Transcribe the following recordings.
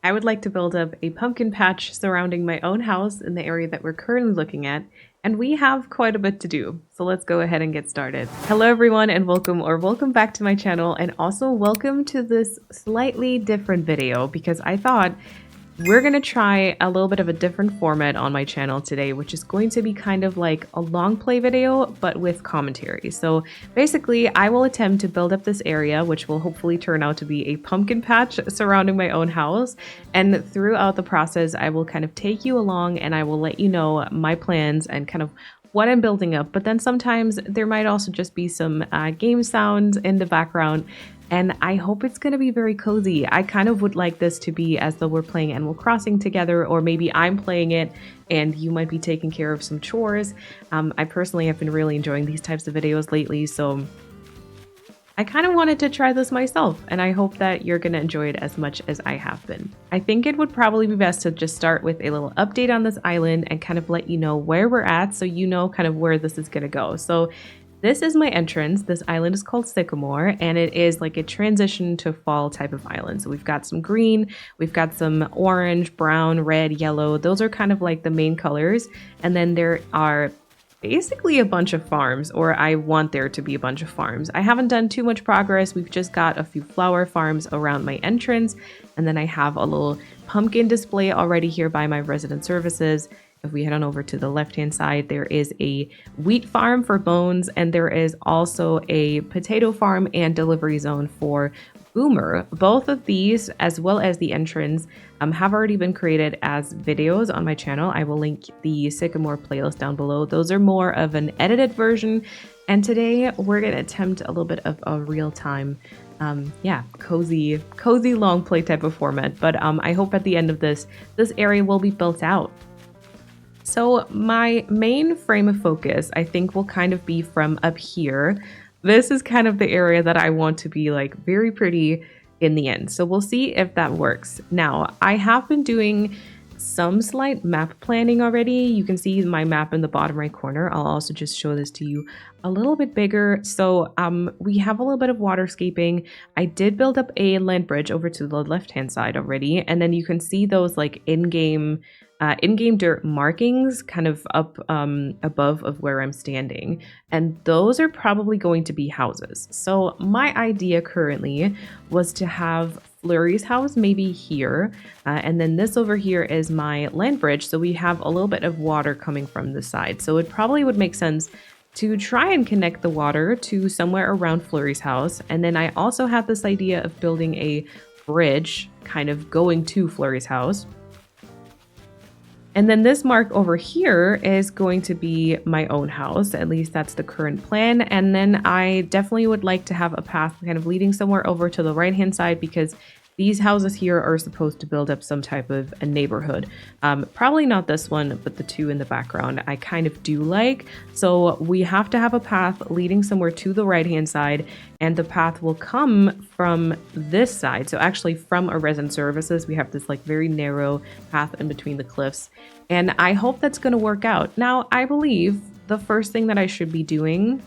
I would like to build up a pumpkin patch surrounding my own house in the area that we're currently looking at, and we have quite a bit to do. So let's go ahead and get started. Hello everyone and welcome back to my channel, and also welcome to this slightly different video because I thought we're going to try a little bit of a different format on my channel today, which is going to be kind of like a long play video, but with commentary. So basically, I will attempt to build up this area, which will hopefully turn out to be a pumpkin patch surrounding my own house. And throughout the process, I will kind of take you along and I will let you know my plans and kind of what I'm building up. But then sometimes there might also just be some game sounds in the background, and I hope it's going to be very cozy. I kind of would like this to be as though we're playing Animal Crossing together, or maybe I'm playing it and you might be taking care of some chores. I personally have been really enjoying these types of videos lately, so I kind of wanted to try this myself, and I hope that you're going to enjoy it as much as I have been. I think it would probably be best to just start with a little update on this island and kind of let you know where we're at so you know kind of where this is going to go. So this is my entrance. This island is called Sycamore, and it is like a transition to fall type of island. So we've got some green, we've got some orange, brown, red, yellow. Those are kind of like the main colors. And then there are basically a bunch of farms, or I want there to be a bunch of farms. I haven't done too much progress. We've just got a few flower farms around my entrance. And then I have a little pumpkin display already here by my resident services. If we head on over to the left-hand side, there is a wheat farm for Bones, and there is also a potato farm and delivery zone for Boomer. Both of these, as well as the entrance, have already been created as videos on my channel. I will link the Sycamore playlist down below. Those are more of an edited version, and today we're going to attempt a little bit of a real-time cozy long play type of format. But I hope at the end of this area will be built out. So my main frame of focus, I think, will kind of be from up here. This is kind of the area that I want to be like very pretty in the end. So we'll see if that works. Now, I have been doing some slight map planning already. You can see my map in the bottom right corner. I'll also just show this to you a little bit bigger. So we have a little bit of waterscaping. I did build up a land bridge over to the left-hand side already. And then you can see those like in-game dirt markings kind of up above of where I'm standing, and those are probably going to be houses. So my idea currently was to have Flurry's house maybe here, and then this over here is my land bridge, so we have a little bit of water coming from the side. So it probably would make sense to try and connect the water to somewhere around Flurry's house. And then I also had this idea of building a bridge kind of going to Flurry's house. And then this mark over here is going to be my own house. At least that's the current plan. And then I definitely would like to have a path kind of leading somewhere over to the right-hand side, because these houses here are supposed to build up some type of a neighborhood. Probably not this one, but the two in the background I kind of do like. So we have to have a path leading somewhere to the right-hand side, and the path will come from this side. So actually from our resident services, we have this like very narrow path in between the cliffs. And I hope that's going to work out. Now, I believe the first thing that I should be doing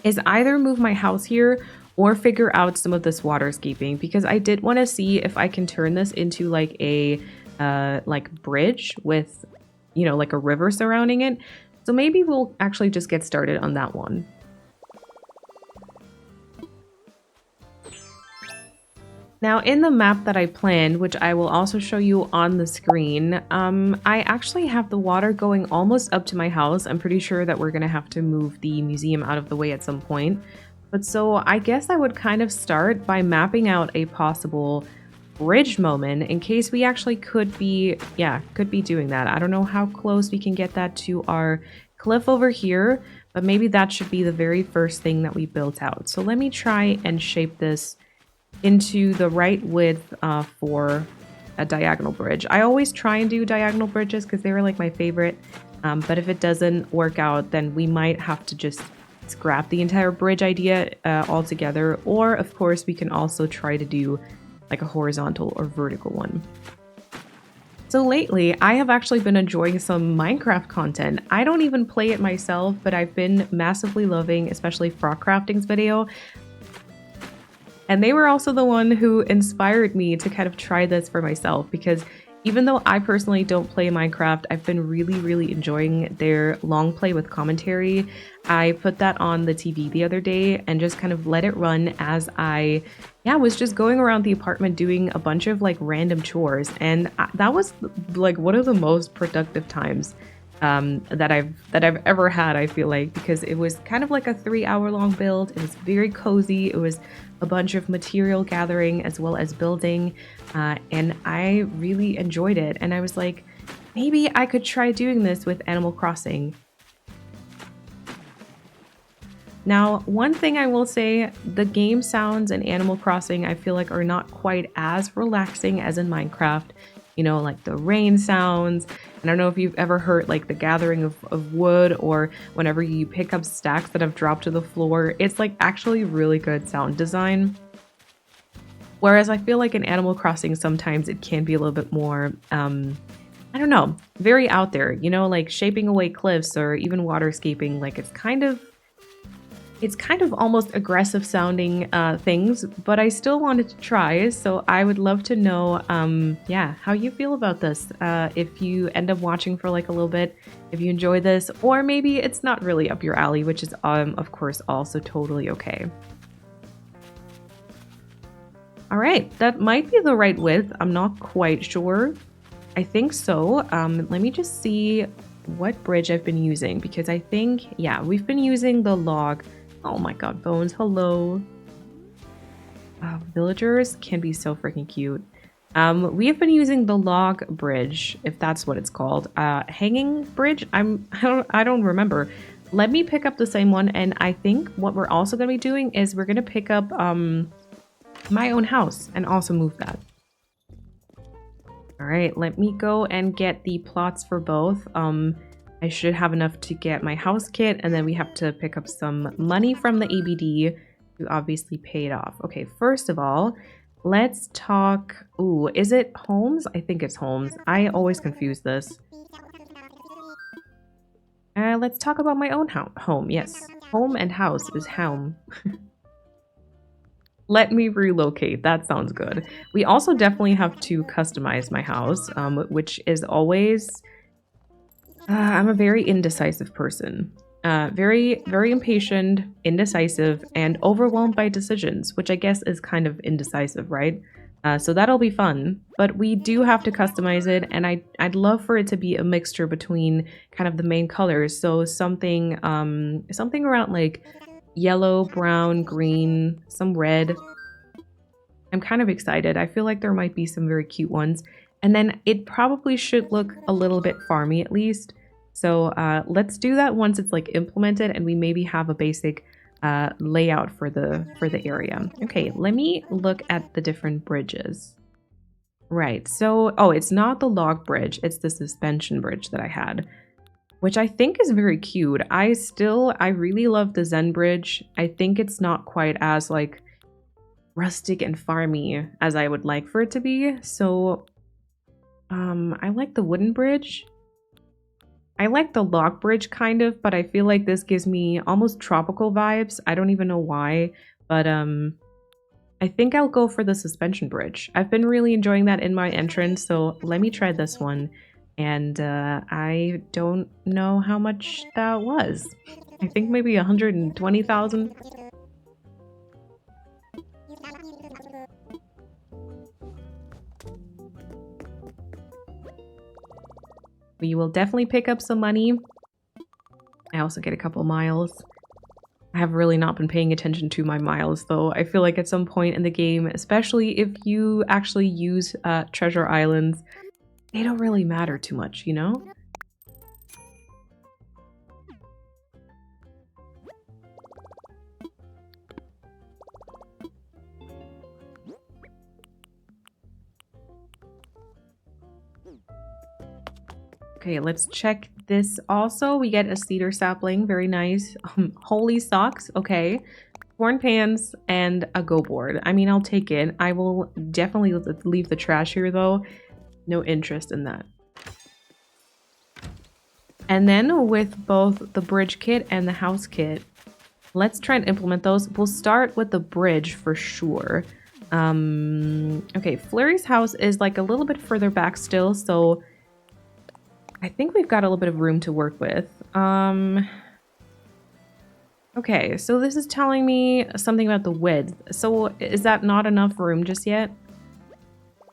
is either move my house here or figure out some of this waterscaping, because I did want to see if I can turn this into like a bridge with, you know, like a river surrounding it. So maybe we'll actually just get started on that one. Now, in the map that I planned, which I will also show you on the screen, I actually have the water going almost up to my house. I'm pretty sure that we're going to have to move the museum out of the way at some point. But so I guess I would kind of start by mapping out a possible bridge moment in case we actually could be doing that. I don't know how close we can get that to our cliff over here, but maybe that should be the very first thing that we built out. So let me try and shape this into the right width for a diagonal bridge. I always try and do diagonal bridges because they were like my favorite, but if it doesn't work out, then we might have to just scrap the entire bridge idea altogether, or of course we can also try to do like a horizontal or vertical one. So lately I have actually been enjoying some Minecraft content. I don't even play it myself, but I've been massively loving especially Frog Crafting's video. And they were also the one who inspired me to kind of try this for myself, because even though I personally don't play Minecraft, I've been really enjoying their long play with commentary. I put that on the TV the other day and just kind of let it run as I was just going around the apartment doing a bunch of like random chores, and that was like one of the most productive times that I've ever had, I feel like, because it was kind of like a 3-hour long build. It was very cozy. It was a bunch of material gathering as well as building, and I really enjoyed it. And I was like, maybe I could try doing this with Animal Crossing. Now, one thing I will say, the game sounds in Animal Crossing I feel like are not quite as relaxing as in Minecraft. You know, like the rain sounds. I don't know if you've ever heard like the gathering of wood, or whenever you pick up stacks that have dropped to the floor. It's like actually really good sound design. Whereas I feel like in Animal Crossing sometimes it can be a little bit more, I don't know, very out there, you know, like shaping away cliffs or even waterscaping. Like it's kind of almost aggressive sounding things, but I still wanted to try, so I would love to know, yeah, how you feel about this. If you end up watching for like a little bit, if you enjoy this, or maybe it's not really up your alley, which is, of course, also totally okay. All right, that might be the right width. I'm not quite sure. I think so. Let me just see what bridge I've been using, because I think, yeah, we've been using the log. Oh my god, Bones, hello. Villagers can be so freaking cute. We have been using the log bridge, if that's what it's called. Hanging bridge? I don't remember. Let me pick up the same one, and I think what we're also going to be doing is we're going to pick up my own house and also move that. All right, let me go and get the plots for both. I should have enough to get my house kit, and then we have to pick up some money from the ABD to obviously pay it off. Okay, first of all, let's talk... Ooh, is it homes? I think it's homes. I always confuse this. Let's talk about my own home. Yes, home and house is home. Let me relocate. That sounds good. We also definitely have to customize my house, which is always... I'm a very indecisive person. Very impatient, indecisive, and overwhelmed by decisions, which I guess is kind of indecisive, right? So that'll be fun. But we do have to customize it, and I'd love for it to be a mixture between kind of the main colors. So something around like yellow, brown, green, some red. I'm kind of excited. I feel like there might be some very cute ones. And then it probably should look a little bit farmy at least. So let's do that once it's like implemented and we maybe have a basic layout for the area. Okay, let me look at the different bridges. Right, so, oh, it's not the log bridge, it's the suspension bridge that I had, which I think is very cute. I really love the Zen bridge. I think it's not quite as like rustic and farmy as I would like for it to be. So I like the wooden bridge. I like the log bridge kind of, but I feel like this gives me almost tropical vibes. I don't even know why, but I think I'll go for the suspension bridge. I've been really enjoying that in my entrance, so let me try this one. And I don't know how much that was. I think maybe 120,000. We will definitely pick up some money. I also get a couple miles. I have really not been paying attention to my miles though. I feel like at some point in the game, especially if you actually use treasure islands, they don't really matter too much, you know? Okay, let's check this also. We get a cedar sapling, very nice. Holy socks, okay. Corn pans and a go board. I mean, I'll take it. I will definitely leave the trash here though. No interest in that. And then with both the bridge kit and the house kit, Let's try and implement those. We'll start with the bridge for sure. Okay, Flurry's house is like a little bit further back still, so I think we've got a little bit of room to work with. Okay, so this is telling me something about the width. So is that not enough room just yet?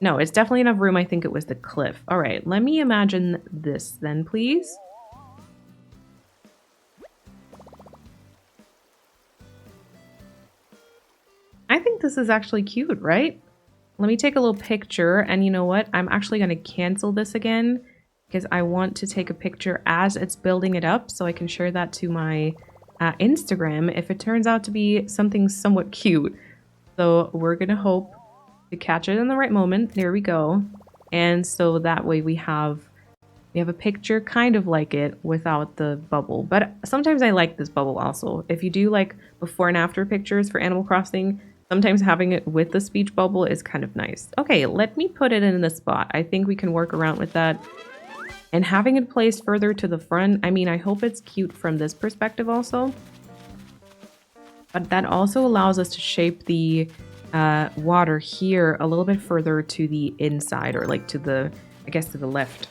No, it's definitely enough room. I think it was the cliff. All right, let me imagine this then, please. I think this is actually cute, right? Let me take a little picture, and you know what? I'm actually going to cancel this again because I want to take a picture as it's building it up so I can share that to my Instagram if it turns out to be something somewhat cute. So we're going to hope to catch it in the right moment. There we go. And so that way we have a picture kind of like it without the bubble. But sometimes I like this bubble also. If you do like before and after pictures for Animal Crossing, sometimes having it with the speech bubble is kind of nice. Okay, let me put it in the spot. I think we can work around with that. And having it placed further to the front, I mean, I hope it's cute from this perspective also. But that also allows us to shape the water here a little bit further to the inside, or like to the, I guess, to the left.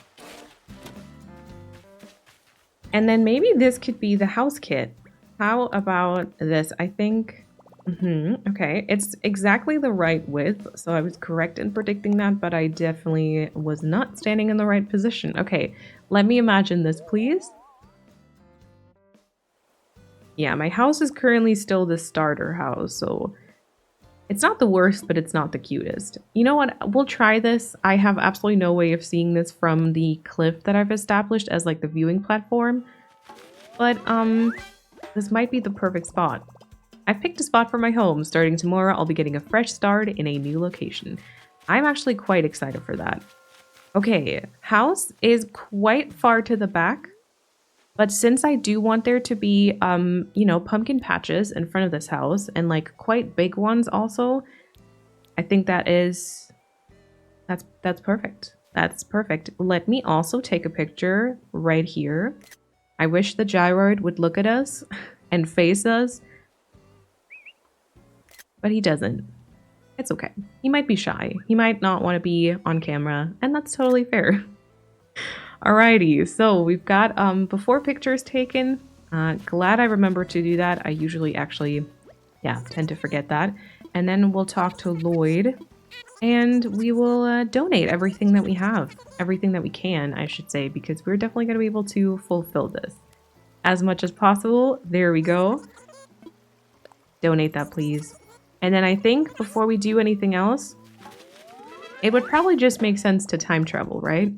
And then maybe this could be the house kit. How about this? I think... okay, it's exactly the right width, so I was correct in predicting that, but I definitely was not standing in the right position. Okay, let me imagine this, please. Yeah, my house is currently still the starter house, so it's not the worst, but it's not the cutest. You know what? We'll try this. I have absolutely no way of seeing this from the cliff that I've established as like the viewing platform, but this might be the perfect spot. I've picked a spot for my home. Starting tomorrow, I'll be getting a fresh start in a new location. I'm actually quite excited for that. Okay, house is quite far to the back, but since I do want there to be, you know, pumpkin patches in front of this house, and like quite big ones also, I think that's perfect. That's perfect. Let me also take a picture right here. I wish the gyroid would look at us and face us, but he doesn't. It's okay. He might be shy. He might not want to be on camera, and that's totally fair. Alrighty, so we've got before pictures taken. Glad I remember to do that. I usually actually, yeah, tend to forget that. And then we'll talk to Lloyd, and we will donate everything that we have. Everything that we can, I should say, because we're definitely going to be able to fulfill this as much as possible. There we go. Donate that, please. And then I think before we do anything else, it would probably just make sense to time travel, right?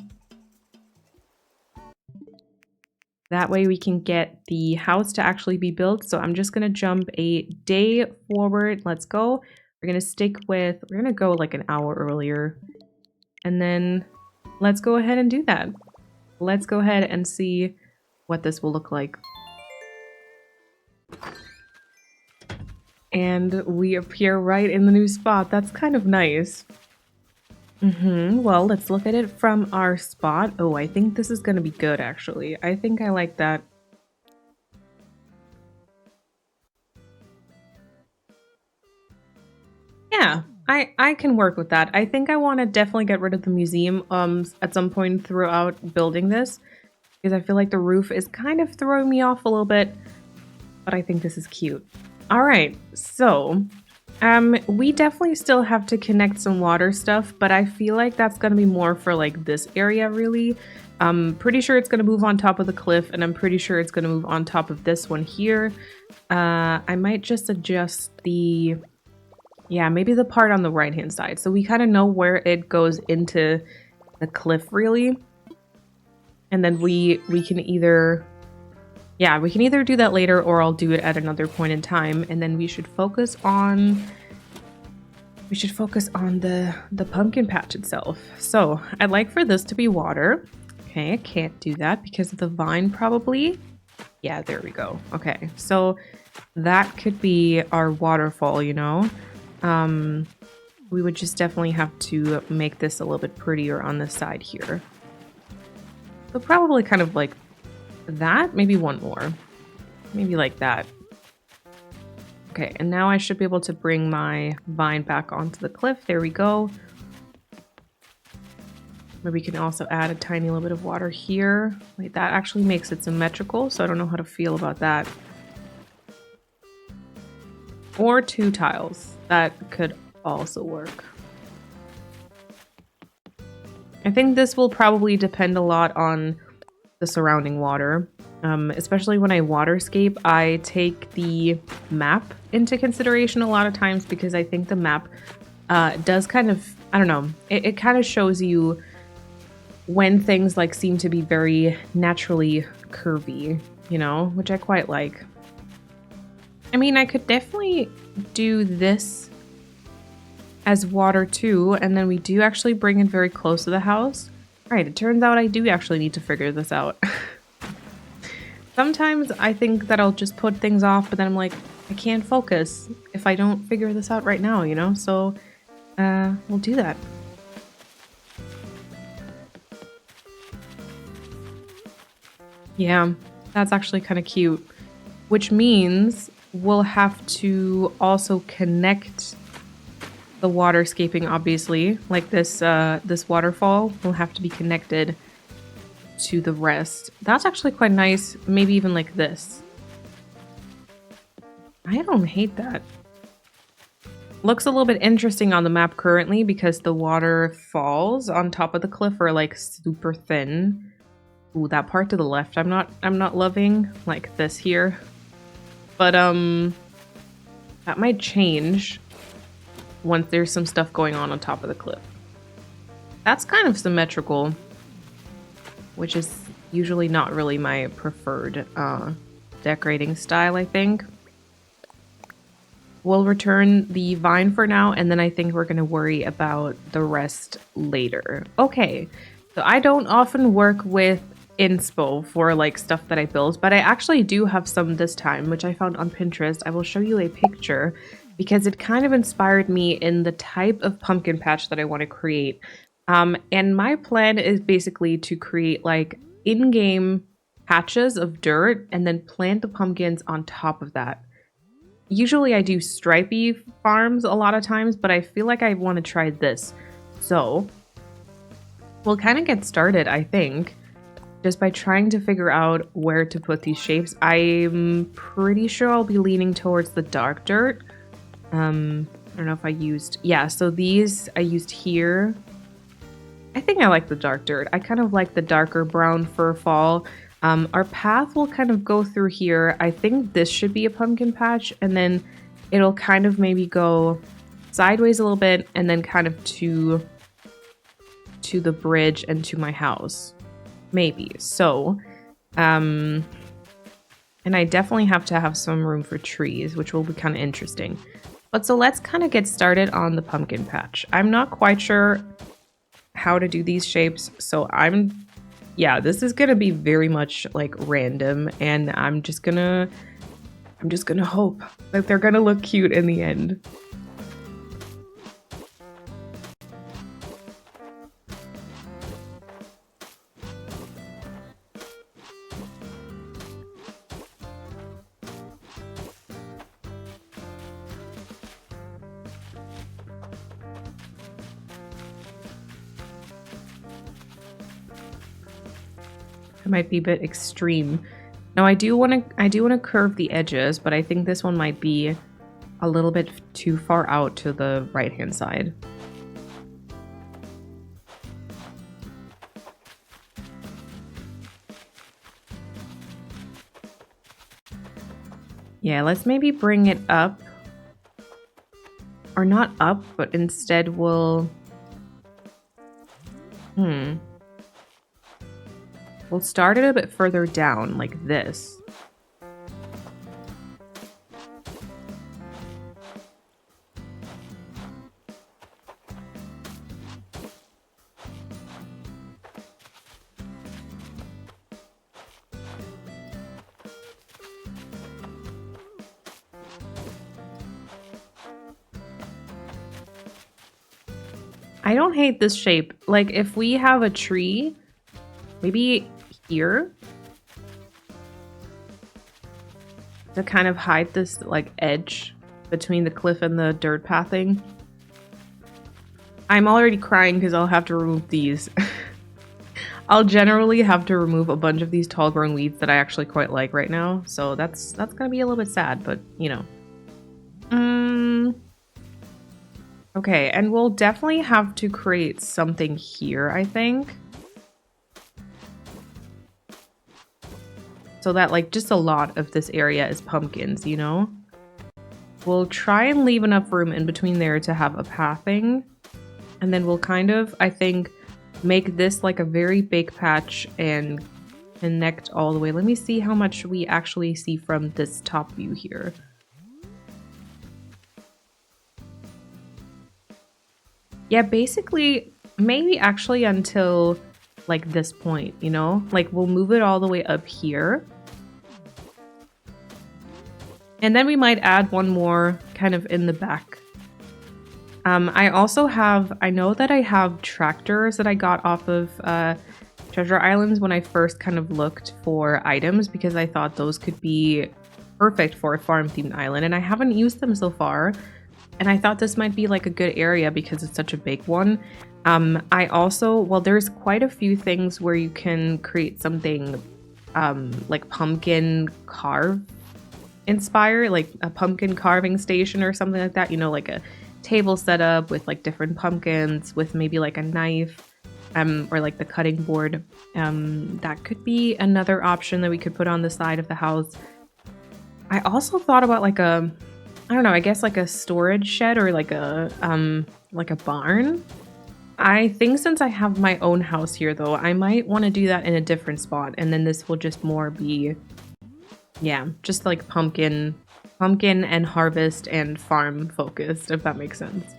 That way we can get the house to actually be built. So I'm just going to jump a day forward. Let's go. We're going to go like an hour earlier. And then let's go ahead and do that. Let's go ahead and see what this will look like. And we appear right in the new spot. That's kind of nice. Well, let's look at it from our spot. Oh, I think this is going to be good, actually. I think I like that. Yeah, I can work with that. I think I want to definitely get rid of the museum at some point throughout building this, because I feel like the roof is kind of throwing me off a little bit, but I think this is cute. All right, so we definitely still have to connect some water stuff, but I feel like that's going to be more for like this area, really. I'm pretty sure it's going to move on top of the cliff, and I'm pretty sure it's going to move on top of this one here. I might just adjust the, yeah, maybe the part on the right-hand side, so we kind of know where it goes into the cliff, really. And then we can either... yeah, we can either do that later, or I'll do it at another point in time, and then we should focus on the pumpkin patch itself. So I'd like for this to be water. Okay, I can't do that because of the vine probably. Yeah, there we go. Okay, so that could be our waterfall, you know. We would just definitely have to make this a little bit prettier on the side here. So probably kind of like that, maybe one more, maybe like that. Okay, and now I should be able to bring my vine back onto the cliff. There we go. Maybe we can also add a tiny little bit of water here. Wait, that actually makes it symmetrical, so I don't know how to feel about that. Or 2 tiles. That could also work. I think this will probably depend a lot on the surrounding water. Especially when I waterscape, I take the map into consideration a lot of times because I think the map does kind of, I don't know, it kind of shows you when things like seem to be very naturally curvy, you know, which I quite like. I mean, I could definitely do this as water too, and then we do actually bring it very close to the house. All right, it turns out I do actually need to figure this out. Sometimes I think that I'll just put things off, but then I'm like, I can't focus if I don't figure this out right now, you know? So, we'll do that. Yeah, that's actually kind of cute, which means we'll have to also connect the waterscaping, obviously, like this this waterfall will have to be connected to the rest. That's actually quite nice. Maybe even like this. I don't hate that. Looks a little bit interesting on the map currently because the waterfalls on top of the cliff are like super thin. Ooh, that part to the left I'm not loving, like this here. But that might change once there's some stuff going on top of the cliff. That's kind of symmetrical, which is usually not really my preferred decorating style, I think. We'll return the vine for now, and then I think we're going to worry about the rest later. Okay, so I don't often work with inspo for like stuff that I build, but I actually do have some this time, which I found on Pinterest. I will show you a picture because it kind of inspired me in the type of pumpkin patch that I want to create. And my plan is basically to create like in-game patches of dirt and then plant the pumpkins on top of that. Usually I do stripy farms a lot of times, but I feel like I want to try this. So we'll kind of get started, I think, just by trying to figure out where to put these shapes. I'm pretty sure I'll be leaning towards the dark dirt. I don't know if I used, yeah, so these I used here. I think I like the dark dirt. I kind of like the darker brown fur fall. Our path will kind of go through here. I think this should be a pumpkin patch, and then it'll kind of maybe go sideways a little bit, and then kind of to the bridge and to my house. Maybe. So, and I definitely have to have some room for trees, which will be kind of interesting. But so let's kind of get started on the pumpkin patch. I'm not quite sure how to do these shapes, so yeah, this is gonna be very much like random, and I'm just gonna hope that they're gonna look cute in the end. It might be a bit extreme. Now I do want to curve the edges, but I think this one might be a little bit too far out to the right-hand side. Yeah, let's maybe bring it up. Or not up, but instead we'll we'll start it a bit further down, like this. I don't hate this shape. Like, if we have a tree, maybe here, to kind of hide this, like, edge between the cliff and the dirt pathing. I'm already crying because I'll have to remove these. I'll generally have to remove a bunch of these tall grown weeds that I actually quite like right now. So that's gonna be a little bit sad, but you know. Okay, and we'll definitely have to create something here, I think. So that like just a lot of this area is pumpkins, you know? We'll try and leave enough room in between there to have a pathing. And then we'll kind of, I think, make this like a very big patch and connect all the way. Let me see how much we actually see from this top view here. Yeah, basically, maybe actually until like this point, you know? Like we'll move it all the way up here. And then we might add one more kind of in the back. I also have, I know that I have tractors that I got off of Treasure Islands when I first kind of looked for items because I thought those could be perfect for a farm-themed island. And I haven't used them so far. And I thought this might be like a good area because it's such a big one. I also, well, there's quite a few things where you can create something like pumpkin carve inspired, like a pumpkin carving station or something like that, you know, like a table setup with like different pumpkins with maybe like a knife or like the cutting board. That could be another option that we could put on the side of the house. I also thought about like a, I don't know, I guess like a storage shed or like a barn. I think since I have my own house here though, I might want to do that in a different spot, and then this will just more be, yeah, just like pumpkin and harvest and farm focused, if that makes sense.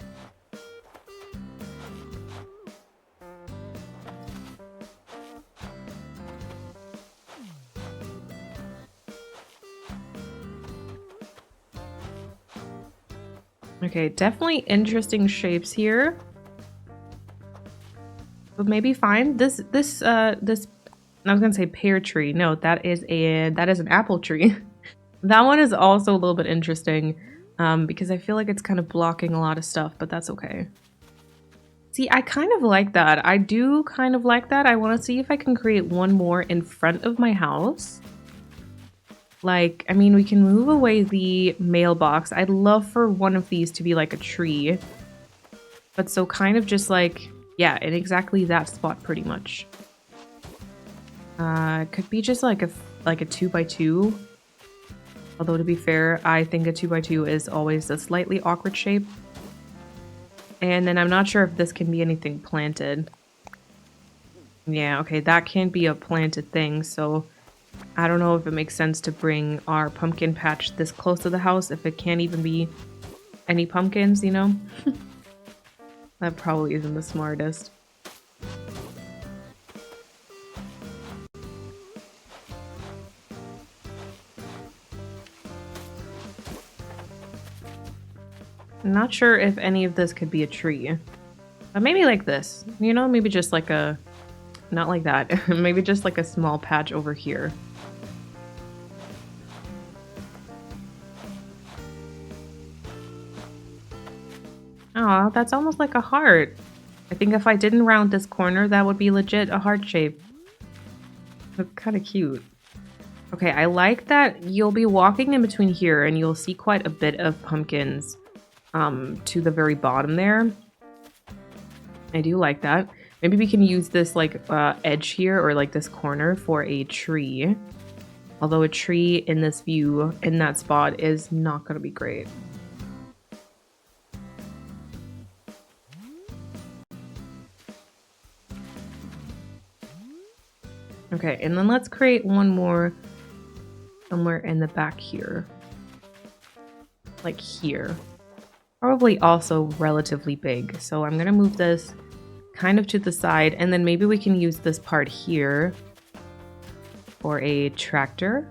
Okay, definitely interesting shapes here. But maybe fine. This I was gonna say pear tree. No, that is an apple tree. That one is also a little bit interesting because I feel like it's kind of blocking a lot of stuff, but that's okay. See, I kind of like that. I do kind of like that. I want to see if I can create one more in front of my house. Like, I mean, we can move away the mailbox. I'd love for one of these to be like a tree. But so kind of just like, yeah, in exactly that spot pretty much. Could be just like a 2x2. Although to be fair, I think a 2x2 is always a slightly awkward shape. And then I'm not sure if this can be anything planted. Yeah, okay, that can't be a planted thing, so I don't know if it makes sense to bring our pumpkin patch this close to the house if it can't even be any pumpkins, you know? That probably isn't the smartest. I'm not sure if any of this could be a tree. But maybe like this. You know, maybe just like a... Not like that. Maybe just like a small patch over here. Aw, that's almost like a heart. I think if I didn't round this corner, that would be legit a heart shape. That's kind of cute. Okay, I like that you'll be walking in between here and you'll see quite a bit of pumpkins to the very bottom there. I do like that. Maybe we can use this like edge here or like this corner for a tree. Although a tree in this view, in that spot, is not going to be great. Okay, and then let's create one more somewhere in the back here. Like here. Probably also relatively big. So I'm going to move this kind of to the side, and then maybe we can use this part here for a tractor.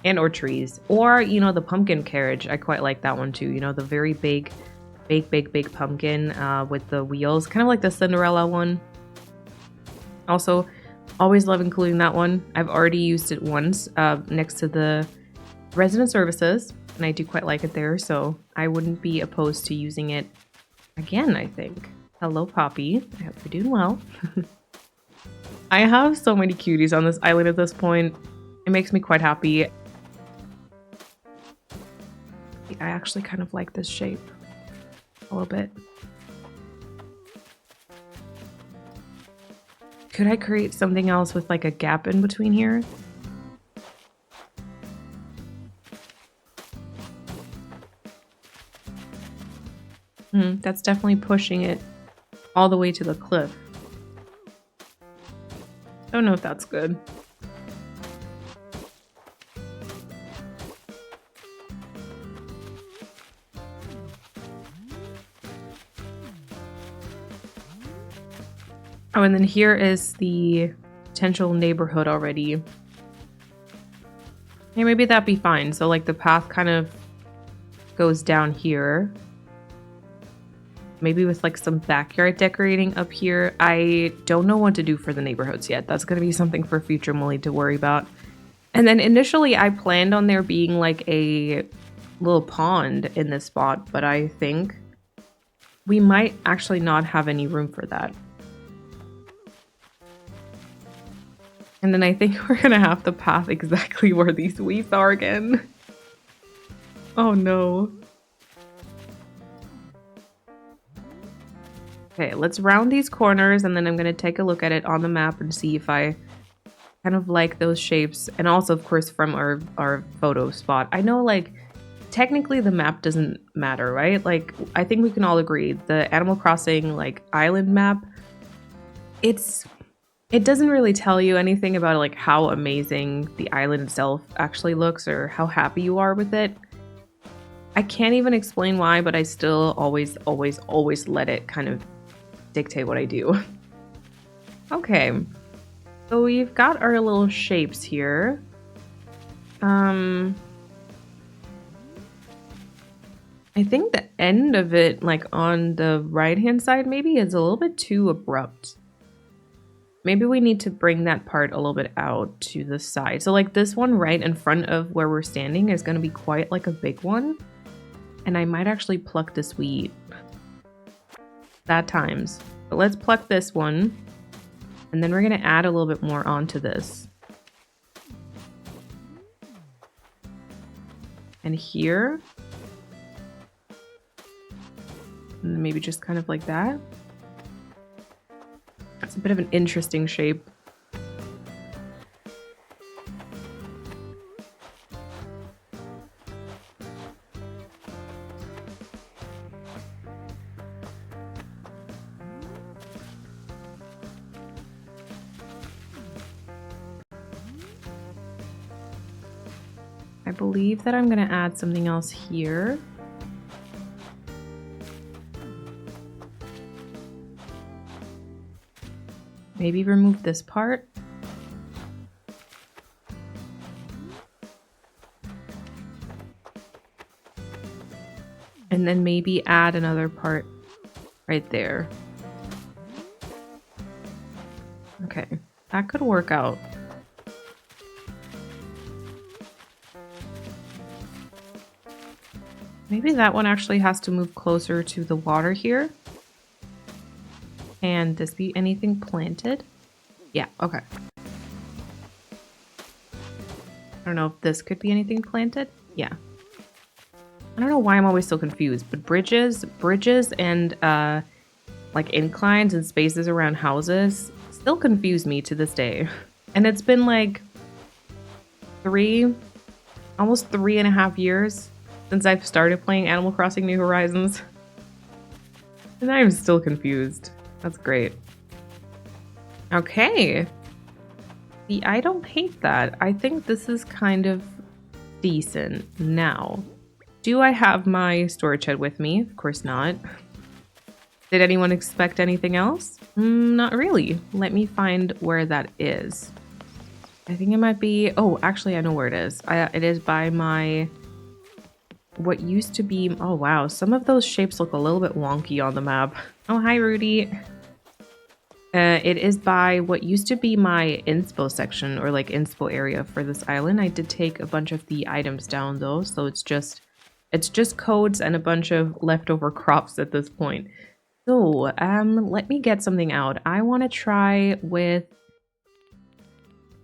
And or trees. Or, you know, the pumpkin carriage. I quite like that one too. You know, the very big pumpkin with the wheels. Kind of like the Cinderella one. Also, always love including that one. I've already used it once next to the resident services. And I do quite like it there, so I wouldn't be opposed to using it again, I think. Hello, Poppy. I hope you're doing well. I have so many cuties on this island at this point. It makes me quite happy. I actually kind of like this shape a little bit. Could I create something else with like a gap in between here? That's definitely pushing it all the way to the cliff. Don't know if that's good. Oh, and then here is the potential neighborhood already. Yeah, maybe that'd be fine. So like the path kind of goes down here. Maybe with like some backyard decorating up here. I don't know what to do for the neighborhoods yet. That's going to be something for future Molly to worry about. And then initially I planned on there being like a little pond in this spot, but I think we might actually not have any room for that. And then I think we're going to have to path exactly where these weeds are again. Oh no. Okay, let's round these corners and then I'm going to take a look at it on the map and see if I kind of like those shapes. And also, of course, from our photo spot. I know, like, technically the map doesn't matter, right? Like, I think we can all agree the Animal Crossing, like, island map, it doesn't really tell you anything about, like, how amazing the island itself actually looks or how happy you are with it. I can't even explain why, but I still always let it kind of dictate what I do. Okay, so we've got our little shapes here. I think the end of it, like on the right hand side maybe, is a little bit too abrupt. Maybe we need to bring that part a little bit out to the side. So like this one right in front of where we're standing is going to be quite like a big one. And I might actually pluck this weed. That times. But let's pluck this one. And then we're going to add a little bit more onto this. And here. And maybe just kind of like that. That's a bit of an interesting shape. I believe that I'm going to add something else here. Maybe remove this part. And then maybe add another part right there. Okay, that could work out. Maybe that one actually has to move closer to the water here. Can this be anything planted? Yeah, okay. I don't know if this could be anything planted. Yeah. I don't know why I'm always so confused, but bridges and like inclines and spaces around houses still confuse me to this day. And it's been like almost 3.5 years since I've started playing Animal Crossing New Horizons. And I'm still confused. That's great. Okay. See, I don't hate that. I think this is kind of decent. Now, do I have my storage shed with me? Of course not. Did anyone expect anything else? Not really. Let me find where that is. I think it might be... Oh, actually, I know where it is. It is by my... What used to be... Oh, wow. Some of those shapes look a little bit wonky on the map. Oh, hi, Rudy. It is by what used to be my inspo section, or like inspo area for this island. I did take a bunch of the items down though, so it's just It's just codes and a bunch of leftover crops at this point. So, let me get something out. I want to try with...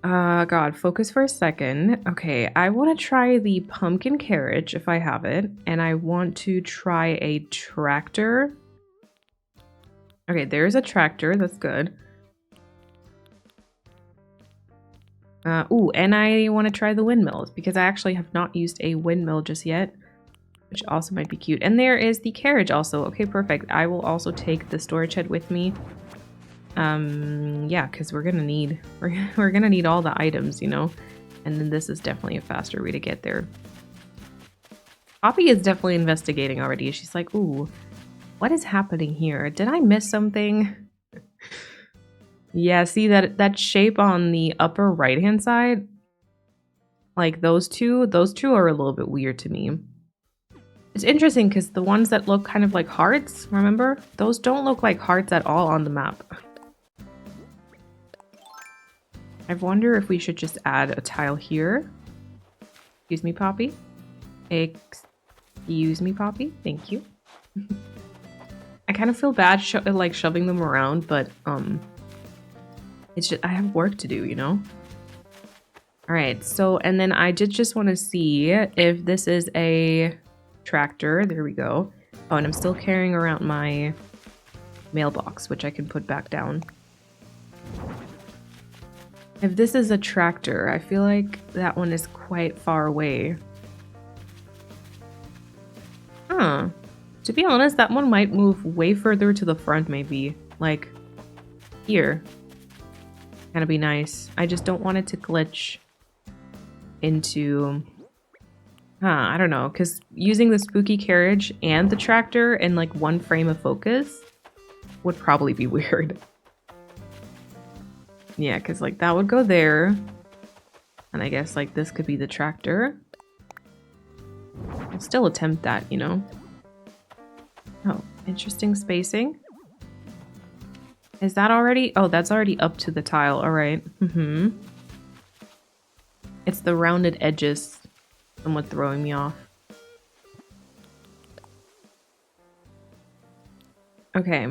God, focus for a second. Okay, I want to try the pumpkin carriage if I have it. And I want to try a tractor. Okay, there's a tractor. That's good. Ooh, and I want to try the windmills because I actually have not used a windmill just yet, which also might be cute. And there is the carriage also. Okay, perfect. I will also take the storage shed with me. Yeah, because we're gonna need all the items, you know. And then this is definitely a faster way to get there. Poppy is definitely investigating already. She's like, ooh, what is happening here? Did I miss something? Yeah, see that shape on the upper right hand side? Like those two are a little bit weird to me. It's interesting because the ones that look kind of like hearts, remember? Those don't look like hearts at all on the map. I wonder if we should just add a tile here. Excuse me, Poppy. Excuse me, Poppy. Thank you. I kind of feel bad like shoving them around, but it's just I have work to do, you know? All right, so and then I did just want to see if this is a tractor. There we go. Oh, and I'm still carrying around my mailbox, which I can put back down. If this is a tractor, I feel like that one is quite far away. Huh. To be honest, that one might move way further to the front, maybe. Like, here. Kind of be nice. I just don't want it to glitch into... I don't know, because using the spooky carriage and the tractor in, like, one frame of focus would probably be weird. Yeah, because like that would go there. And I guess like this could be the tractor. I'll still attempt that, you know. Oh, interesting spacing. Is that already? Oh, that's already up to the tile. All right. It's the rounded edges somewhat throwing me off. Okay.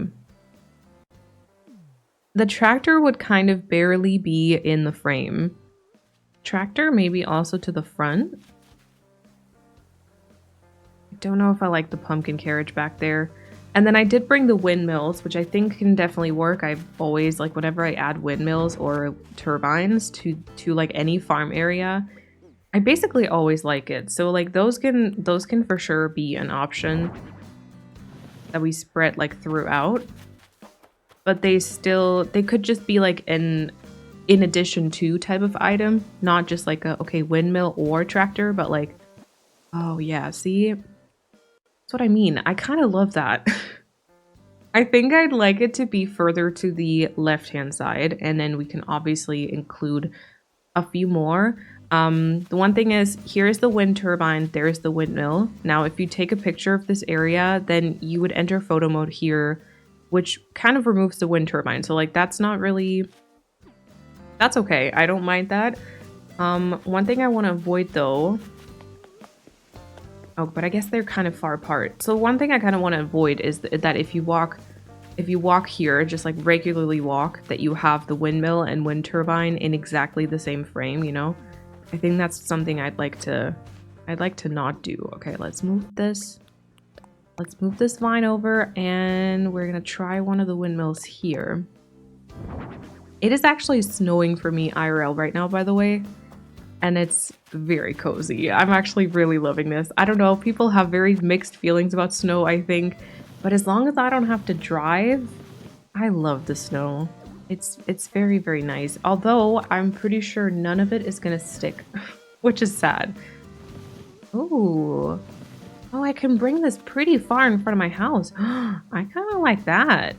The tractor would kind of barely be in the frame. Tractor maybe also to the front. I don't know if I like the pumpkin carriage back there. And then I did bring the windmills, which I think can definitely work. I've always, like, whenever I add windmills or turbines to like any farm area, I basically always like it. So like those can for sure be an option that we spread like throughout. But they could just be like an in addition to type of item, not just like a, okay, windmill or tractor, but like, oh yeah, see? That's what I mean. I kind of love that. I think I'd like it to be further to the left-hand side, and then we can obviously include a few more. The one thing is, here's the wind turbine, there's the windmill. Now, if you take a picture of this area, then you would enter photo mode here, which kind of removes the wind turbine. So like that's not really, that's okay. I don't mind that. One thing I want to avoid though, oh, but I guess they're kind of far apart. So one thing I kind of want to avoid is that if you walk here, just like regularly walk, that you have the windmill and wind turbine in exactly the same frame, you know? I think that's something I'd like to not do. Okay, let's move this. Let's move this vine over, and we're gonna try one of the windmills here. It is actually snowing for me IRL right now, by the way, and it's very cozy. I'm actually really loving this. I don't know, people have very mixed feelings about snow, I think, but as long as I don't have to drive, I love the snow. It's very, very nice. Although I'm pretty sure none of it is gonna stick, which is sad. Ooh. Oh, I can bring this pretty far in front of my house. I kind of like that.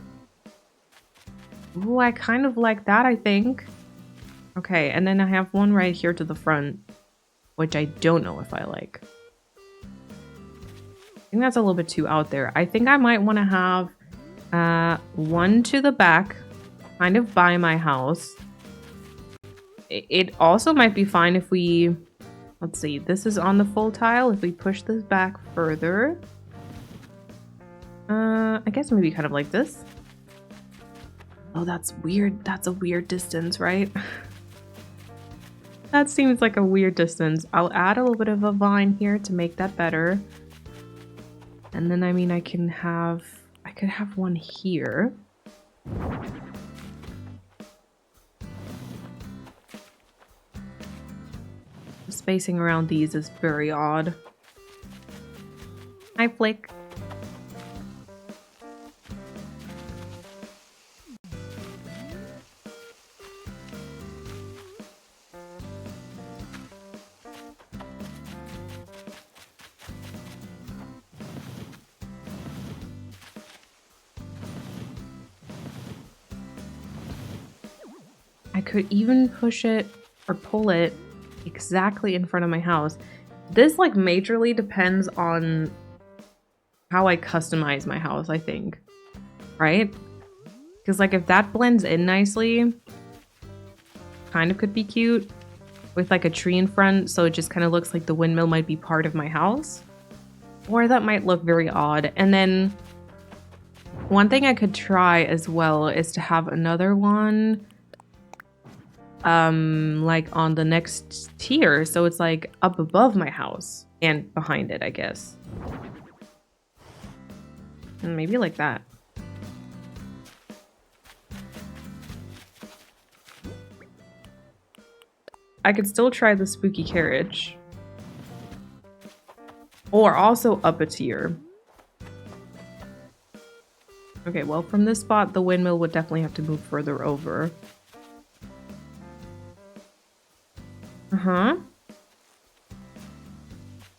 Ooh, I kind of like that, I think. Okay, and then I have one right here to the front, which I don't know if I like. I think that's a little bit too out there. I think I might want to have one to the back, kind of by my house. It also might be fine if we Let's see, this is on the full tile. If we push this back further, I guess maybe kind of like this. Oh, that's weird. That's a weird distance, right? That seems like a weird distance. I'll add a little bit of a vine here to make that better. And then, I mean, I could have one here. The spacing around these is very odd. Hi, Flick. I could even push it or pull it exactly in front of my house. This like majorly depends on how I customize my house, I think. Right? Because like if that blends in nicely, kind of could be cute with like a tree in front, so it just kind of looks like the windmill might be part of my house. Or that might look very odd. And then one thing I could try as well is to have another one like on the next tier, so it's like up above my house and behind it, I guess. And maybe like that. I could still try the spooky carriage. Or also up a tier. Okay, well, from this spot, the windmill would definitely have to move further over.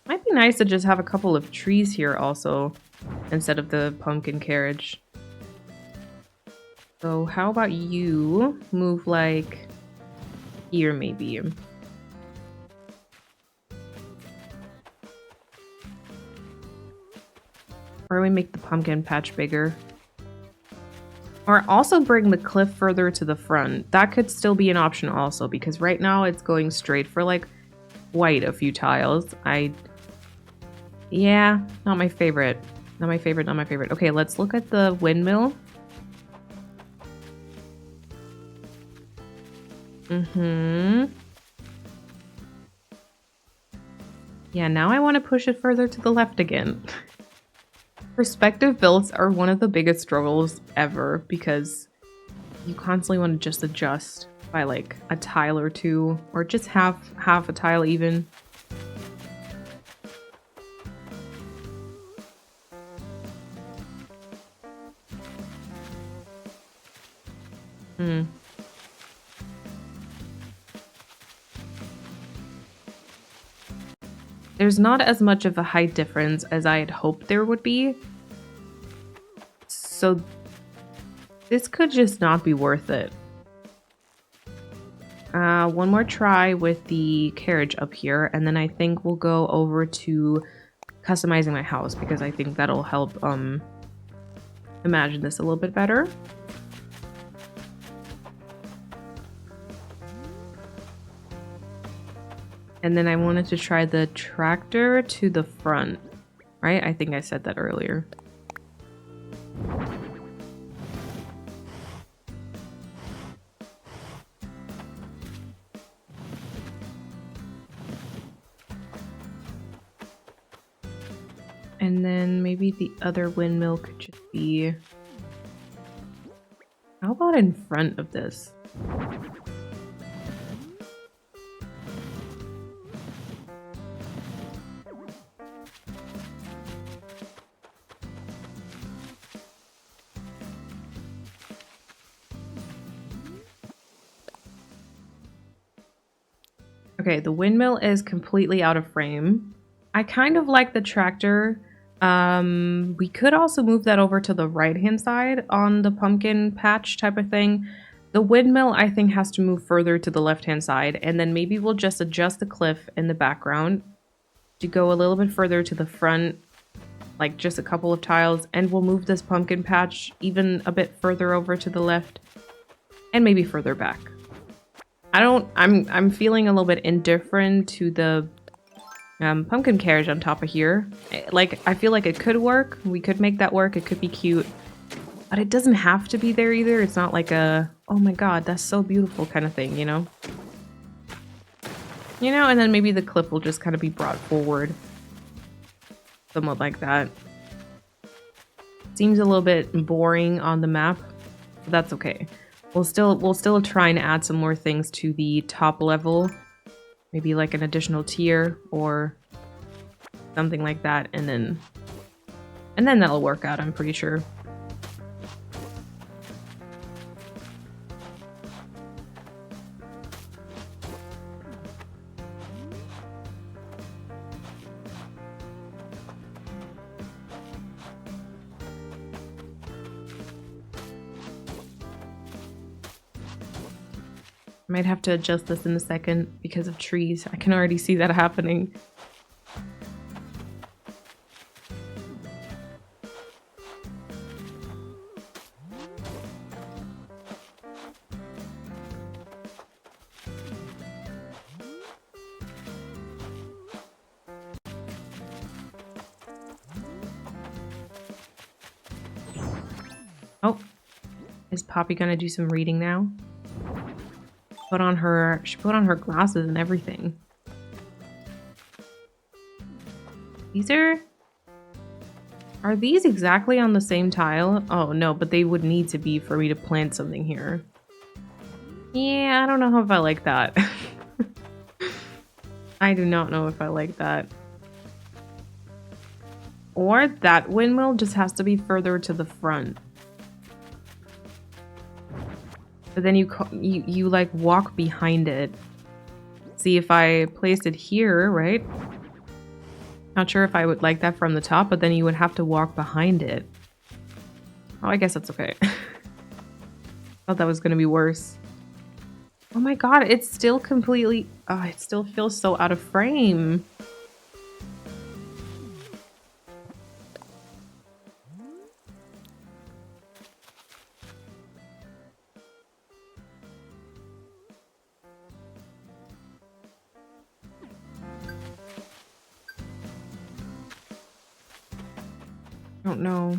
Might be nice to just have a couple of trees here also, instead of the pumpkin carriage. So how about you move like here maybe? Or we make the pumpkin patch bigger. Or also bring the cliff further to the front. That could still be an option also, because right now it's going straight for like white a few tiles. Yeah, not my favorite. Not my favorite, not my favorite. Okay, let's look at the windmill. Yeah, now I want to push it further to the left again. Perspective builds are one of the biggest struggles ever because you constantly want to just adjust by like a tile or two, or just half a tile even. There's not as much of a height difference as I had hoped there would be. So this could just not be worth it. One more try with the carriage up here, and then I think we'll go over to customizing my house, because I think that'll help imagine this a little bit better. And then I wanted to try the tractor to the front, right? I think I said that earlier. And then maybe the other windmill could just be... How about in front of this? Okay, the windmill is completely out of frame. I kind of like the tractor. We could also move that over to the right-hand side on the pumpkin patch type of thing. The windmill, I think, has to move further to the left-hand side, and then maybe we'll just adjust the cliff in the background to go a little bit further to the front, like just a couple of tiles, and we'll move this pumpkin patch even a bit further over to the left, and maybe further back. I'm feeling a little bit indifferent to the pumpkin carriage on top of here. Like, I feel like it could work. We could make that work. It could be cute. But it doesn't have to be there either. It's not like a, oh my god, that's so beautiful kind of thing, you know? You know, and then maybe the clip will just kind of be brought forward. Somewhat like that. Seems a little bit boring on the map, but that's okay. We'll still try and add some more things to the top level. Maybe like an additional tier or something like that, and then that'll work out, I'm pretty sure. Might have to adjust this in a second because of trees. I can already see that happening. Oh, is Poppy gonna do some reading now? She put on her glasses and everything. Are these exactly on the same tile? Oh no, but they would need to be for me to plant something here. Yeah, I don't know if I like that. I do not know if I like that. Or that windmill just has to be further to the front. But then you like walk behind it. See, if I placed it here, right? Not sure if I would like that from the top, but then you would have to walk behind it. Oh, I guess that's okay. Thought that was gonna be worse. Oh my god, it's still completely... Oh, it still feels so out of frame. I don't know.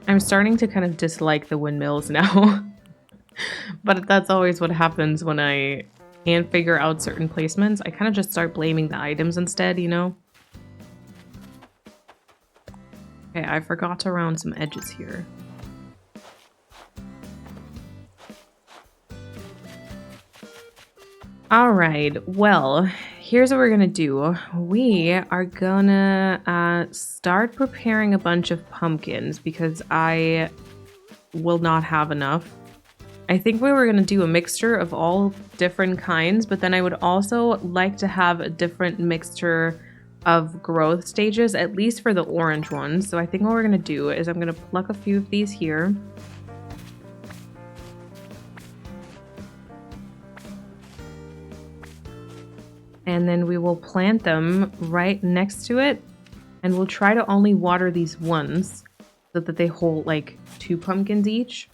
I'm starting to kind of dislike the windmills now. But that's always what happens when I can't figure out certain placements. I kind of just start blaming the items instead, you know? Okay, I forgot to round some edges here. Alright, well, here's what we're gonna do. We are gonna start preparing a bunch of pumpkins because I will not have enough. I think we were gonna do a mixture of all different kinds, but then I would also like to have a different mixture of growth stages, at least for the orange ones. So I think what we're gonna do is I'm gonna pluck a few of these here. And then we will plant them right next to it. And we'll try to only water these once so that they hold like 2 pumpkins each.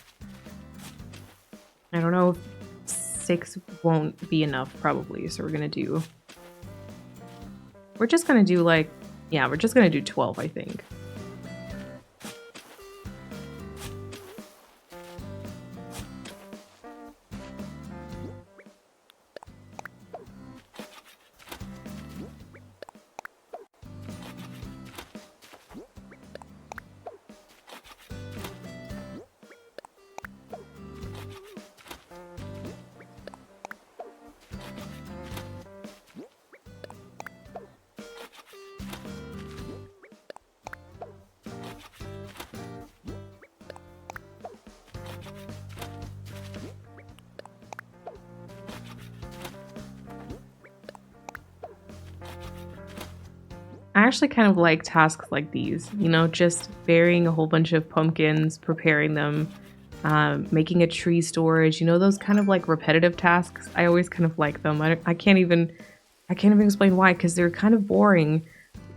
I don't know if 6 won't be enough probably. So we're just gonna do like, yeah, we're just gonna do 12, I think. I actually kind of like tasks like these, you know, just burying a whole bunch of pumpkins, preparing them, making a tree storage, you know, those kind of like repetitive tasks. I always kind of like them. I can't even explain why, because they're kind of boring,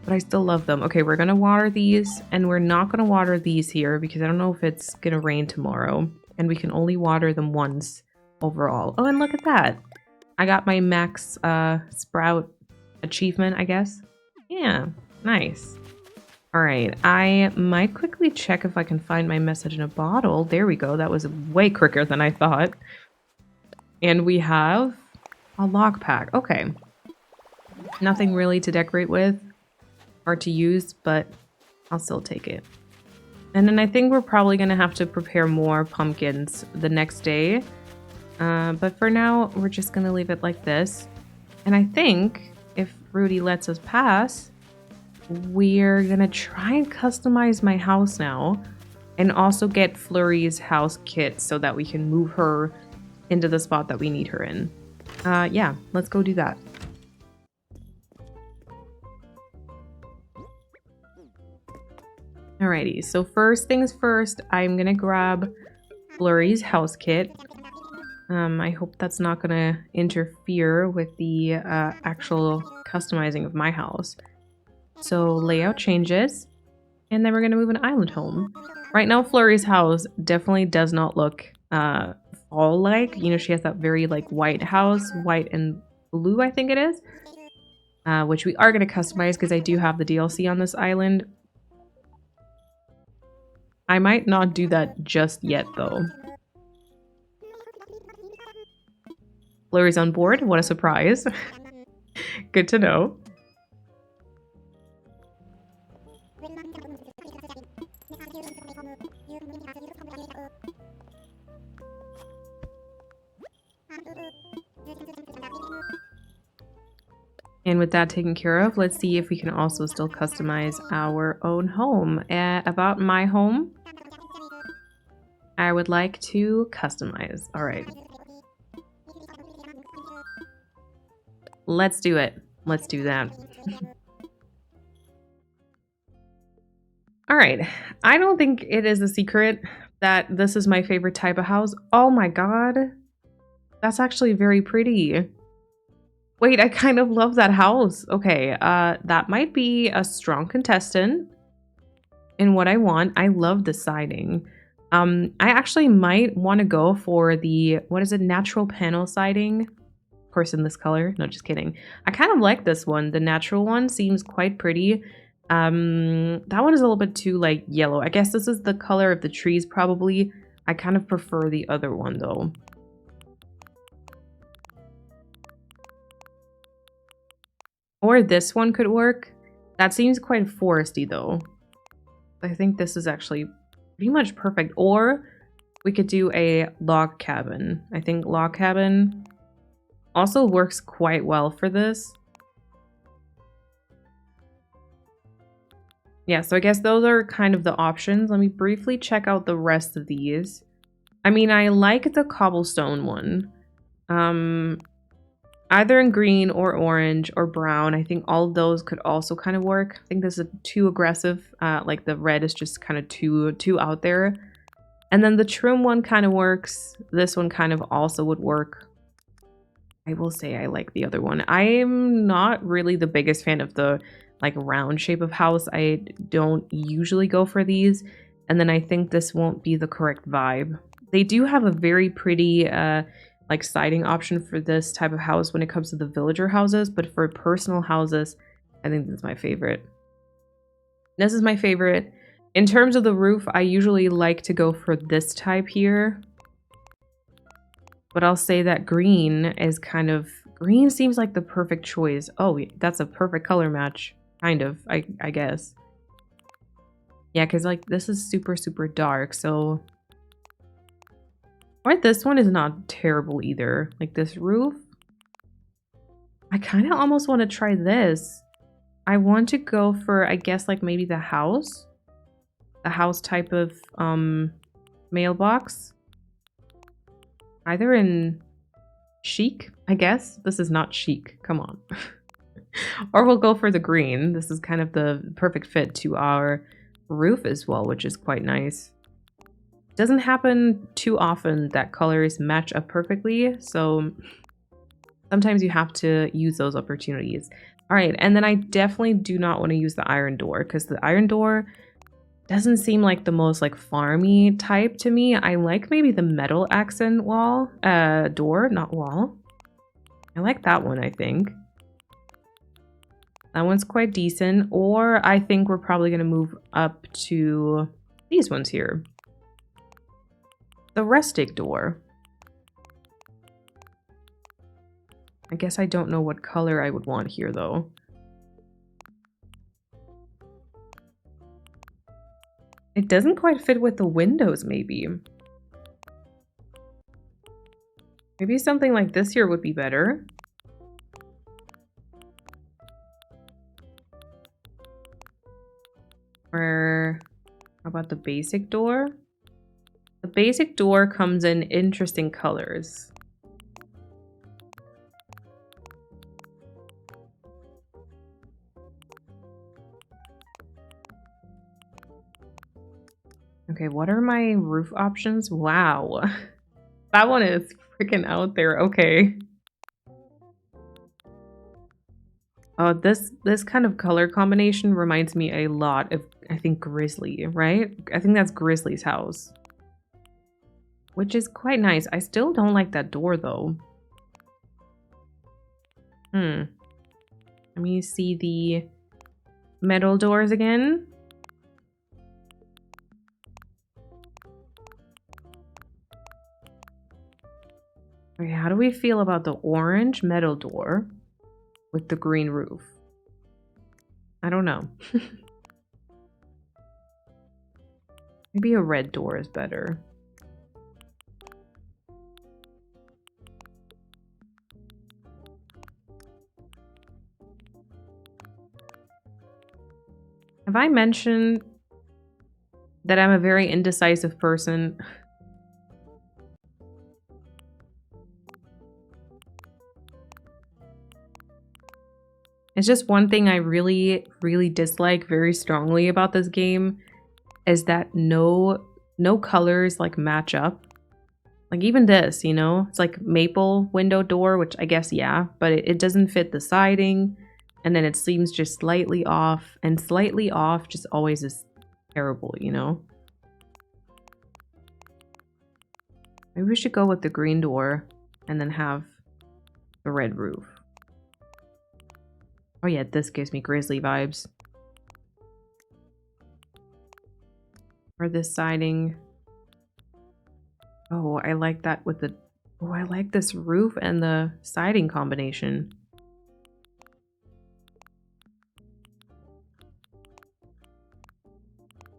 but I still love them. Okay, we're gonna water these, and we're not gonna water these here because I don't know if it's gonna rain tomorrow, and we can only water them once overall. Oh, and look at that. I got my max sprout achievement, I guess. Yeah, nice. All right, I might quickly check if I can find my message in a bottle. There we go. That was way quicker than I thought. And we have a lockpick. Okay. Nothing really to decorate with or to use, but I'll still take it. And then I think we're probably going to have to prepare more pumpkins the next day. But for now, we're just going to leave it like this. And I think if Rudy lets us pass, we're going to try and customize my house now. And also get Flurry's house kit so that we can move her into the spot that we need her in. Yeah, let's go do that. Alrighty, so first things first, I'm gonna grab Flurry's house kit. I hope that's not gonna interfere with the actual customizing of my house. So layout changes, and then we're gonna move an island home. Right now, Flurry's house definitely does not look fall-like. You know, she has that very like white house, white and blue, I think it is, which we are gonna customize because I do have the DLC on this island. I might not do that just yet, though. Flurry's on board. What a surprise. Good to know. And with that taken care of, let's see if we can also still customize our own home. About my home, I would like to customize. All right. Let's do it. Let's do that. All right. I don't think it is a secret that this is my favorite type of house. Oh my god. That's actually very pretty. Wait, I kind of love that house. Okay, that might be a strong contestant in what I want. I love the siding. I actually might want to go for the, what is it, natural panel siding? Of course, in this color. No, just kidding. I kind of like this one. The natural one seems quite pretty. That one is a little bit too, like, yellow. I guess this is the color of the trees, probably. I kind of prefer the other one, though. Or this one could work. That seems quite foresty though. I think this is actually pretty much perfect. Or we could do a log cabin. I think log cabin also works quite well for this. Yeah, so I guess those are kind of the options. Let me briefly check out the rest of these. I mean, I like the cobblestone one. Either in green or orange or brown. I think all of those could also kind of work. I think this is too aggressive. Like the red is just kind of too out there. And then the trim one kind of works. This one kind of also would work. I will say I like the other one. I'm not really the biggest fan of the like round shape of house. I don't usually go for these. And then I think this won't be the correct vibe. They do have a very pretty like siding option for this type of house when it comes to the villager houses, but for personal houses, I think this is my favorite. This is my favorite. In terms of the roof, I usually like to go for this type here. But I'll say that green is kind of... Green seems like the perfect choice. Oh, that's a perfect color match. Kind of, I guess. Yeah, because like this is super, super dark, so... Or this one is not terrible either. Like this roof. I kind of almost want to try this. I want to go for, I guess, like maybe the house. The house type of mailbox. Either in chic, I guess. This is not chic. Come on. Or we'll go for the green. This is kind of the perfect fit to our roof as well, which is quite nice. Doesn't happen too often that colors match up perfectly, so sometimes you have to use those opportunities. All right, and then I definitely do not want to use the iron door because the iron door doesn't seem like the most like farmy type to me. I like maybe the metal accent wall, door, not wall. I like that one, I think. That one's quite decent. Or I think we're probably going to move up to these ones here. The rustic door. I guess I don't know what color I would want here though. It doesn't quite fit with the windows, maybe. Maybe something like this here would be better. Or how about the basic door? The basic door comes in interesting colors. Okay, what are my roof options? Wow. That one is freaking out there. Okay. Oh, this kind of color combination reminds me a lot of, I think, Grizzly, right? I think that's Grizzly's house. Which is quite nice. I still don't like that door, though. Let me see the metal doors again. Okay, how do we feel about the orange metal door with the green roof? I don't know. Maybe a red door is better. Have I mentioned that I'm a very indecisive person? It's just one thing I really, really dislike very strongly about this game is that no colors like match up. Like even this, you know, it's like maple window door, which I guess, yeah, but it doesn't fit the siding. And then it seems just slightly off, and slightly off just always is terrible, you know? Maybe we should go with the green door and then have the red roof. Oh yeah, this gives me Grizzly vibes. Or this siding. Oh, I like that with the... Oh, I like this roof and the siding combination.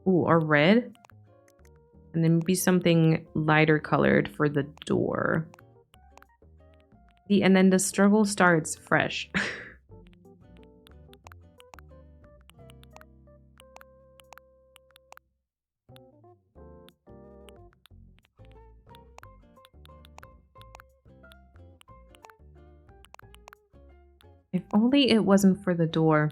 Ooh, or red. And then maybe something lighter colored for the door. See, and then the struggle starts fresh. If only it wasn't for the door.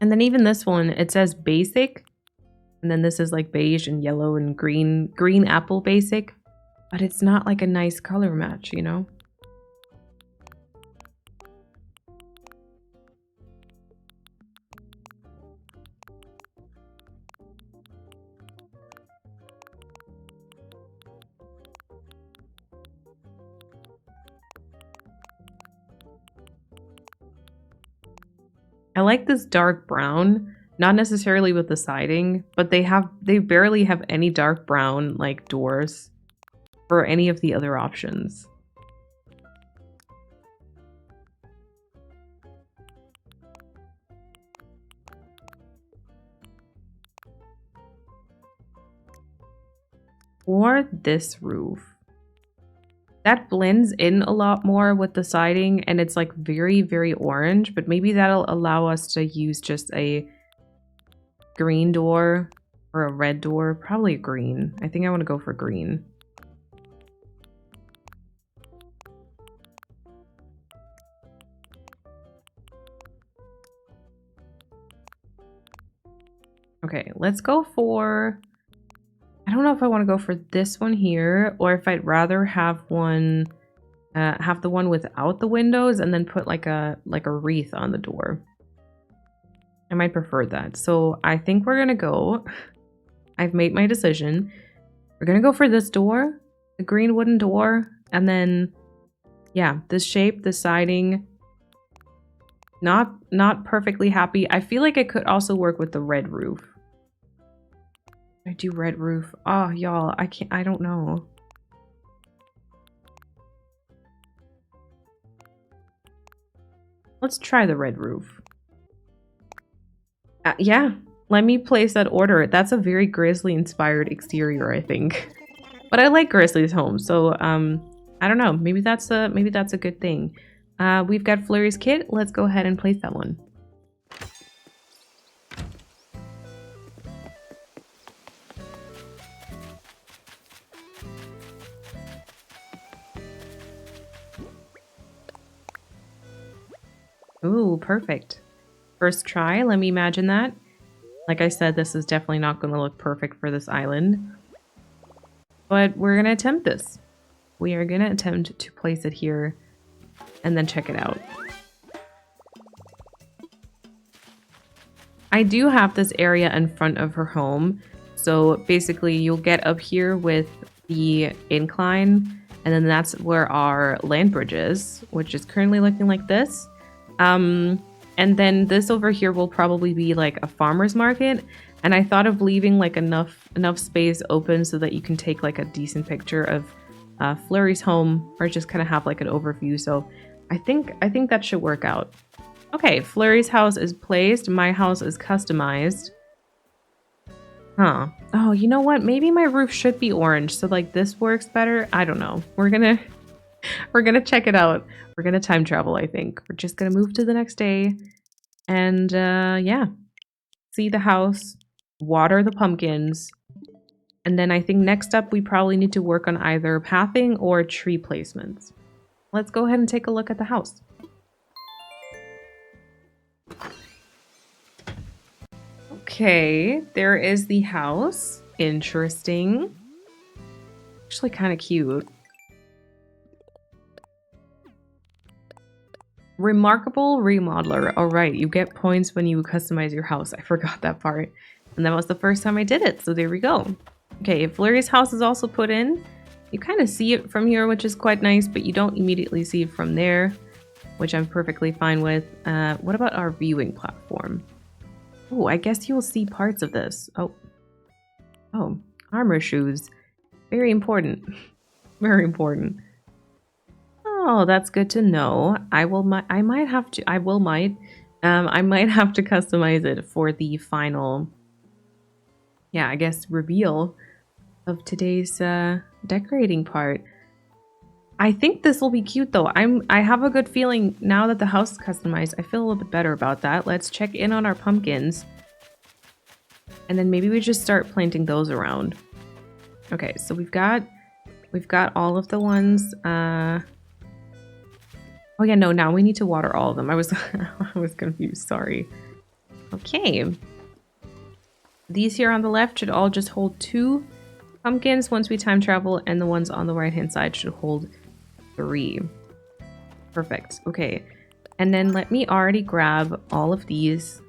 And then even this one, it says basic. And then this is like beige and yellow and green apple basic. But it's not like a nice color match, you know? I like this dark brown, not necessarily with the siding, but they barely have any dark brown like doors for any of the other options. Or this roof. That blends in a lot more with the siding, and it's like very, very orange, but maybe that'll allow us to use just a green door Or a red door, probably a green. I think I want to go for green. Okay, let's go for... I don't know if I want to go for this one here, or if I'd rather have one, have the one without the windows and then put like a wreath on the door. I might prefer that. So I think we're gonna go. I've made my decision. We're gonna go for this door, the green wooden door, and then yeah, this shape, the siding. Not perfectly happy. I feel like it could also work with the red roof. I do red roof. Oh, y'all, I don't know. Let's try the red roof. Yeah, let me place that order. That's a very Grizzly inspired exterior, I think. But I like Grizzly's home, so I don't know. Maybe that's a good thing. We've got Flurry's kit. Let's go ahead and place that one. Ooh, perfect. First try, let me imagine that. Like I said, this is definitely not going to look perfect for this island. But we're going to attempt this. We are going to attempt to place it here and then check it out. I do have this area in front of her home. So basically you'll get up here with the incline, and then that's where our land bridge is, which is currently looking like this. And then this over here will probably be like a farmer's market. And I thought of leaving like enough space open so that you can take like a decent picture of Flurry's home, or just kind of have like an overview. So I think that should work out. Okay, Flurry's house is placed. My house is customized. Huh. Oh, you know what? Maybe my roof should be orange, so like this works better. I don't know. We're gonna check it out. We're gonna time travel, I think. We're just gonna move to the next day and yeah. See the house, water the pumpkins, and then I think next up we probably need to work on either pathing or tree placements. Let's go ahead and take a look at the house. Okay, there is the house. Interesting. Actually kind of cute. Remarkable remodeler. All right, you get points when you customize your house. I forgot that part. And that was the first time I did it, so there we go. Okay, Flurry's house is also put in. You kind of see it from here, which is quite nice, but you don't immediately see it from there, which I'm perfectly fine with. What about our viewing platform? Oh, I guess you'll see parts of this. Oh, armor shoes. Very important. Very important. Oh, that's good to know. I might have to customize it for the final, yeah, I guess reveal of today's decorating part. I think this will be cute though. I have a good feeling now that the house is customized. I feel a little bit better about that. Let's check in on our pumpkins. And then maybe we just start planting those around. Okay, so we've got all of the ones. Oh yeah, no, now we need to water all of them. I was I was confused, sorry. Okay. These here on the left should all just hold 2 pumpkins once we time travel, and the ones on the right hand side should hold 3. Perfect. Okay. And then let me already grab all of these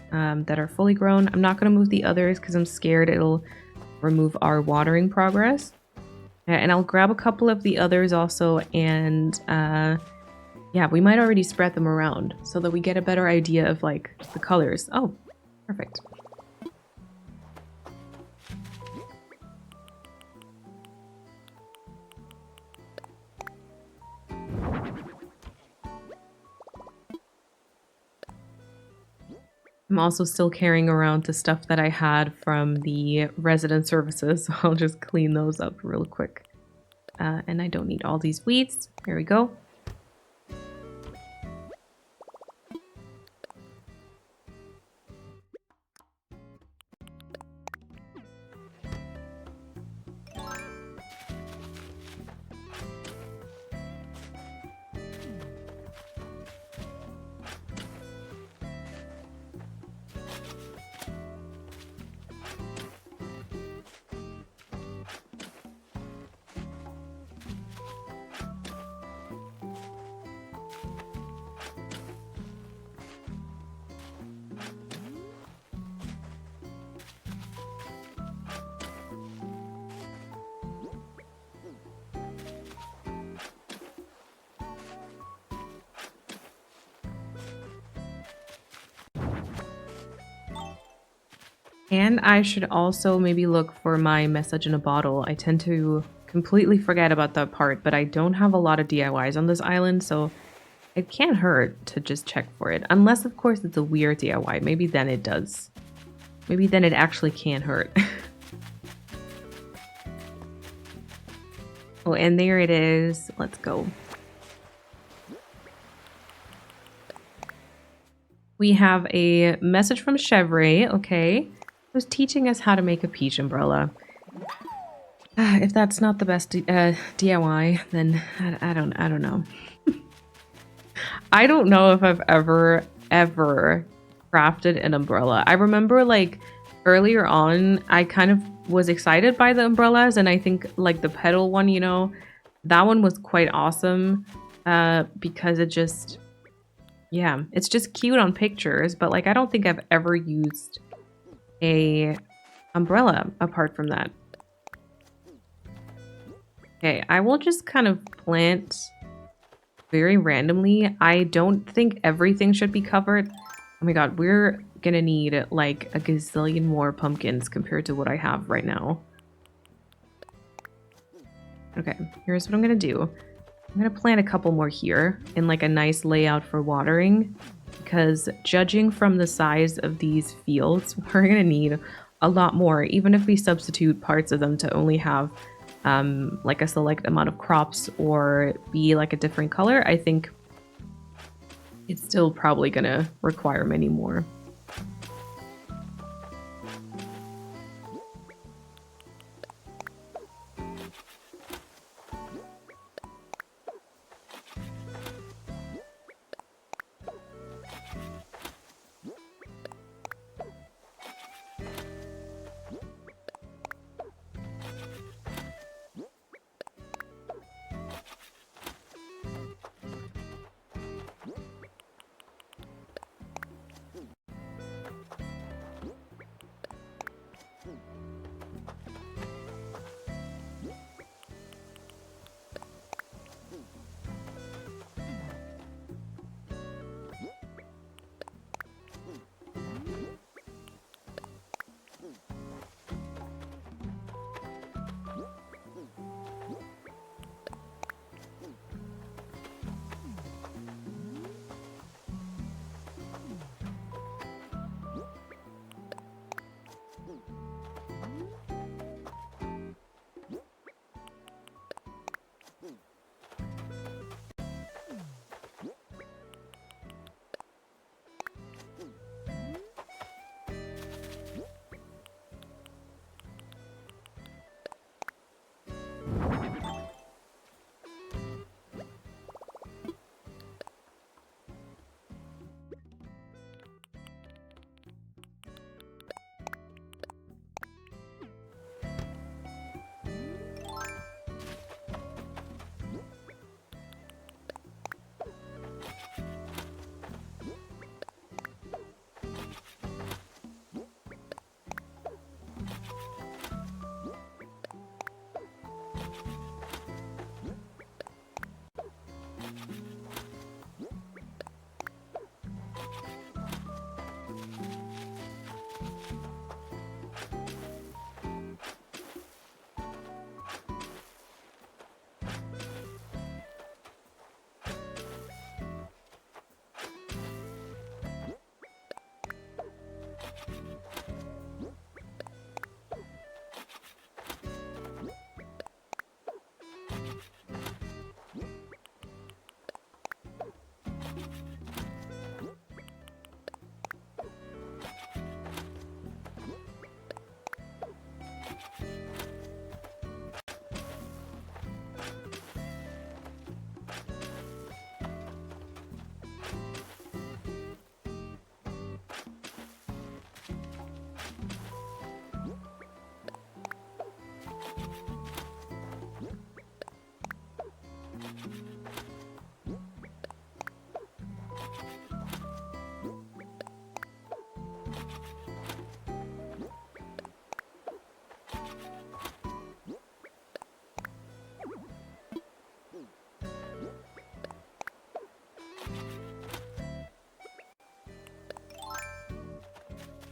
that are fully grown. I'm not going to move the others because I'm scared it'll remove our watering progress. And I'll grab a couple of the others also, and yeah, we might already spread them around so that we get a better idea of like the colors. Oh, perfect. I'm also still carrying around the stuff that I had from the resident services, so I'll just clean those up real quick. And I don't need all these weeds. Here we go. And I should also maybe look for my message in a bottle. I tend to completely forget about that part, but I don't have a lot of DIYs on this island, so it can't hurt to just check for it. Unless, of course, it's a weird DIY. Maybe then it does. Maybe then it actually can't hurt. Oh, and there it is. Let's go. We have a message from Chevrolet, okay, who's teaching us how to make a peach umbrella. If that's not the best DIY, then I don't know. I don't know if I've ever crafted an umbrella. I remember like earlier on, I kind of was excited by the umbrellas, and I think like the pedal one, you know, that one was quite awesome because it just, yeah, it's just cute on pictures, but like I don't think I've ever used a umbrella apart from that. Okay, I will just kind of plant very randomly. I don't think everything should be covered. Oh my god, we're gonna need like a gazillion more pumpkins compared to what I have right now. Okay, here's what I'm gonna do. I'm gonna plant a couple more here in like a nice layout for watering, because judging from the size of these fields, we're gonna need a lot more, even if we substitute parts of them to only have like a select amount of crops or be like a different color. I think it's still probably gonna require many more.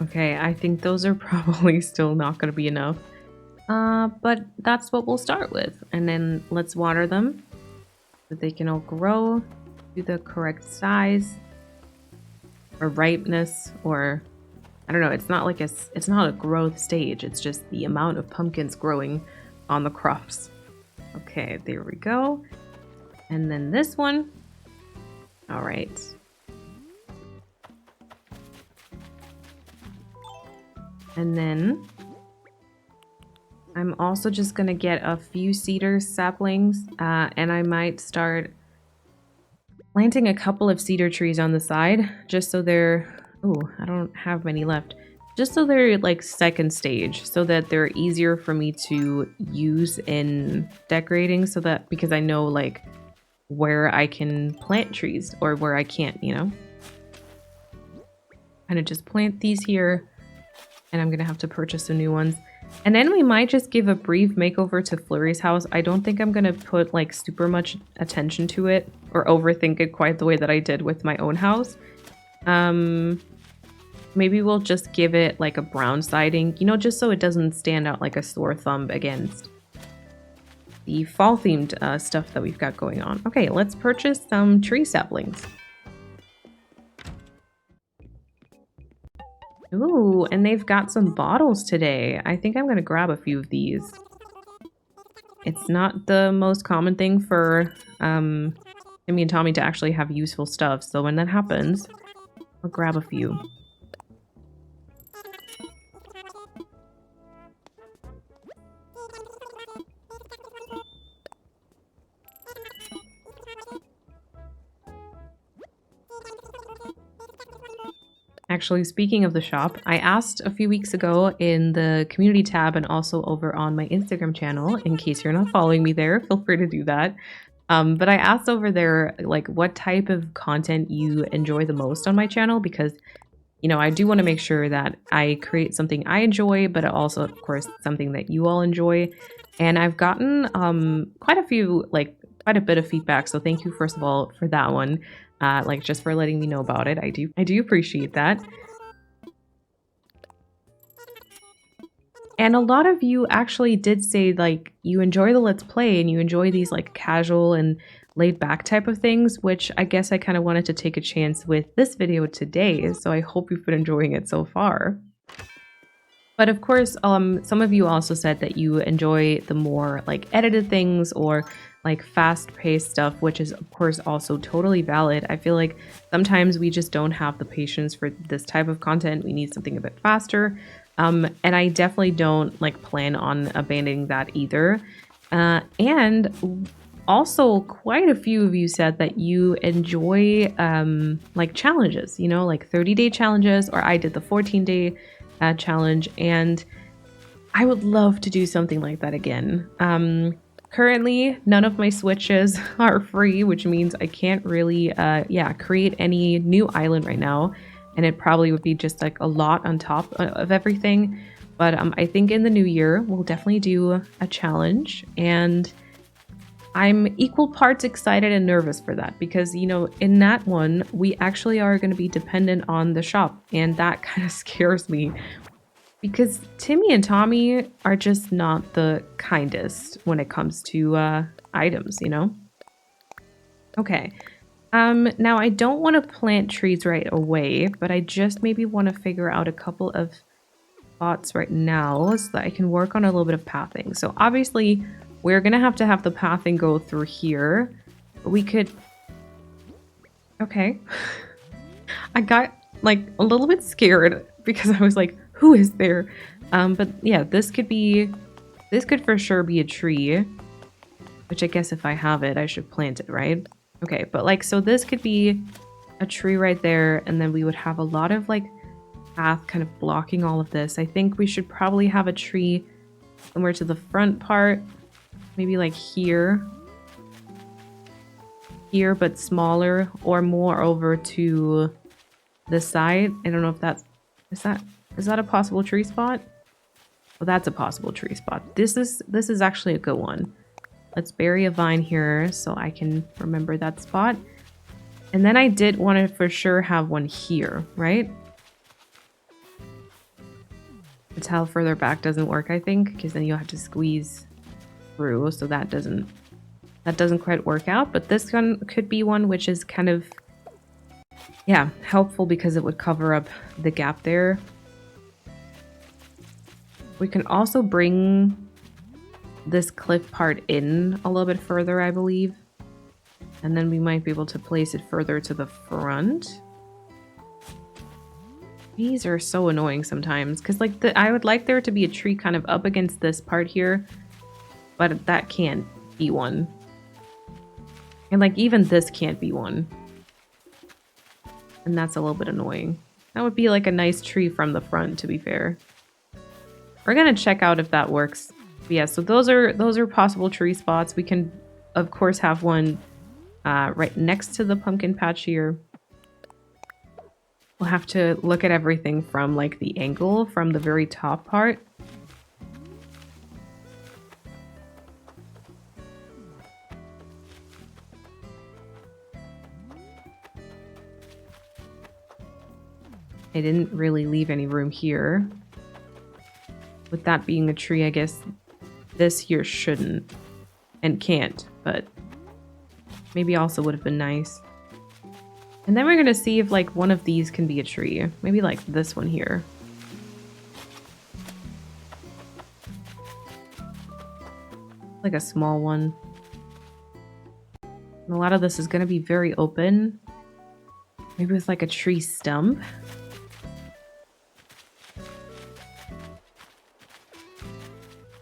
Okay, I think those are probably still not going to be enough. But that's what we'll start with. And then let's water them so that they can all grow to the correct size or ripeness, or I don't know, it's not like it's not a growth stage, it's just the amount of pumpkins growing on the crops. Okay, there we go. And then this one. All right. And then I'm also just gonna get a few cedar saplings, and I might start planting a couple of cedar trees on the side, just so they're, oh, I don't have many left, just so they're like second stage, so that they're easier for me to use in decorating, so that, because I know like where I can plant trees or where I can't, you know? Kind of just plant these here, and I'm gonna have to purchase some new ones. And then we might just give a brief makeover to Flurry's house. I don't think I'm gonna put like super much attention to it or overthink it quite the way that I did with my own house. Maybe we'll just give it like a brown siding, you know, just so it doesn't stand out like a sore thumb against the fall themed stuff that we've got going on. Okay, let's purchase some tree saplings. Ooh, and they've got some bottles today. I think I'm gonna grab a few of these. It's not the most common thing for Timmy and Tommy to actually have useful stuff, so when that happens, I'll grab a few. Actually, speaking of the shop, I asked a few weeks ago in the community tab and also over on my Instagram channel, in case you're not following me there, feel free to do that. But I asked over there, like, what type of content you enjoy the most on my channel, because, you know, I do want to make sure that I create something I enjoy, but also, of course, something that you all enjoy. And I've gotten quite a bit of feedback, so thank you, first of all, for that one. Like, just for letting me know about it. I do appreciate that. And a lot of you actually did say, like, you enjoy the Let's Play and you enjoy these, like, casual and laid back type of things, which I guess I kind of wanted to take a chance with this video today. So I hope you've been enjoying it so far. But of course, some of you also said that you enjoy the more like edited things or like fast-paced stuff, which is of course also totally valid. I feel like sometimes we just don't have the patience for this type of content. We need something a bit faster. And I definitely don't like plan on abandoning that either. And also quite a few of you said that you enjoy like challenges, you know, like 30-day challenges, or I did the 14-day challenge, and I would love to do something like that again. Currently, none of my switches are free, which means I can't really, create any new island right now, and it probably would be just like a lot on top of everything. But I think in the new year, we'll definitely do a challenge, and I'm equal parts excited and nervous for that because, you know, in that one, we actually are going to be dependent on the shop, and that kind of scares me because Timmy and Tommy are just not the kindest when it comes to items, you know? Okay. Now I don't want to plant trees right away, but I just maybe want to figure out a couple of spots right now so that I can work on a little bit of pathing. So obviously, we're gonna have to have the pathing go through here. We could... Okay. I got, like, a little bit scared because I was like, who is there? But yeah, this could for sure be a tree. Which I guess if I have it, I should plant it, right? Okay, but like, so this could be a tree right there, and then we would have a lot of, like, path kind of blocking all of this. I think we should probably have a tree somewhere to the front part. Maybe like here, but smaller, or more over to the side. I don't know if that's, is that a possible tree spot? Well, that's a possible tree spot. This is actually a good one. Let's bury a vine here so I can remember that spot. And then I did want to for sure have one here, right? tile further back doesn't work, I think, because then you have to squeeze through, so that doesn't quite work out. But this one could be one which is kind of, yeah, helpful because it would cover up the gap there. We can also bring this cliff part in a little bit further, I believe. And then we might be able to place it further to the front. These are so annoying sometimes, because like I would like there to be a tree kind of up against this part here, but that can't be one. And like even this can't be one. And that's a little bit annoying. That would be like a nice tree from the front, to be fair. We're gonna check out if that works. But yeah, so those are possible tree spots. We can of course have one right next to the pumpkin patch here. We'll have to look at everything from like the angle from the very top part. I didn't really leave any room here. With that being a tree, I guess this here shouldn't and can't, but maybe also would have been nice. And then we're gonna see if like one of these can be a tree. Maybe like this one here. Like a small one. And a lot of this is gonna be very open. Maybe with like a tree stump.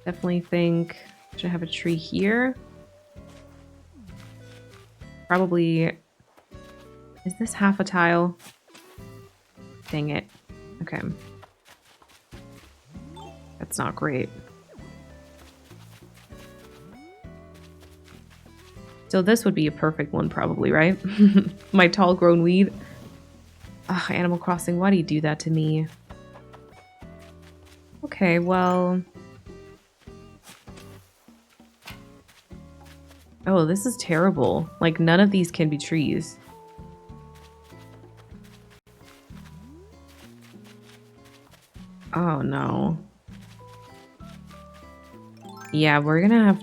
Definitely think I should have a tree here. Probably. Is this half a tile? Dang it. Okay. That's not great. So this would be a perfect one probably, right? My tall grown weed. Ugh, Animal Crossing, why do you do that to me? Okay, well... Oh, this is terrible. Like, none of these can be trees. Oh, no. Yeah, we're gonna have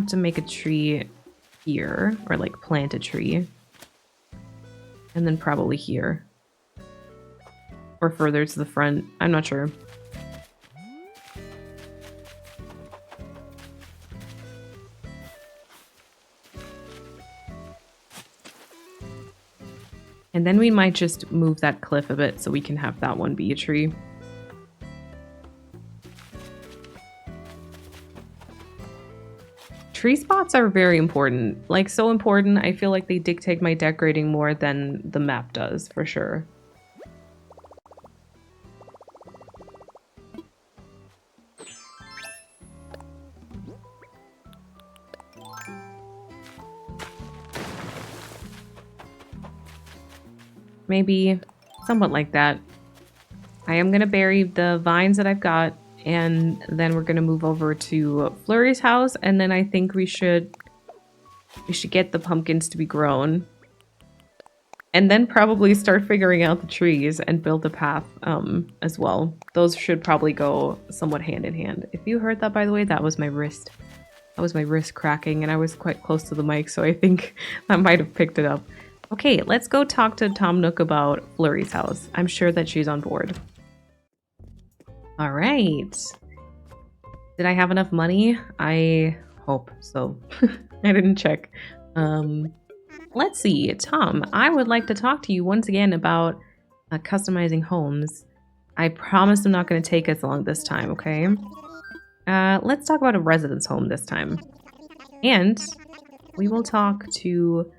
to make a tree here, or like plant a tree. And then probably here. Or further to the front. I'm not sure. And then we might just move that cliff a bit so we can have that one be a tree. Tree spots are very important. Like, so important, I feel like they dictate my decorating more than the map does, for sure. Maybe somewhat like that. I am going to bury the vines that I've got, and then we're going to move over to Flurry's house, and then I think we should get the pumpkins to be grown. And then probably start figuring out the trees and build a path as well. Those should probably go somewhat hand in hand. If you heard that, by the way, that was my wrist. That was my wrist cracking, and I was quite close to the mic, so I think that might have picked it up. Okay, let's go talk to Tom Nook about Flurry's house. I'm sure that she's on board. All right. Did I have enough money? I hope so. I didn't check. Let's see. Tom, I would like to talk to you once again about customizing homes. I promise I'm not going to take as long this time, okay? Let's talk about a residence home this time. And we will talk to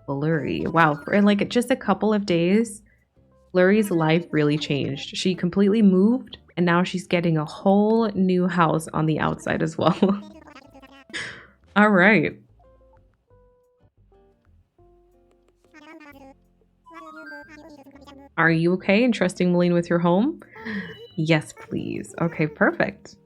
Flurry. Wow, for like just a couple of days, Flurry's life really changed. She completely moved, and now she's getting a whole new house on the outside as well. All right. Are you okay in trusting Malene with your home? Yes, please. Okay, perfect.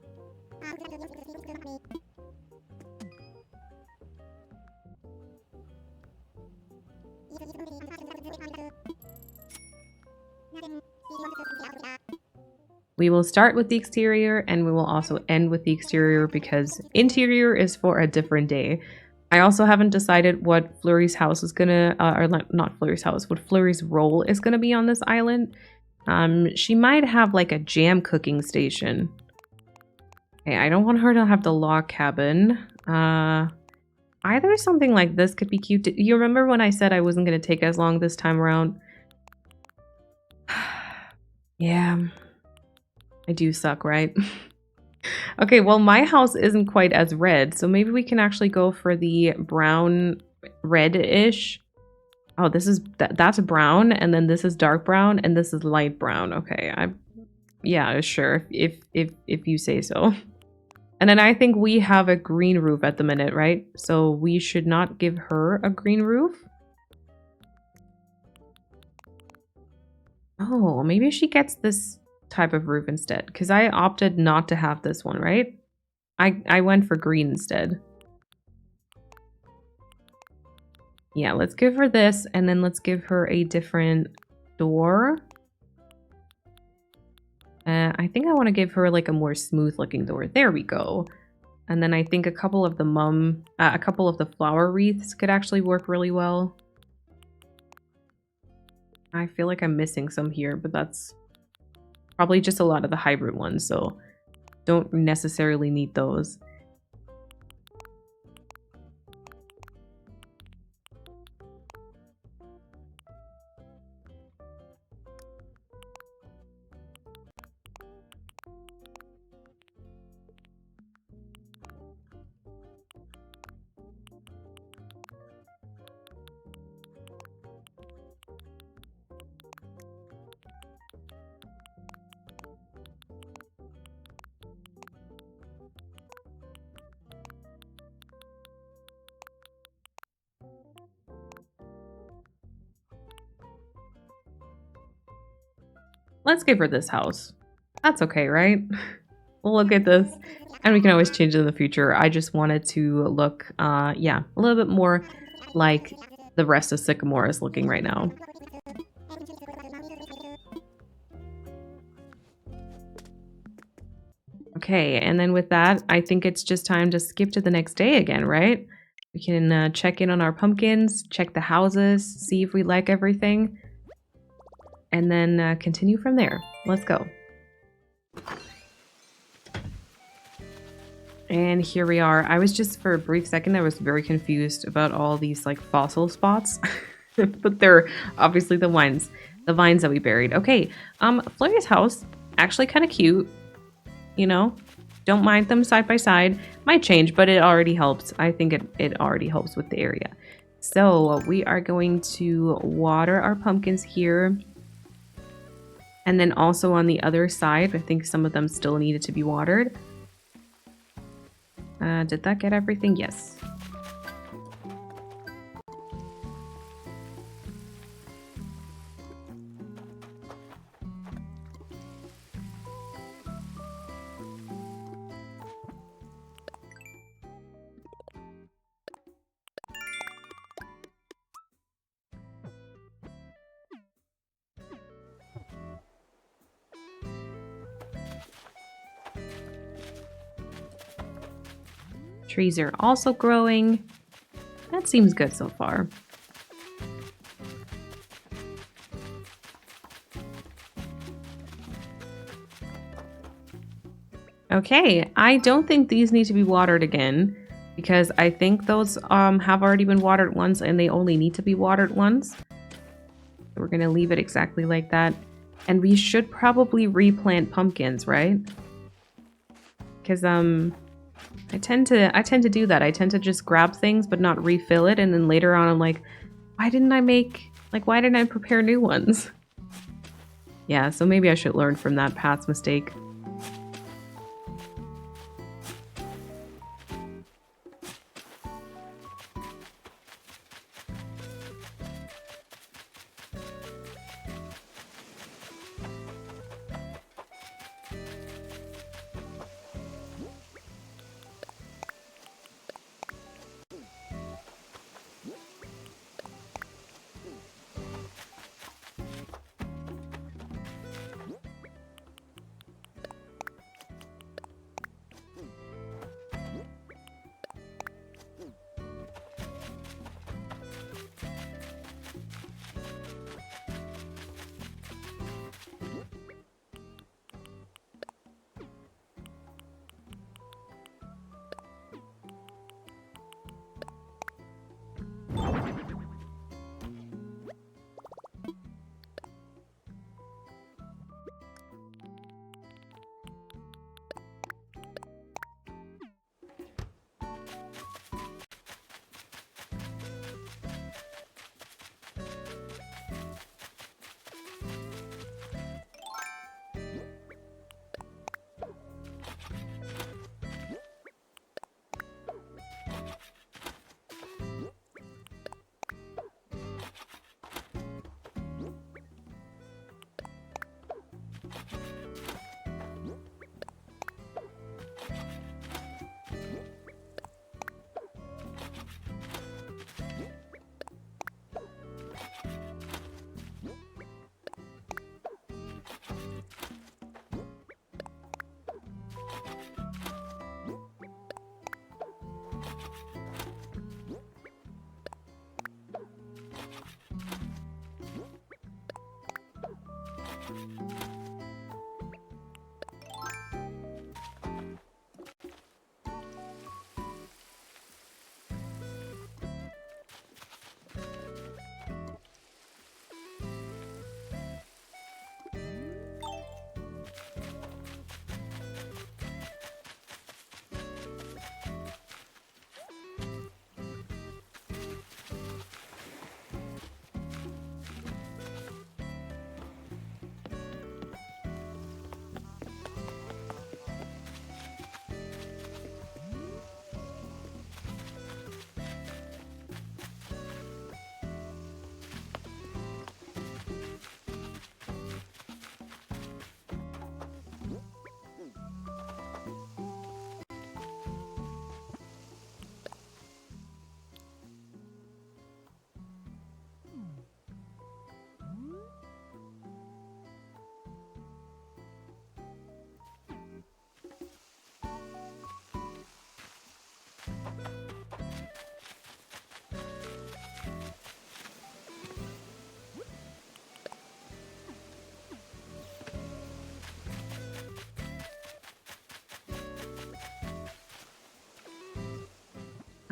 We will start with the exterior and we will also end with the exterior because interior is for a different day. I also haven't decided what Flurry's house is gonna, or not Flurry's house, what Flurry's role is gonna be on this island. She might have like a jam cooking station. Okay, I don't want her to have the log cabin. Either something like this could be cute. You remember when I said I wasn't gonna take as long this time around? Yeah. I do suck, right? Okay, well, my house isn't quite as red, so maybe we can actually go for the brown red-ish. Oh, this is that's brown, and then this is dark brown, and this is light brown. Okay, yeah, sure, if you say so. And then I think we have a green roof at the minute, right? So we should not give her a green roof. Oh, maybe she gets this type of roof instead, because I opted not to have this one, right? I went for green instead. Yeah, let's give her this, and then let's give her a different door. I think I want to give her like a more smooth looking door. There we go. And then I think a couple of the flower wreaths could actually work really well. I feel like I'm missing some here, but that's probably just a lot of the hybrid ones, so don't necessarily need those. Let's give her this house. That's okay, right? We'll look at this, and we can always change it in the future. I just wanted to look, yeah, a little bit more like the rest of Sycamore is looking right now. Okay, and then with that, I think it's just time to skip to the next day again, right? We can check in on our pumpkins, check the houses, see if we like everything, and then continue from there. Let's go. And here we are. I was just, for a brief second, I was very confused about all these like fossil spots. But they're obviously the vines that we buried. Okay, Flurry's house, actually kind of cute. You know, don't mind them side by side. Might change, but it already helps. I think it already helps with the area. So we are going to water our pumpkins here. And then also on the other side, I think some of them still needed to be watered. Did that get everything? Yes. Trees are also growing. That seems good so far. Okay, I don't think these need to be watered again because I think those have already been watered once and they only need to be watered once. So we're gonna leave it exactly like that. And we should probably replant pumpkins, right? Because I tend to do that. I tend to just grab things but not refill it, and then later on I'm like, why didn't I prepare new ones? Yeah, so maybe I should learn from that past mistake.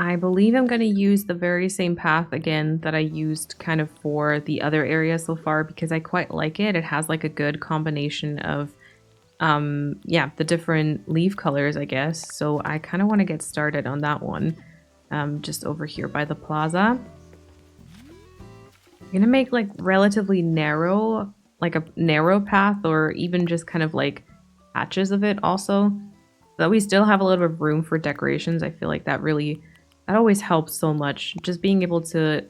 I believe I'm going to use the very same path again that I used kind of for the other area so far because I quite like it. It has like a good combination of, yeah, the different leaf colors, I guess. So I kind of want to get started on that one, just over here by the plaza. I'm going to make like relatively narrow, like a narrow path or even just kind of like patches of it also. So that we still have a little bit of room for decorations. I feel like that always helps so much. Just being able to,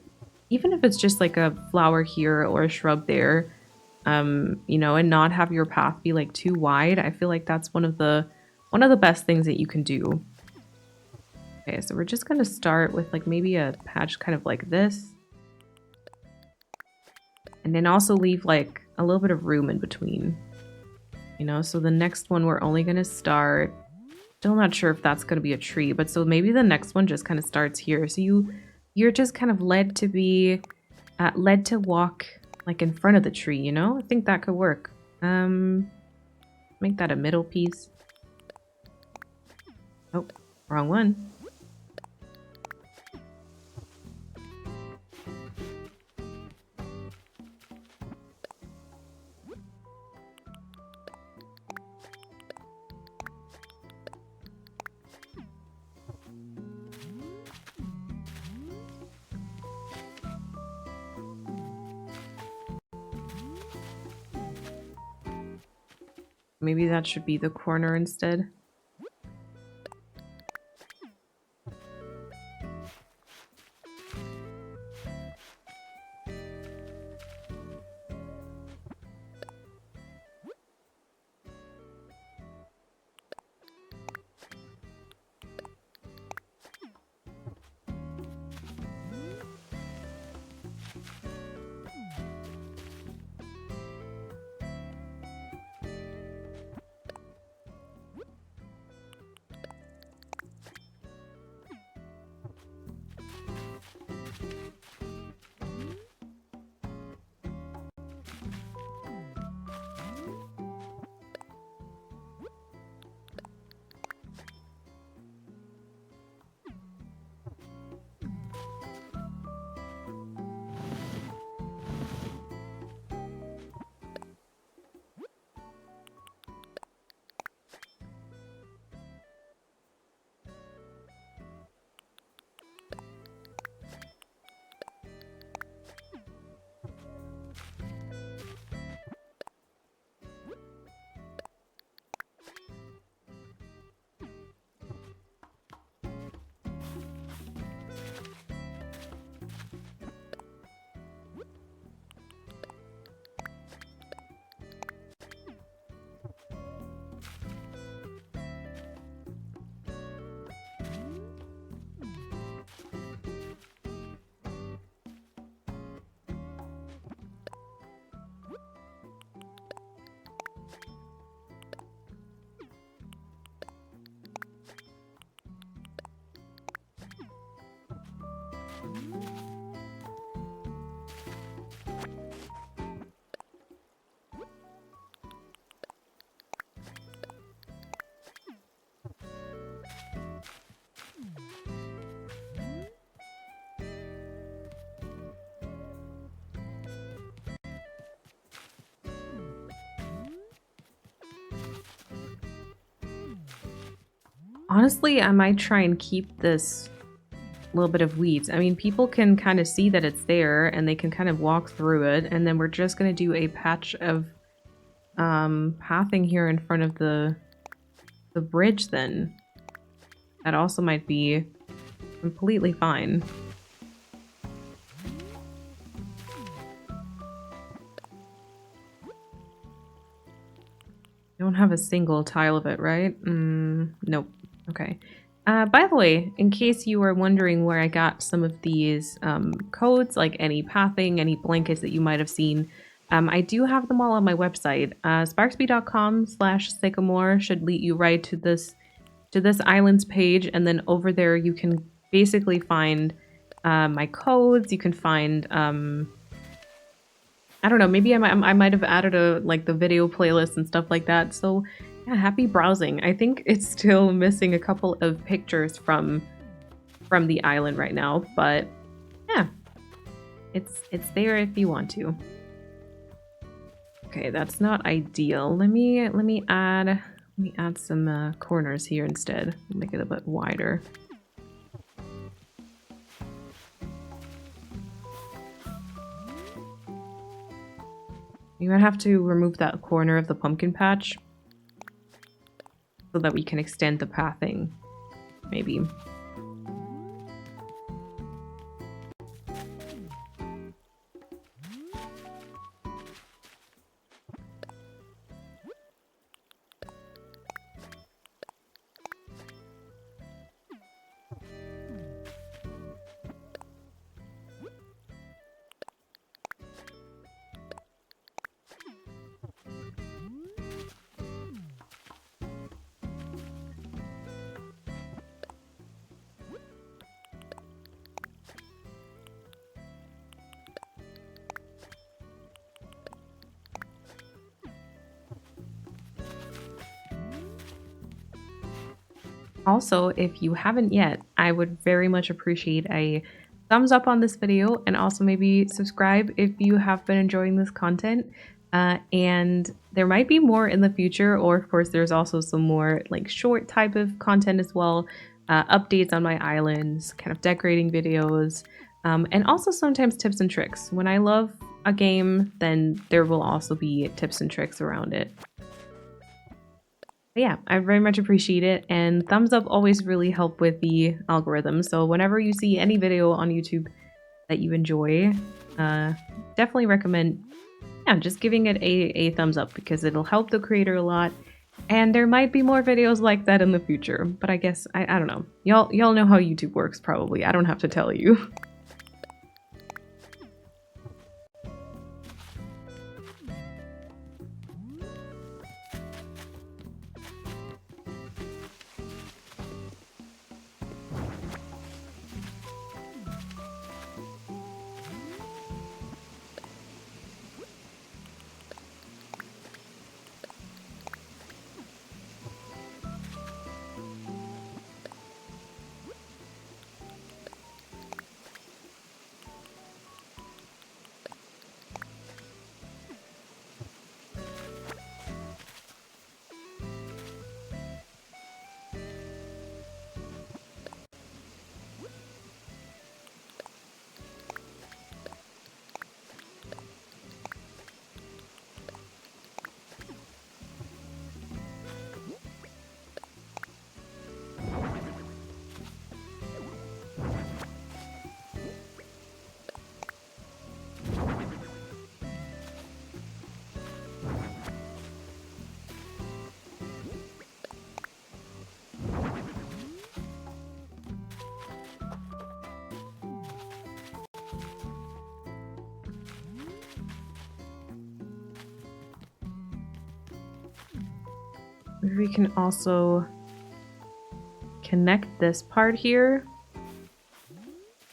even if it's just like a flower here or a shrub there, you know, and not have your path be like too wide. I feel like that's one of the best things that you can do. Okay, so we're just gonna start with like maybe a patch kind of like this. And then also leave like a little bit of room in between. You know, so the next one we're only gonna start. Still not sure if that's going to be a tree, but so maybe the next one just kind of starts here. So you're just kind of led to walk like in front of the tree, you know? I think that could work. Make that a middle piece. Oh, wrong one. Maybe that should be the corner instead. Honestly, I might try and keep this little bit of weeds. I mean, people can kind of see that it's there and they can kind of walk through it. And then we're just going to do a patch of pathing here in front of the bridge then. That also might be completely fine. Don't have a single tile of it, right? Nope. Okay. By the way, in case you were wondering where I got some of these codes, like any pathing, any blankets that you might have seen, I do have them all on my website. Sparksby.com/sycamore should lead you right to this islands page, and then over there you can basically find my codes. You can find I don't know, maybe I might have added the video playlist and stuff like that. So yeah, happy browsing. I think it's still missing a couple of pictures from from the island right now, but yeah, it's there if you want to. Okay, that's not ideal. Let me add some corners here instead. Make it a bit wider. You might have to remove that corner of the pumpkin patch so that we can extend the pathing, maybe. Also, if you haven't yet, I would very much appreciate a thumbs up on this video, and also maybe subscribe if you have been enjoying this content. And there might be more in the future, or of course there's also some more like short type of content as well, updates on my islands, kind of decorating videos, and also sometimes tips and tricks. When I love a game, then there will also be tips and tricks around it. But yeah, I very much appreciate it, and thumbs up always really help with the algorithm. So whenever you see any video on YouTube that you enjoy, definitely recommend just giving it a thumbs up, because it'll help the creator a lot. And there might be more videos like that in the future, but I guess I don't know. Y'all know how YouTube works probably. I don't have to tell you. Maybe we can also connect this part here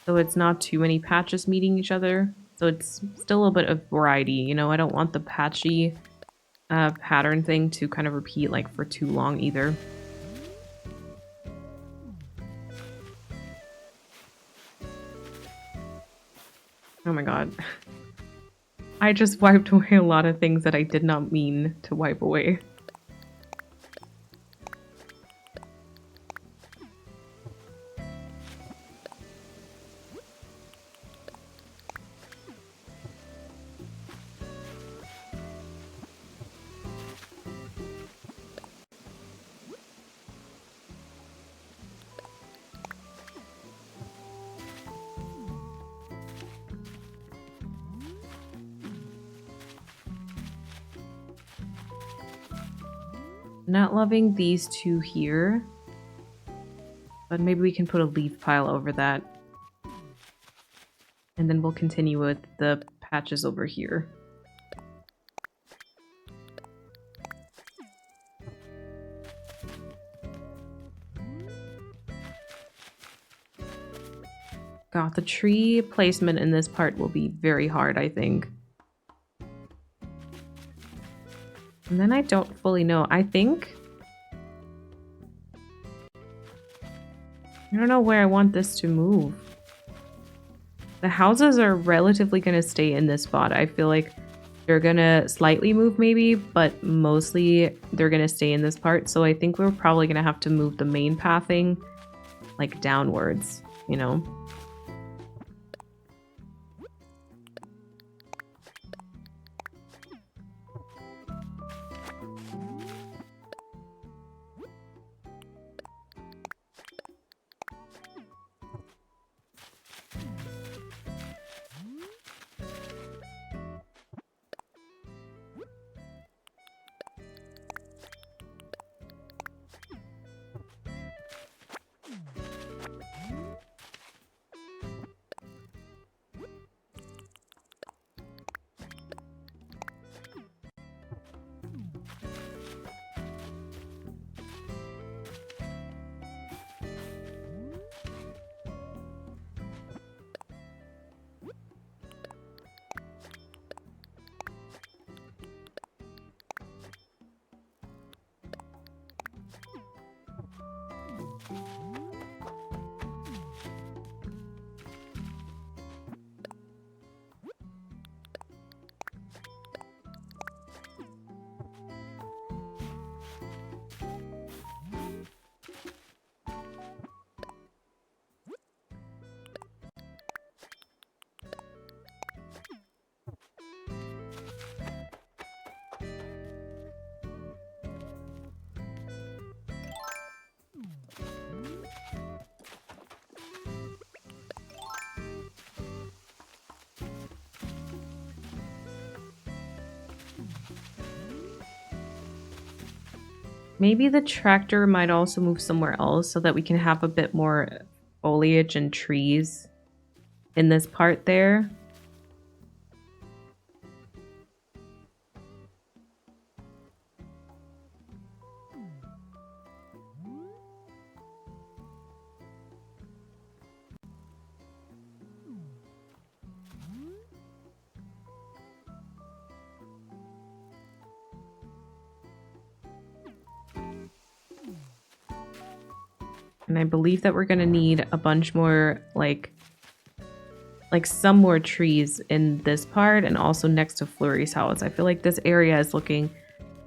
so it's not too many patches meeting each other. So it's still a bit of variety, you know. I don't want the patchy pattern thing to kind of repeat like for too long either. Oh my god. I just wiped away a lot of things that I did not mean to wipe away. Not loving these two here, but maybe we can put a leaf pile over that. And then we'll continue with the patches over here. God, the tree placement in this part will be very hard, I think. And then I don't fully know. I think I don't know where I want this to move. The houses are relatively going to stay in this spot. I feel like they're going to slightly move maybe, but mostly they're going to stay in this part. So I think we're probably going to have to move the main pathing like downwards, you know? Maybe the tractor might also move somewhere else so that we can have a bit more foliage and trees in this part there. And I believe that we're gonna need a bunch more, like some more trees in this part and also next to Flurry's house. I feel like this area is looking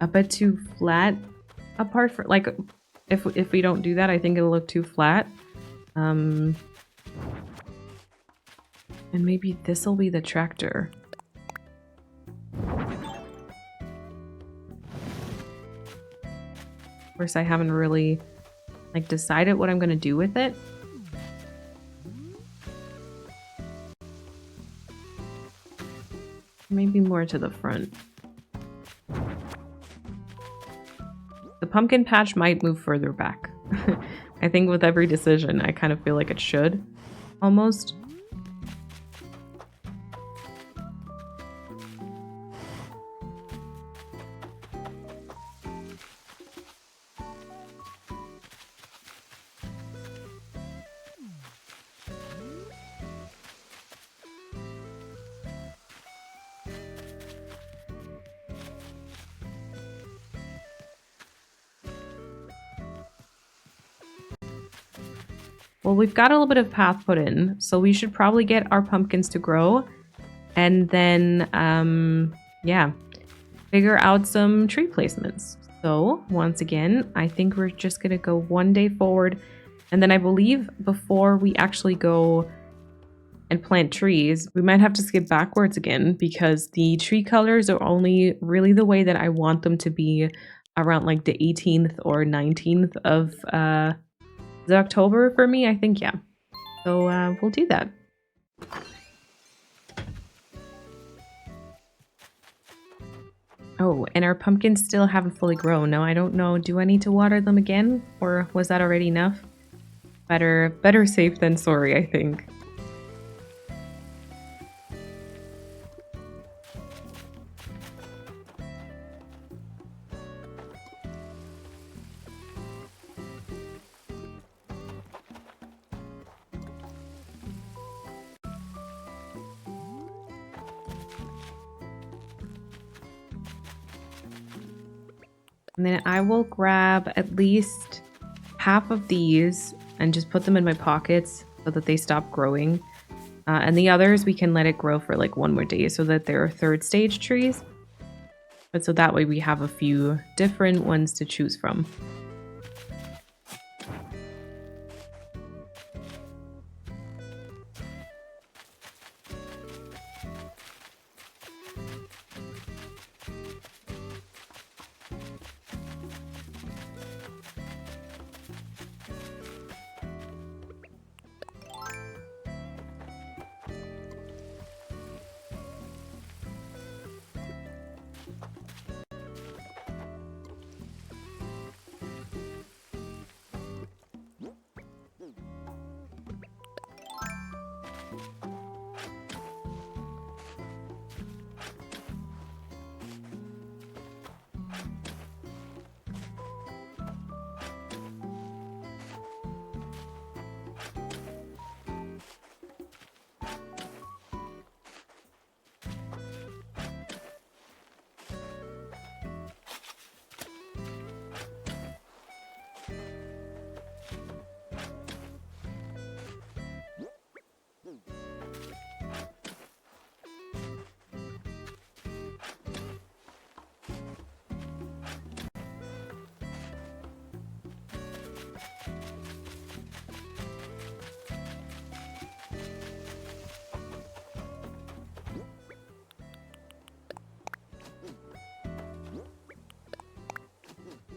a bit too flat apart from, like, if we don't do that, I think it'll look too flat. And maybe this will be the tractor. Of course, I haven't really like decided what I'm gonna do with it. Maybe more to the front. The pumpkin patch might move further back. I think with every decision, I kind of feel like it should, almost. Well, we've got a little bit of path put in, so we should probably get our pumpkins to grow and then, yeah, figure out some tree placements. So once again, I think we're just gonna go one day forward, and then I believe before we actually go and plant trees, we might have to skip backwards again because the tree colors are only really the way that I want them to be around like the 18th or 19th of the October for me, I think, yeah. So we'll do that. Oh, and our pumpkins still haven't fully grown. Now, I don't know, do I need to water them again? Or was that already enough? Better safe than sorry, I think. And then I will grab at least half of these and just put them in my pockets so that they stop growing. And the others, we can let it grow for like 1 more day so that they're third stage trees. But so that way we have a few different ones to choose from.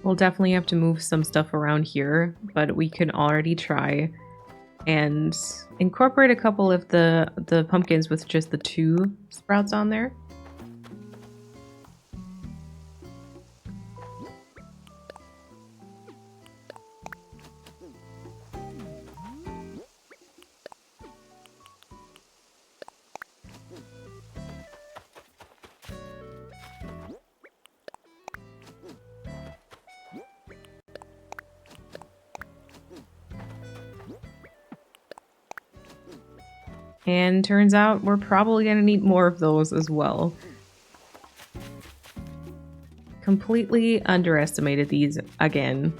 We'll definitely have to move some stuff around here, but we can already try and incorporate a couple of the pumpkins with just the 2 sprouts on there. And turns out we're probably going to need more of those as well. Completely underestimated these again.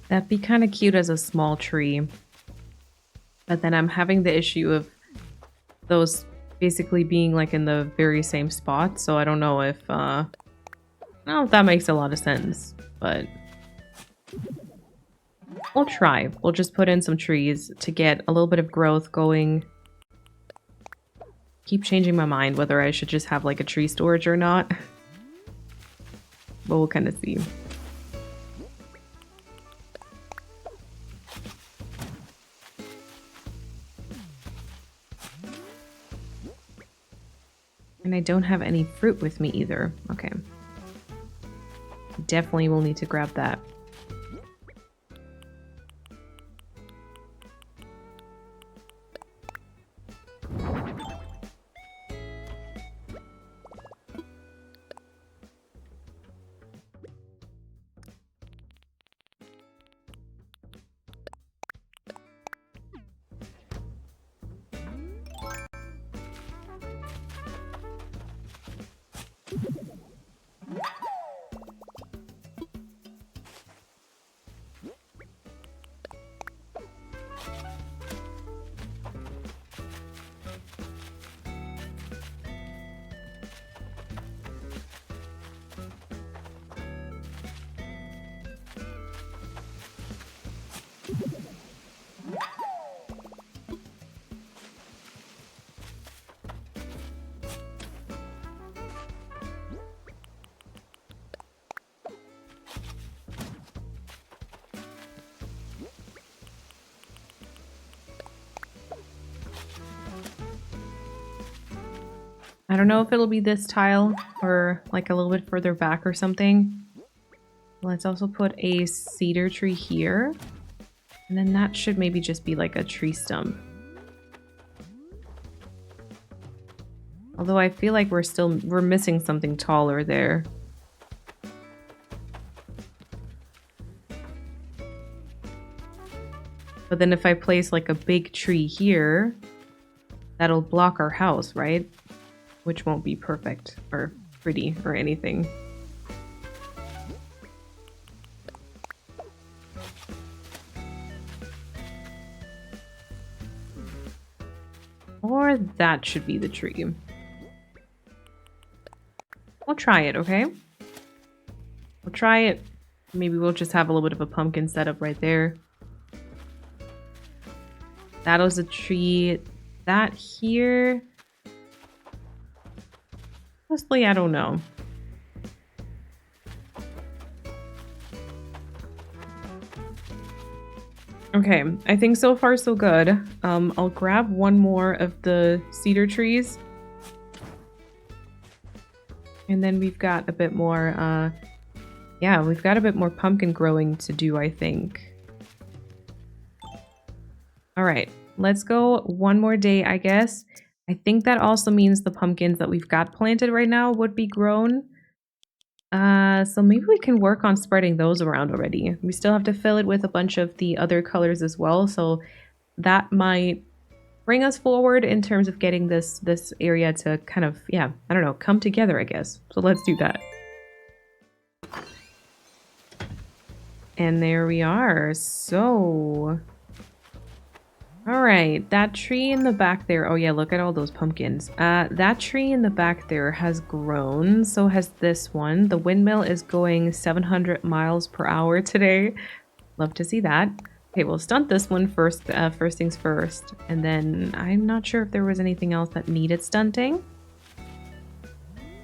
That'd be kind of cute as a small tree. But then I'm having the issue of those basically being like in the very same spot. So I don't know if I don't know if that makes a lot of sense, but we'll try. We'll just put in some trees to get a little bit of growth going. Keep changing my mind whether I should just have like a tree storage or not. But we'll kind of see. And I don't have any fruit with me either. Okay. Definitely will need to grab that. I don't know if it'll be this tile or like a little bit further back or something. Let's also put a cedar tree here. And then that should maybe just be like a tree stump. Although I feel like we're missing something taller there. But then if I place like a big tree here, that'll block our house, right? Which won't be perfect or pretty or anything. Or that should be the tree. We'll try it, okay? We'll try it. Maybe we'll just have a little bit of a pumpkin setup right there. That was a tree. That here... Honestly, I don't know. Okay, I think so far so good. I'll grab one more of the cedar trees. And then we've got a bit more, yeah, we've got a bit more pumpkin growing to do, I think. All right, let's go one more day, I guess. I think that also means the pumpkins that we've got planted right now would be grown. So maybe we can work on spreading those around already. We still have to fill it with a bunch of the other colors as well, so that might bring us forward in terms of getting this area to kind of, yeah, I don't know, come together, I guess. So let's do that. And there we are. So... all right, that tree in the back there. Oh yeah, look at all those pumpkins. That tree in the back there has grown. So has this one. The windmill is going 700 miles per hour today. Love to see that. Okay, we'll stunt this one first. First things first. And then I'm not sure if there was anything else that needed stunting.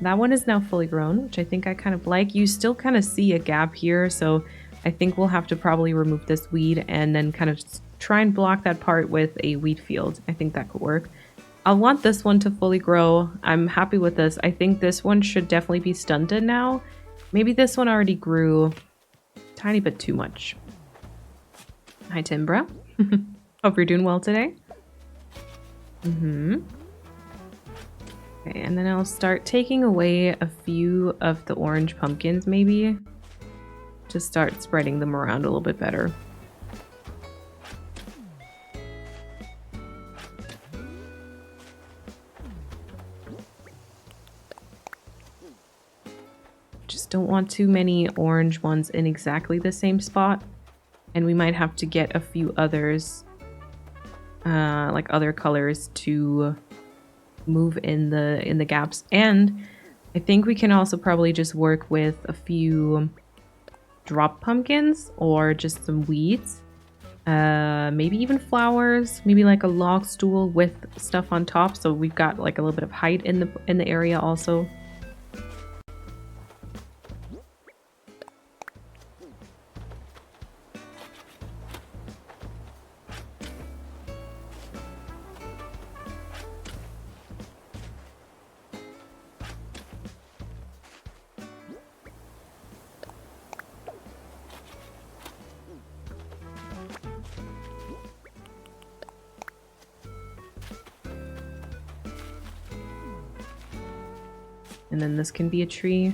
That one is now fully grown, which I think I kind of like. You still kind of see a gap here, so I think we'll have to probably remove this weed and then kind of try and block that part with a wheat field. I think that could work. I'll want this one to fully grow. I'm happy with this. I think this one should definitely be stunted now. Maybe this one already grew a tiny bit too much. Hi, Timbra. Hope you're doing well today. Okay, and then I'll start taking away a few of the orange pumpkins, maybe, to start spreading them around a little bit better. Just don't want too many orange ones in exactly the same spot, and we might have to get a few others, like other colors to move in the gaps. And I think we can also probably just work with a few drop pumpkins or just some weeds. Maybe even flowers, maybe like a log stool with stuff on top, so we've got like a little bit of height in the area also. And then this can be a tree.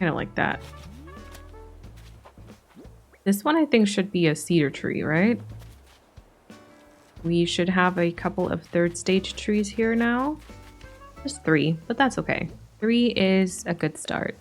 Kind of like that. This one I think should be a cedar tree, right? We should have a couple of third stage trees here now. Just 3, but that's okay. 3 is a good start.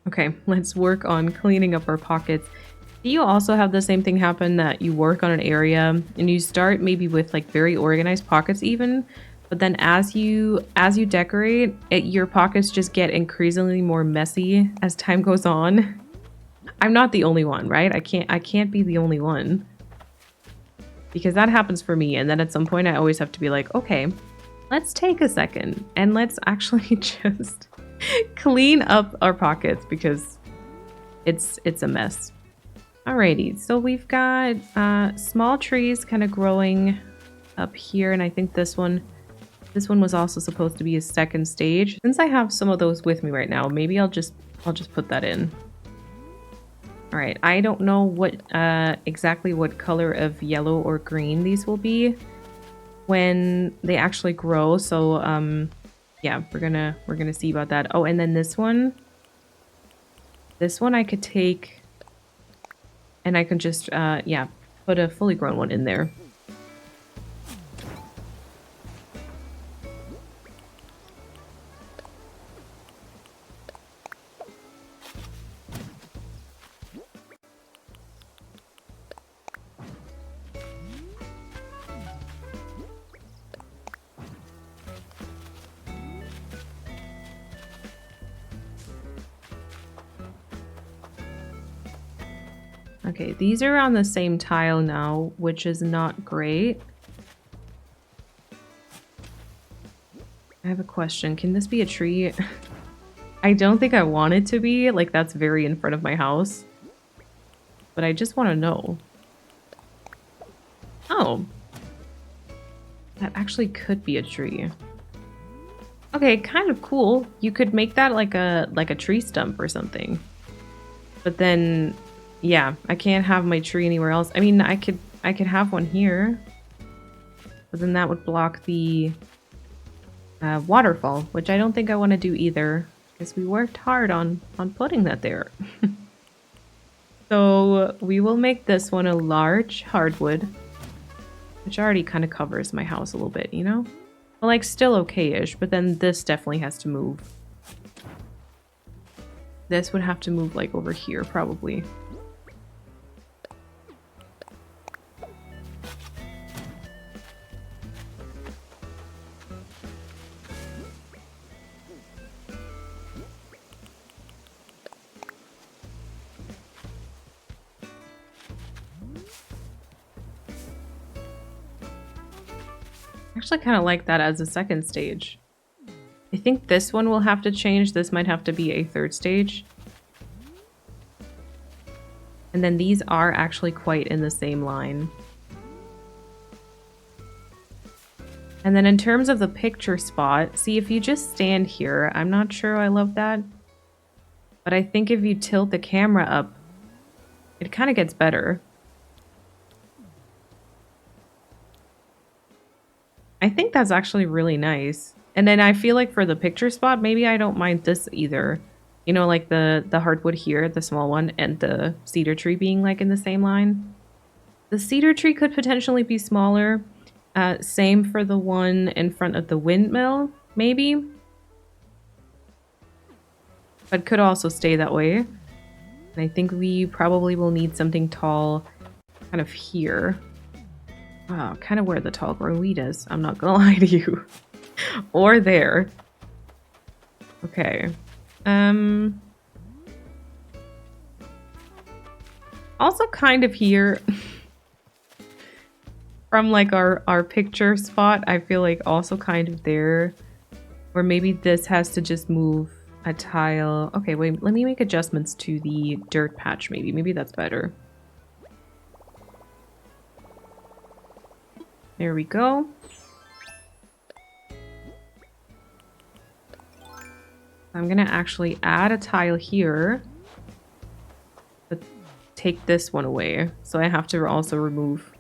Okay, let's work on cleaning up our pockets. Do you also have the same thing happen that you work on an area and you start maybe with like very organized pockets even, but then as you decorate, your pockets just get increasingly more messy as time goes on? I'm not the only one, right? I can't be the only one. Because that happens for me, and then at some point I always have to be like, okay, let's take a second and let's actually just clean up our pockets because it's a mess. Alrighty, so we've got small trees kind of growing up here, and I think this one was also supposed to be a second stage. Since I have some of those with me right now, maybe I'll just put that in. All right, I don't know what exactly what color of yellow or green these will be when they actually grow. So yeah, we're gonna see about that. Oh, and then this one I could take and I can just yeah, put a fully grown one in there. Okay, these are on the same tile now, which is not great. I have a question. Can this be a tree? I don't think I want it to be. Like, that's very in front of my house. But I just want to know. Oh. That actually could be a tree. Okay, kind of cool. You could make that like a tree stump or something. But then, yeah, I can't have my tree anywhere else. I mean, I could have one here. But then that would block the waterfall, which I don't think I want to do either. Because we worked hard on putting that there. So we will make this one a large hardwood. Which already kind of covers my house a little bit, you know? Well, like, still okay-ish, but then this definitely has to move. This would have to move, like, over here, probably. I actually kind of like that as a second stage. I think this one will have to change. This might have to be a third stage. And then these are actually quite in the same line. And then in terms of the picture spot, see, if you just stand here, I'm not sure I love that. But I think if you tilt the camera up, it kind of gets better. I think that's actually really nice. And then I feel like for the picture spot, maybe I don't mind this either. You know, like the hardwood here, the small one, and the cedar tree being like in the same line. The cedar tree could potentially be smaller. Same for the one in front of the windmill, maybe. But could also stay that way. And I think we probably will need something tall kind of here. Oh, kind of where the tall growing weed is. I'm not gonna lie to you. Or there. Okay. Also kind of here. From like our picture spot, I feel like also kind of there. Or maybe this has to just move a tile. Okay, wait, let me make adjustments to the dirt patch maybe. Maybe that's better. There we go. I'm gonna actually add a tile here. But take this one away. So I have to also remove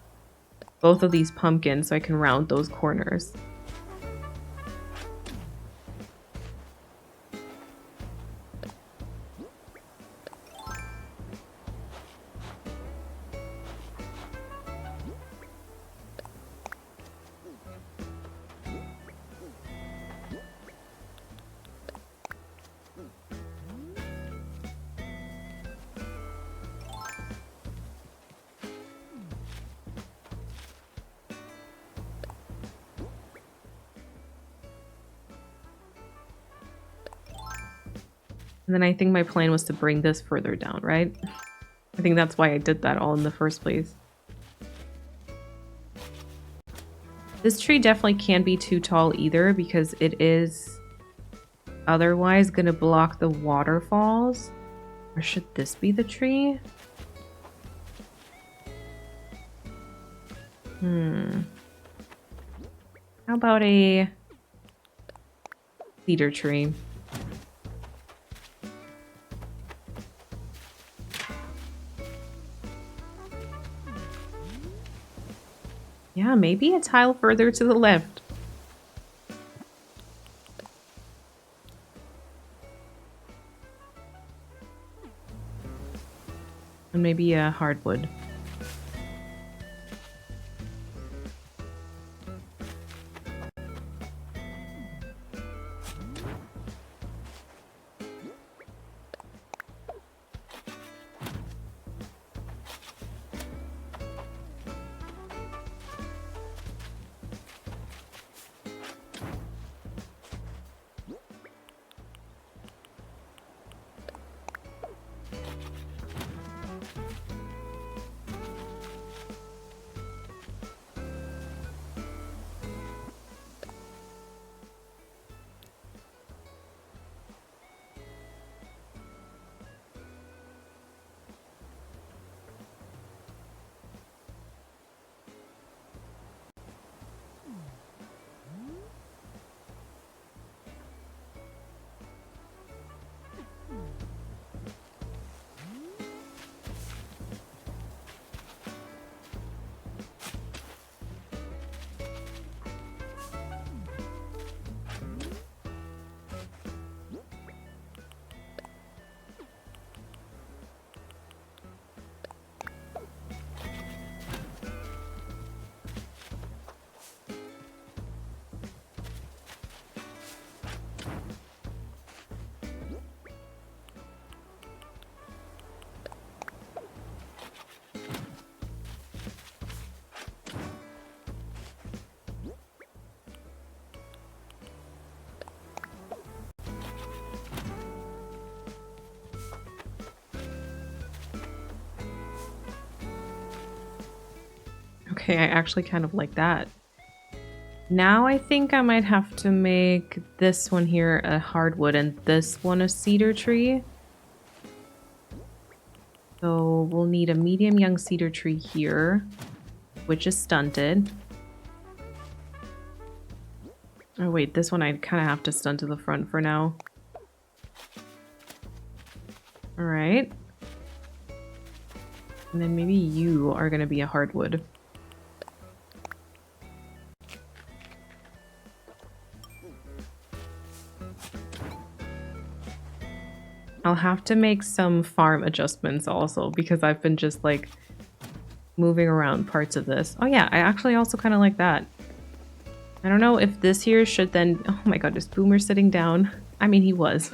both of these pumpkins so I can round those corners. And then I think my plan was to bring this further down, right? I think that's why I did that all in the first place. This tree definitely can't be too tall either because it is otherwise going to block the waterfalls. Or should this be the tree? How about a cedar tree? Yeah, maybe a tile further to the left. And maybe a hardwood. Okay, I actually kind of like that. Now I think I might have to make this one here a hardwood and this one a cedar tree. So we'll need a medium young cedar tree here, which is stunted. Oh wait, this one I kind of have to stunt to the front for now. All right. And then maybe you are going to be a hardwood. I'll have to make some farm adjustments also because I've been just like moving around parts of this. Oh yeah, I actually also kind of like that. I don't know if this here should then... Oh my god, is Boomer sitting down? I mean, he was.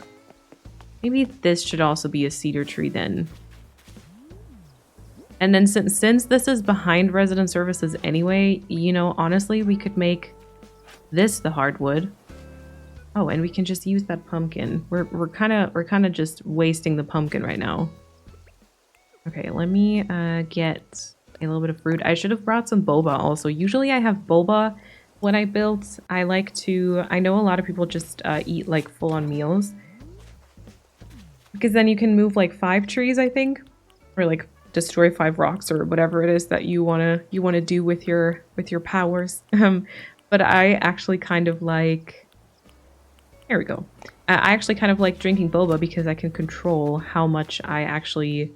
Maybe this should also be a cedar tree then. And then since this is behind resident services anyway, you know, honestly, we could make this the hardwood. Oh, and we can just use that pumpkin. We're kind of just wasting the pumpkin right now. Okay, let me get a little bit of fruit. I should have brought some boba also. Usually I have boba when I build. I like to... I know a lot of people just eat like full-on meals. Because then you can move like 5 trees, I think. Or like destroy 5 rocks or whatever it is that you wanna do with your powers. But I actually kind of like... There we go. I actually kind of like drinking boba because I can control how much I actually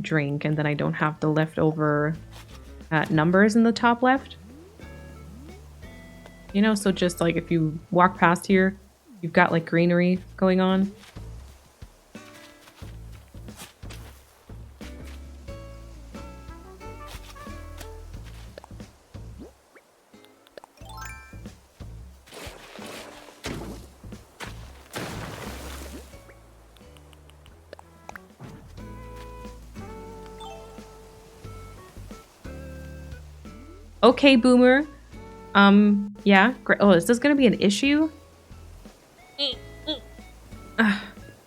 drink, and then I don't have the leftover numbers in the top left. You know, so just like if you walk past here, you've got like greenery going on. Okay, Boomer. Yeah. Great. Oh, is this gonna be an issue?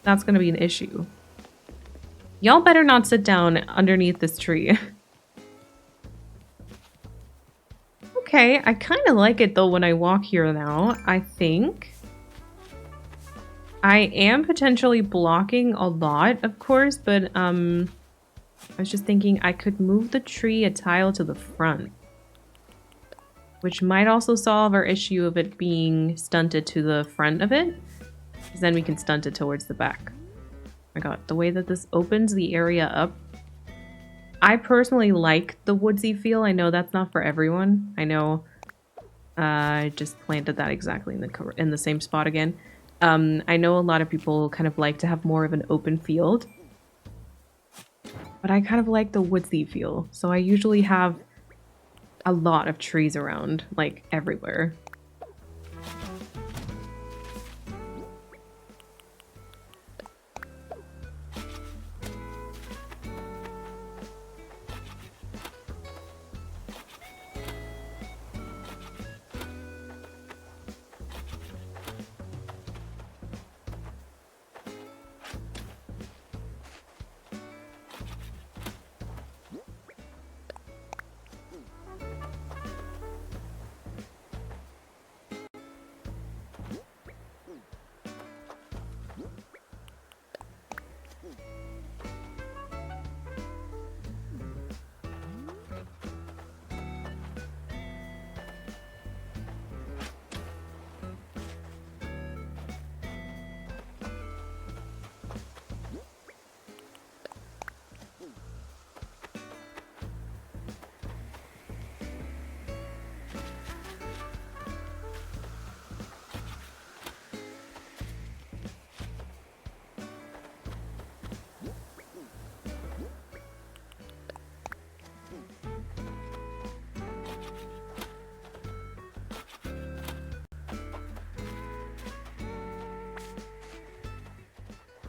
That's gonna be an issue. Y'all better not sit down underneath this tree. Okay, I kind of like it though when I walk here now, I think. I am potentially blocking a lot, of course, but I was just thinking I could move the tree a tile to the front. Which might also solve our issue of it being stunted to the front of it. Because then we can stunt it towards the back. Oh my god, the way that this opens the area up. I personally like the woodsy feel. I know that's not for everyone. I know I just planted that exactly in the same spot again. I know a lot of people kind of like to have more of an open field. But I kind of like the woodsy feel. So I usually have a lot of trees around, like everywhere.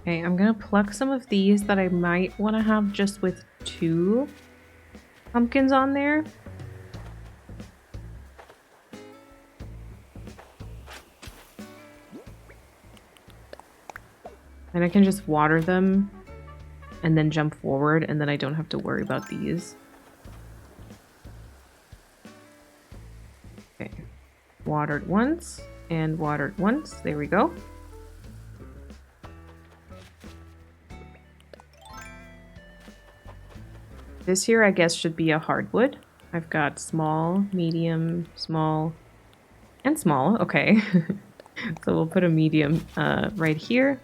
Okay, I'm gonna pluck some of these that I might want to have just with 2 pumpkins on there. And I can just water them and then jump forward, and then I don't have to worry about these. Okay. Watered once and watered once. There we go. This here, I guess, should be a hardwood. I've got small, medium, small, and small. Okay. So we'll put a medium right here.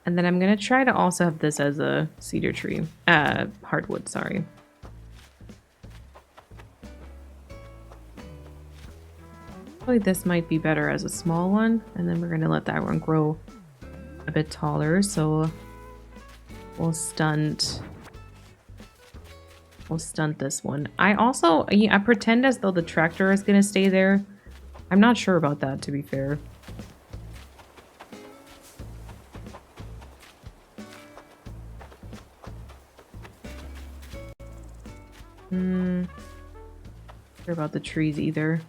And then I'm going to try to also have this as a cedar tree. Hardwood, sorry. Probably this might be better as a small one. And then we're going to let that one grow a bit taller. So we'll stunt this one. I pretend as though the tractor is going to stay there. I'm not sure about that, to be fair. Sure about the trees either.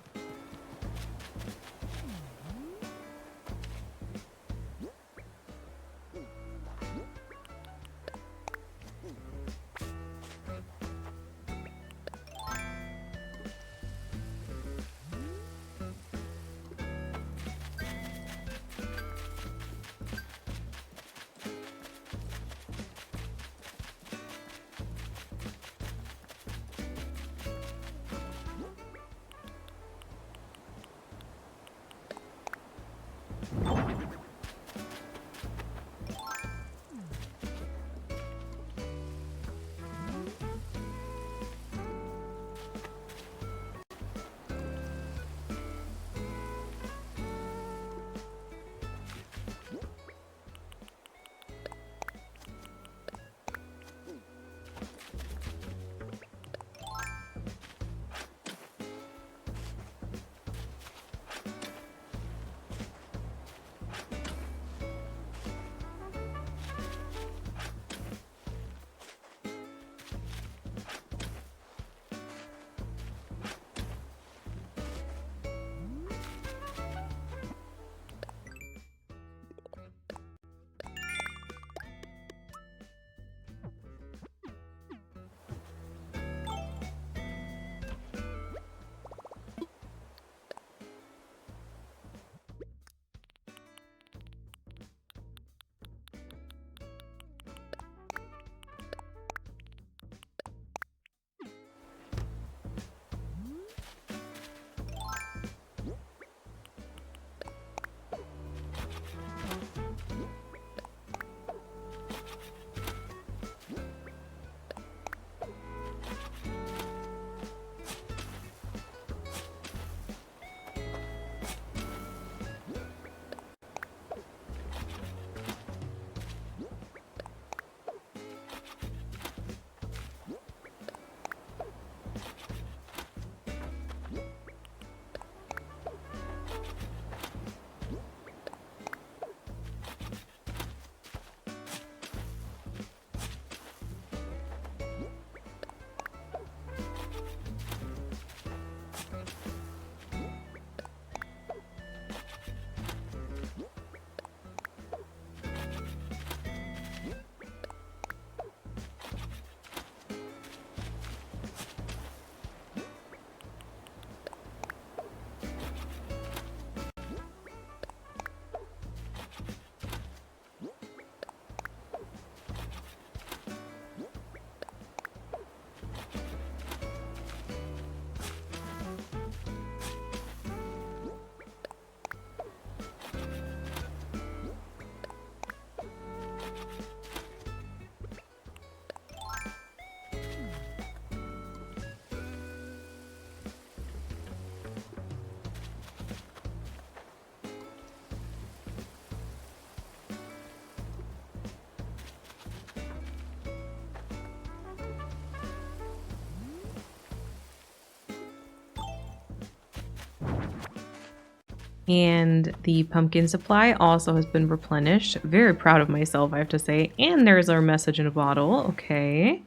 And the pumpkin supply also has been replenished. Very proud of myself, I have to say. And there's our message in a bottle. Okay.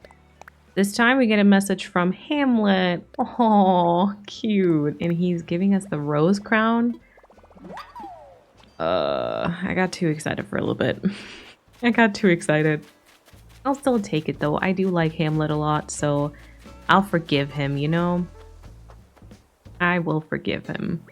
This time we get a message from Hamlet. Oh, cute. And he's giving us the rose crown. I got too excited for a little bit. I got too excited. I'll still take it though. I do like Hamlet a lot, so I'll forgive him, you know? I will forgive him.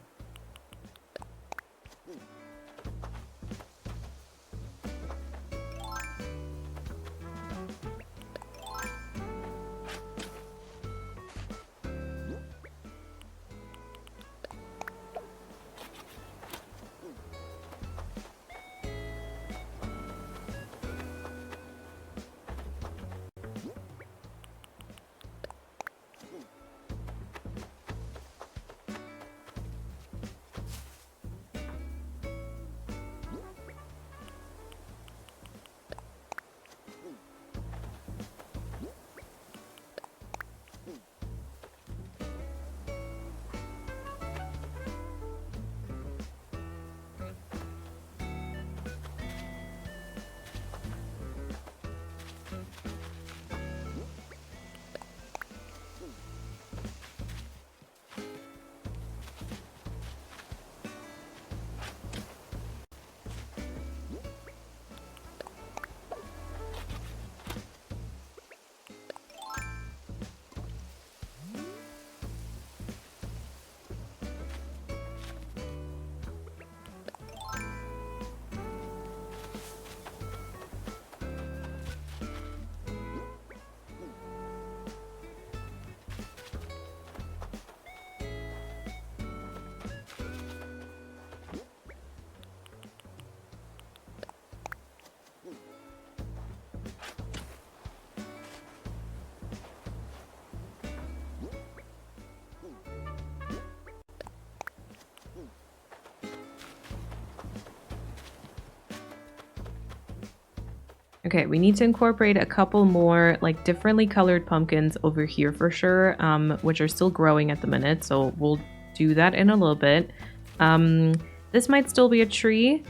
Okay, we need to incorporate a couple more like differently colored pumpkins over here for sure, which are still growing at the minute, so we'll do that in a little bit. This might still be a tree.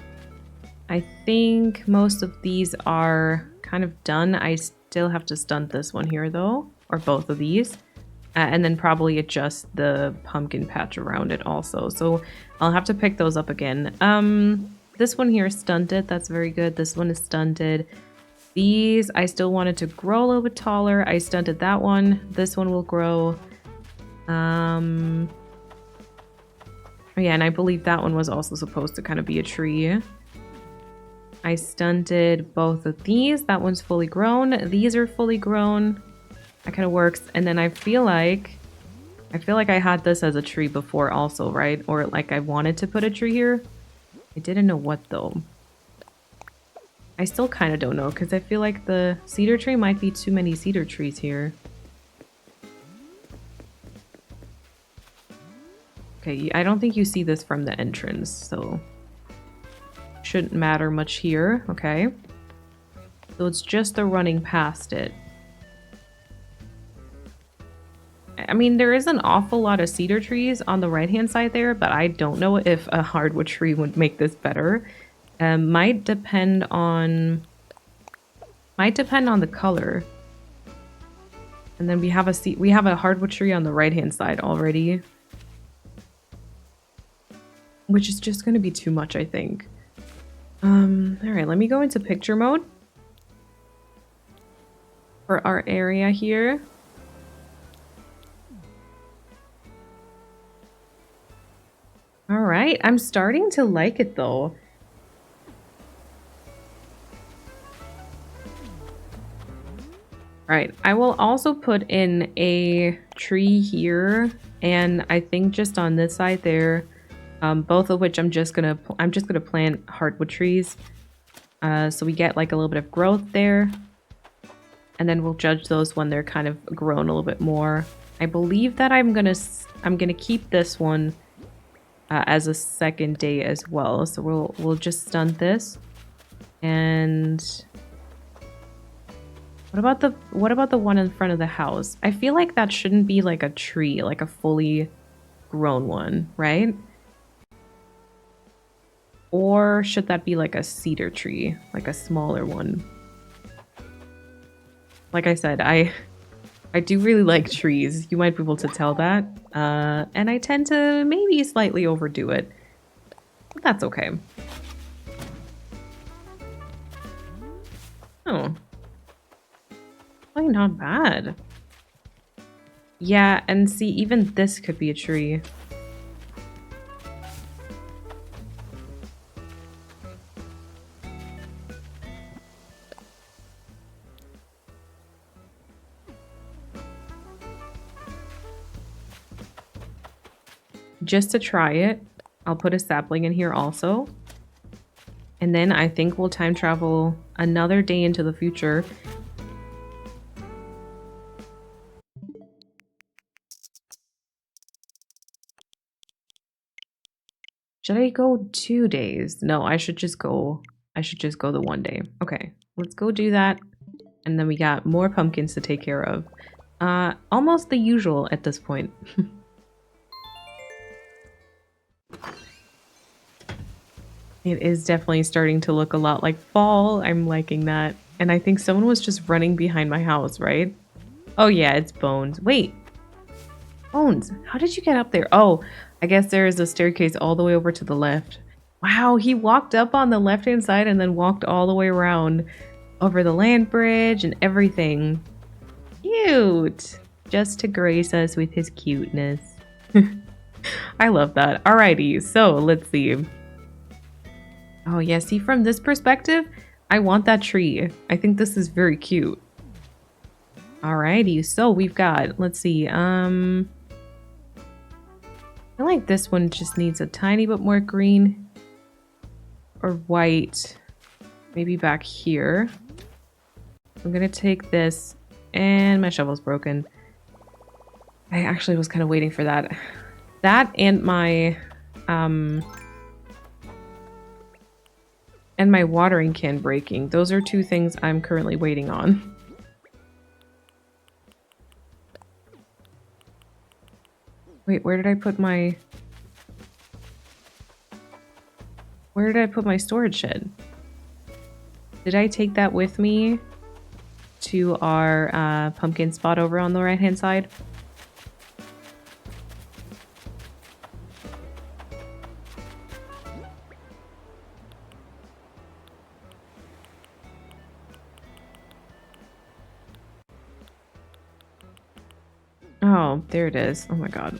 I think most of these are kind of done. I still have to stunt this one here though, or both of these, and then probably adjust the pumpkin patch around it also. So I'll have to pick those up again. This one here is stunted. That's very good. This one is stunted. These, I still wanted to grow a little bit taller. I stunted that one. This one will grow. Yeah, and I believe that one was also supposed to kind of be a tree. I stunted both of these. That one's fully grown. These are fully grown. That kind of works. And then I feel like I had this as a tree before also, right? Or like I wanted to put a tree here. I didn't know what though. I still kind of don't know because I feel like the cedar tree might be too many cedar trees here. Okay, I don't think you see this from the entrance, so shouldn't matter much here. Okay, so it's just the running past it. I mean, there is an awful lot of cedar trees on the right-hand side there, but I don't know if a hardwood tree would make this better. Might depend on the color. And then we have a hardwood tree on the right-hand side already, which is just going to be too much, I think. All right, let me go into picture mode for our area here. All right, I'm starting to like it though. All right, I will also put in a tree here, and I think just on this side there, both of which I'm just gonna plant hardwood trees, so we get like a little bit of growth there, and then we'll judge those when they're kind of grown a little bit more. I believe that I'm gonna keep this one as a second day as well, so we'll just stunt this. And what about the one in front of the house? I feel like that shouldn't be like a tree, like a fully grown one, right? Or should that be like a cedar tree, like a smaller one? Like I said, I do really like trees. You might be able to tell that. And I tend to maybe slightly overdo it. But that's okay. Oh. actually not bad. Yeah, and see, even this could be a tree. Just to try it, I'll put a sapling in here also. And then I think we'll time travel another day into the future. Should I go 2 days? No, I should just go the 1 day. Okay, let's go do that. And then we got more pumpkins to take care of. Almost the usual at this point. It is definitely starting to look a lot like fall. I'm liking that. And I think someone was just running behind my house, right? Oh yeah, it's Bones. Wait. Bones, how did you get up there? Oh, I guess there is a staircase all the way over to the left. Wow, he walked up on the left-hand side and then walked all the way around over the land bridge and everything. Cute. Just to grace us with his cuteness. I love that. Alrighty, so let's see. Oh yeah, see from this perspective, I want that tree. I think this is very cute. Alrighty, so we've got, let's see, I feel like this one just needs a tiny bit more green or white. Maybe back here. I'm gonna take this, and my shovel's broken. I actually was kind of waiting for that. That and my watering can breaking. Those are two things I'm currently waiting on. Wait, where did I put my storage shed? Did I take that with me to our pumpkin spot over on the right-hand side? Oh, there it is. Oh my god.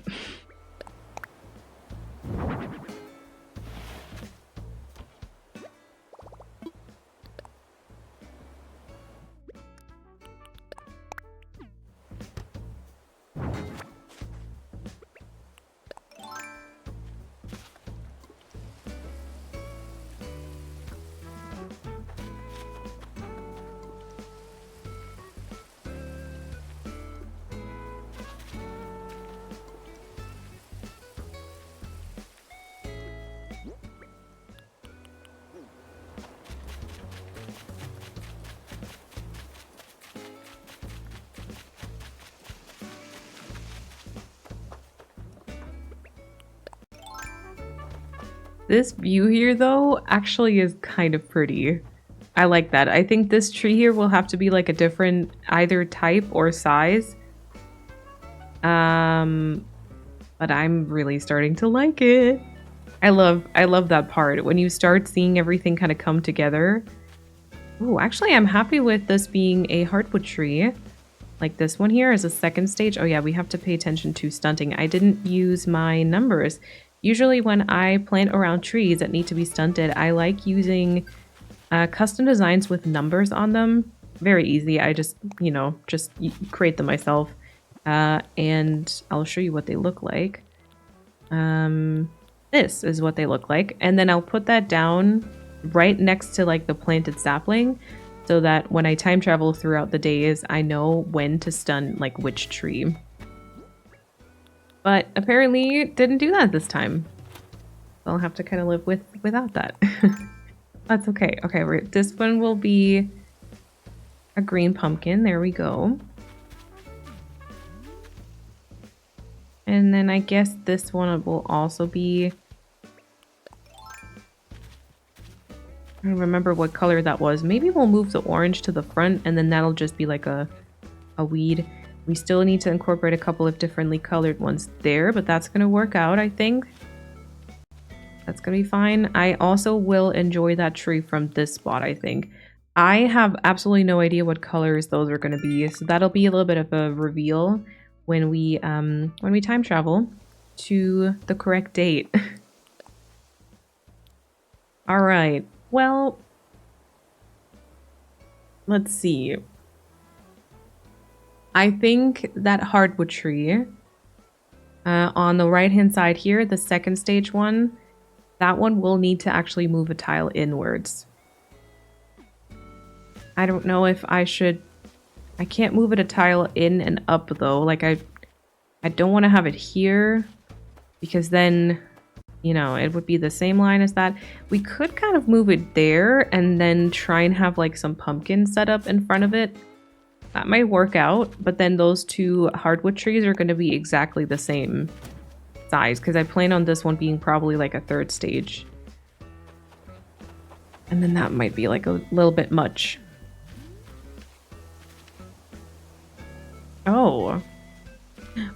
This view here, though, actually is kind of pretty. I like that. I think this tree here will have to be like a different either type or size. But I'm really starting to like it. I love that part when you start seeing everything kind of come together. Oh, actually, I'm happy with this being a hardwood tree. Like this one here is a second stage. Oh yeah, we have to pay attention to stunting. I didn't use my numbers. Usually when I plant around trees that need to be stunted, I like using custom designs with numbers on them. Very easy. I just, you know, just create them myself. And I'll show you what they look like. This is what they look like. And then I'll put that down right next to like the planted sapling so that when I time travel throughout the days, I know when to stun like which tree. But apparently it didn't do that this time. I'll have to kind of live without that. That's okay. Okay, this one will be a green pumpkin. There we go. And then I guess this one will also be... I don't remember what color that was. Maybe we'll move the orange to the front and then that'll just be like a weed. We still need to incorporate a couple of differently colored ones there, but that's going to work out, I think. That's going to be fine. I also will enjoy that tree from this spot, I think. I have absolutely no idea what colors those are going to be, so that'll be a little bit of a reveal when we time travel to the correct date. All right. Well, let's see. I think that hardwood tree on the right-hand side here, the second stage one, that one will need to actually move a tile inwards. I don't know if I should... I can't move it a tile in and up though. Like I don't want to have it here because then, you know, it would be the same line as that. We could kind of move it there and then try and have like some pumpkin set up in front of it. That might work out, but then those two hardwood trees are going to be exactly the same size because I plan on this one being probably like a third stage. And then that might be like a little bit much. Oh,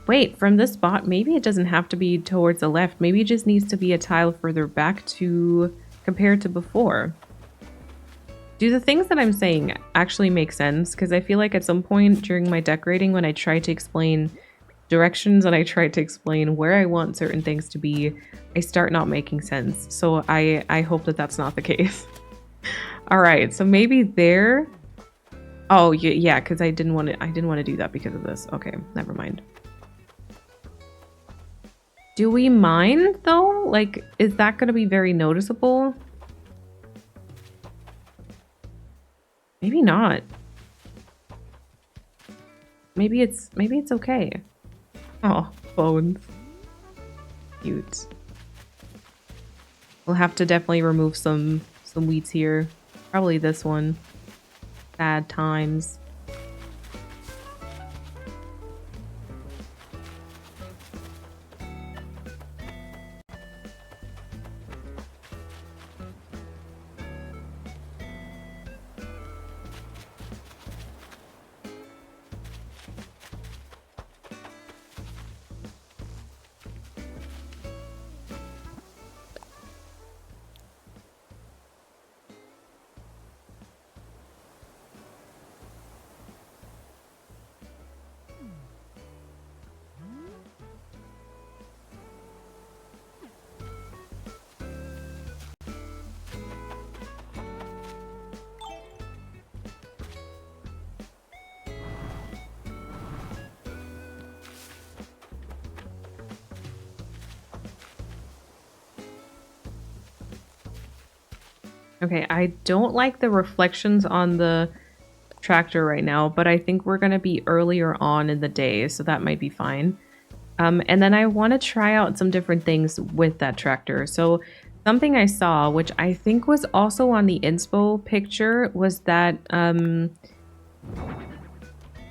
wait, from this spot, maybe it doesn't have to be towards the left. Maybe it just needs to be a tile further back to compare to before. Do the things that I'm saying actually make sense? Because I feel like at some point during my decorating, when I try to explain directions and I try to explain where I want certain things to be, I start not making sense. So I hope that that's not the case. All right, so maybe there... Oh, yeah, because I didn't want to do that because of this. Okay, never mind. Do we mind, though? Like, is that going to be very noticeable? Maybe not. Maybe it's okay. Oh, bones. Cute. We'll have to definitely remove some weeds here. Probably this one. Sad times. Okay, I don't like the reflections on the tractor right now, but I think we're going to be earlier on in the day, so that might be fine. And then I want to try out some different things with that tractor. So something I saw, which I think was also on the inspo picture, was that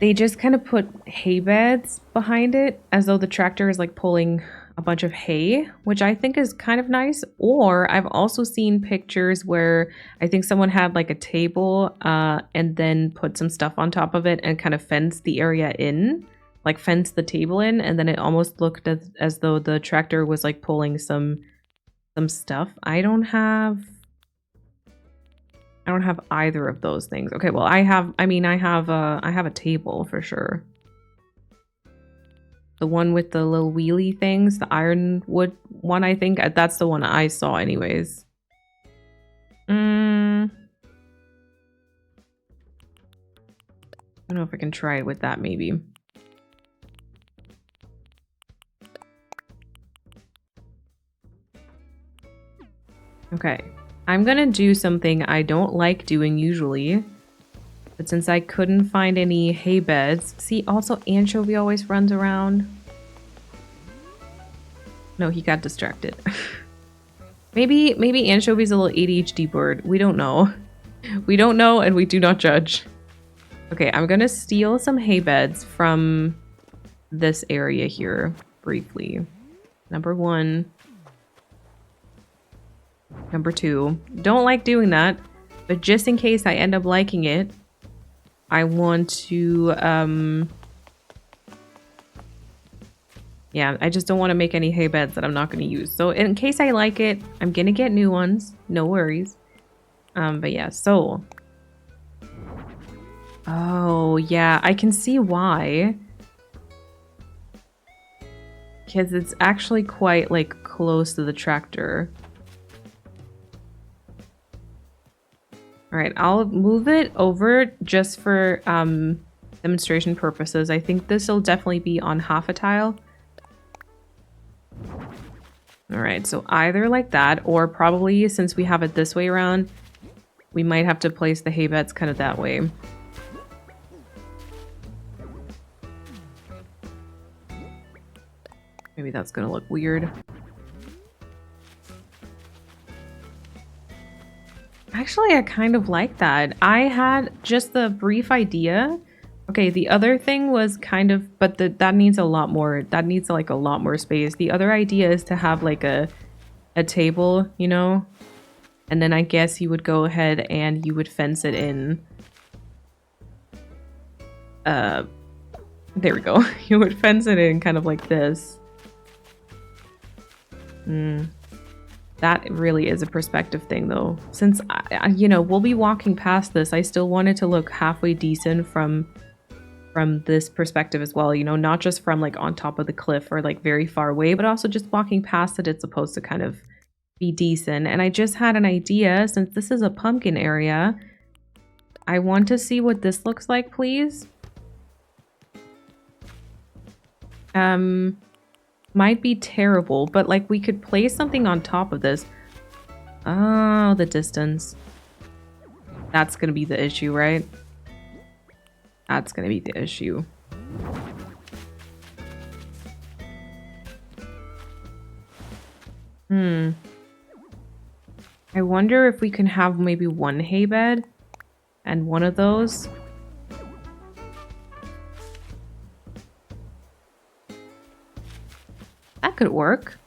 they just kind of put hay beds behind it as though the tractor is like pulling a bunch of hay, which I think is kind of nice. Or I've also seen pictures where I think someone had like a table and then put some stuff on top of it and kind of fenced the area in, like fenced the table in, and then it almost looked as though the tractor was like pulling some stuff. I don't have either of those things. Okay, well I have a table for sure. The one with the little wheelie things, the ironwood one, I think. That's the one I saw anyways. I don't know if I can try it with that, maybe. Okay. I'm gonna do something I don't like doing usually. But since I couldn't find any hay beds... See, also Anchovy always runs around. No, he got distracted. Maybe Anchovy's a little ADHD bird. We don't know. We don't know and we do not judge. Okay, I'm gonna steal some hay beds from this area here briefly. Number 1. Number 2. Don't like doing that, but just in case I end up liking it, I want to, yeah, I just don't want to make any hay beds that I'm not going to use. So in case I like it, I'm going to get new ones. No worries. But yeah, so Oh, yeah, I can see why. Because it's actually quite, like, close to the tractor. Alright, I'll move it over just for demonstration purposes. I think this will definitely be on half a tile. Alright, so either like that, or probably since we have it this way around, we might have to place the hay beds kind of that way. Maybe that's gonna look weird. Actually, I kind of like that. I had just the brief idea. Okay, the other thing was kind of, but that needs a lot more, that needs like a lot more space. The other idea is to have like a table, you know? And then I guess you would go ahead and you would fence it in. There we go. You would fence it in kind of like this. That really is a perspective thing though. Since, you know, we'll be walking past this, I still want it to look halfway decent from this perspective as well, you know, not just from like on top of the cliff or like very far away, but also just walking past it, it's supposed to kind of be decent. And I just had an idea, since this is a pumpkin area, I want to see what this looks like, please. Might be terrible, but like we could place something on top of this. Oh, the distance. That's gonna be the issue, right? That's gonna be the issue. I wonder if we can have maybe one hay bed and one of those. That could work.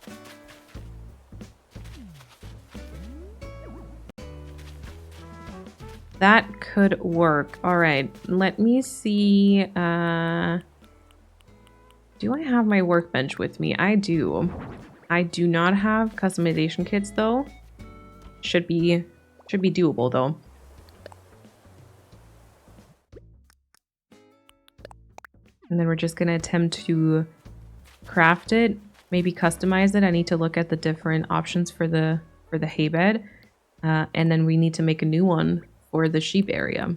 That could work. All right, let me see. Do I have my workbench with me? I do. I do not have customization kits though. Should be doable though. And then we're just gonna attempt to craft it, maybe customize it. I need to look at the different options for the hay bed, and then we need to make a new one for the sheep area.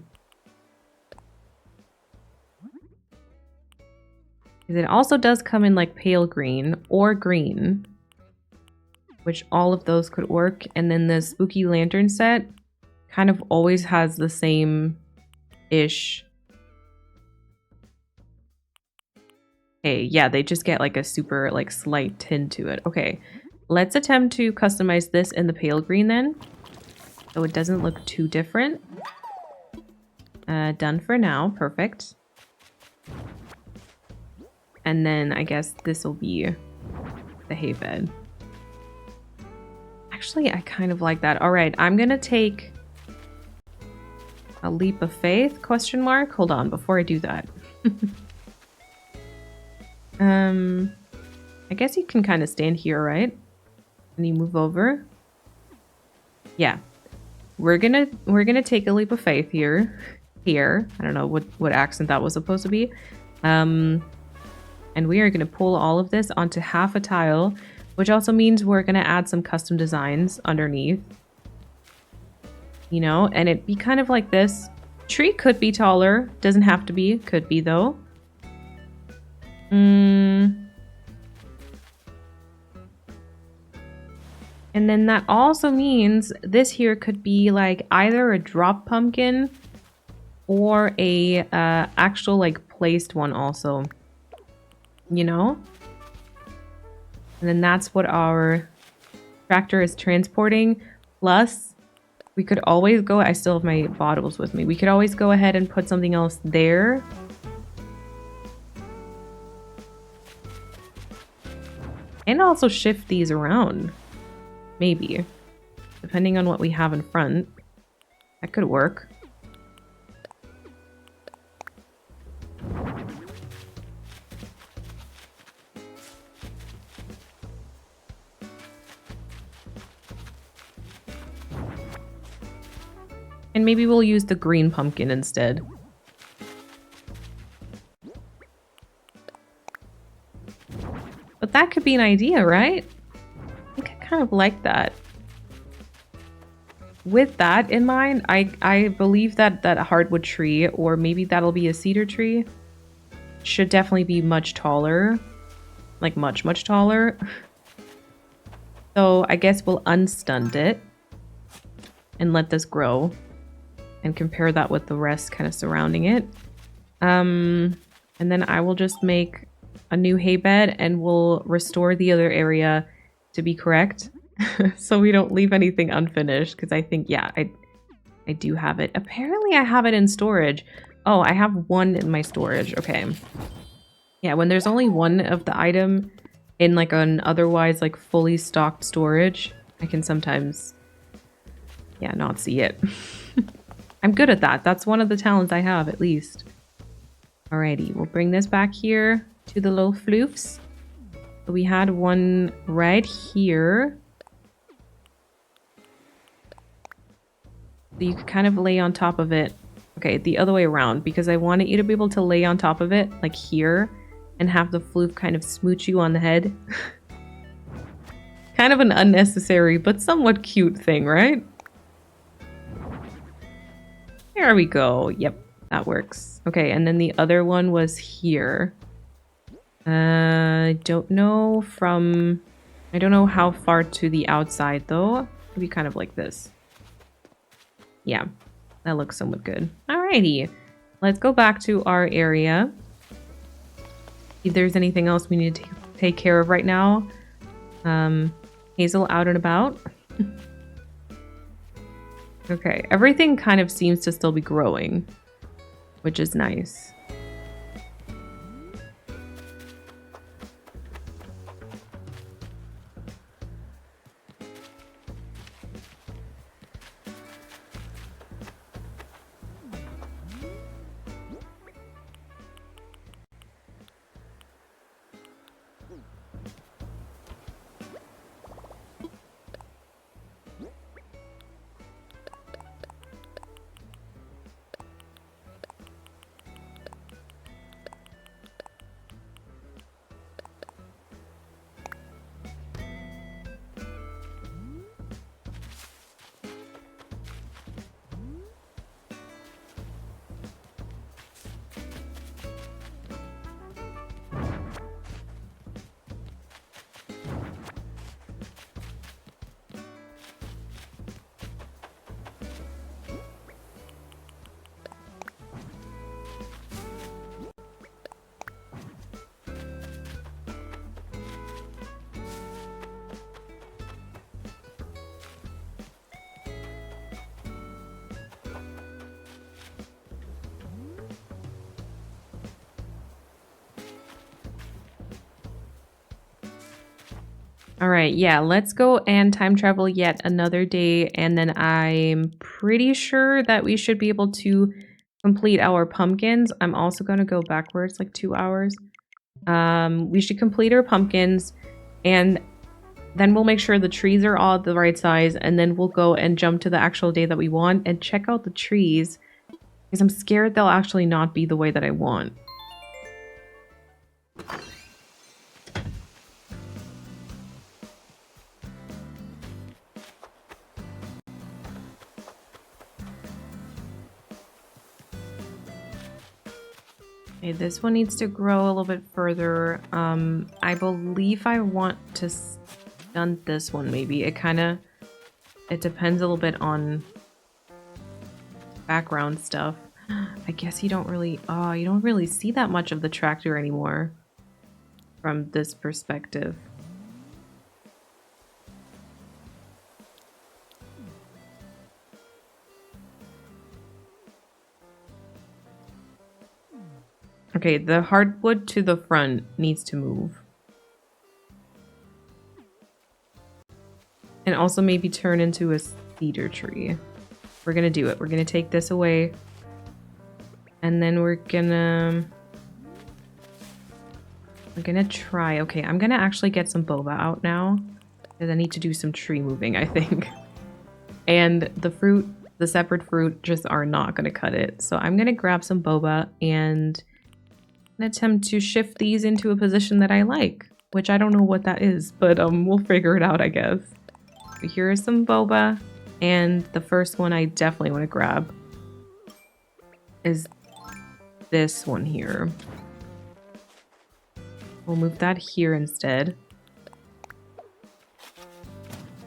It also does come in like pale green or green, which all of those could work. And then the spooky lantern set kind of always has the same-ish. Hey, yeah, they just get like a super like slight tint to it. Okay, let's attempt to customize this in the pale green then, so it doesn't look too different. Done for now. Perfect. And then I guess this will be the hay bed. Actually, I kind of like that. All right, I'm gonna take a leap of faith, question mark. Hold on, before I do that. I guess you can kind of stand here, right? And you move over. Yeah. We're gonna take a leap of faith here. Here. I don't know what accent that was supposed to be. And we are gonna pull all of this onto half a tile, which also means we're gonna add some custom designs underneath. You know, and it'd be kind of like this. Tree could be taller. Doesn't have to be. Could be though. And then that also means this here could be like either a drop pumpkin or a actual like placed one also, you know? And then that's what our tractor is transporting. Plus, we could always go, I still have my bottles with me. We could always go ahead and put something else there. And also shift these around. Maybe. Depending on what we have in front. That could work. And maybe we'll use the green pumpkin instead. But that could be an idea, right? I think I kind of like that. With that in mind, I believe that that hardwood tree, or maybe that'll be a cedar tree, should definitely be much taller. Like much, much taller. So I guess we'll unstunt it and let this grow and compare that with the rest kind of surrounding it. And then I will just make a new hay bed and we'll restore the other area to be correct. So we don't leave anything unfinished, because I think, yeah, I do have it. Apparently I have it in storage. Oh, I have one in my storage. Okay. Yeah, when there's only one of the item in like an otherwise like fully stocked storage, I can sometimes, yeah, not see it. I'm good at that. That's one of the talents I have, at least. Alrighty, we'll bring this back here to the little floofs. So we had one right here. So you could kind of lay on top of it. Okay, the other way around, because I wanted you to be able to lay on top of it, like here, and have the floof kind of smooch you on the head. Kind of an unnecessary, but somewhat cute thing, right? There we go. Yep, that works. Okay, and then the other one was here. I don't know how far to the outside, though. Maybe kind of like this. Yeah, that looks somewhat good. Alrighty, let's go back to our area. If there's anything else we need to take care of right now. Hazel out and about. Okay, everything kind of seems to still be growing, which is nice. All right, yeah, let's go and time travel yet another day, and then I'm pretty sure that we should be able to complete our pumpkins. I'm also going to go backwards like 2 hours. We should complete our pumpkins, and then we'll make sure the trees are all the right size, and then we'll go and jump to the actual day that we want and check out the trees, because I'm scared they'll actually not be the way that I want. Okay, this one needs to grow a little bit further. I believe I want to stunt this one, maybe. It depends a little bit on background stuff. I guess you don't really see that much of the tractor anymore from this perspective. Okay, the hardwood to the front needs to move. And also maybe turn into a cedar tree. We're gonna do it. We're gonna take this away. And then we're gonna try. Okay, I'm gonna actually get some boba out now, because I need to do some tree moving, I think. And the separate fruit just are not gonna cut it. So I'm gonna grab some boba and attempt to shift these into a position that I like. which I don't know what that is, but we'll figure it out, I guess. But here is some boba, and the first one I definitely want to grab is this one here. We'll move that here instead.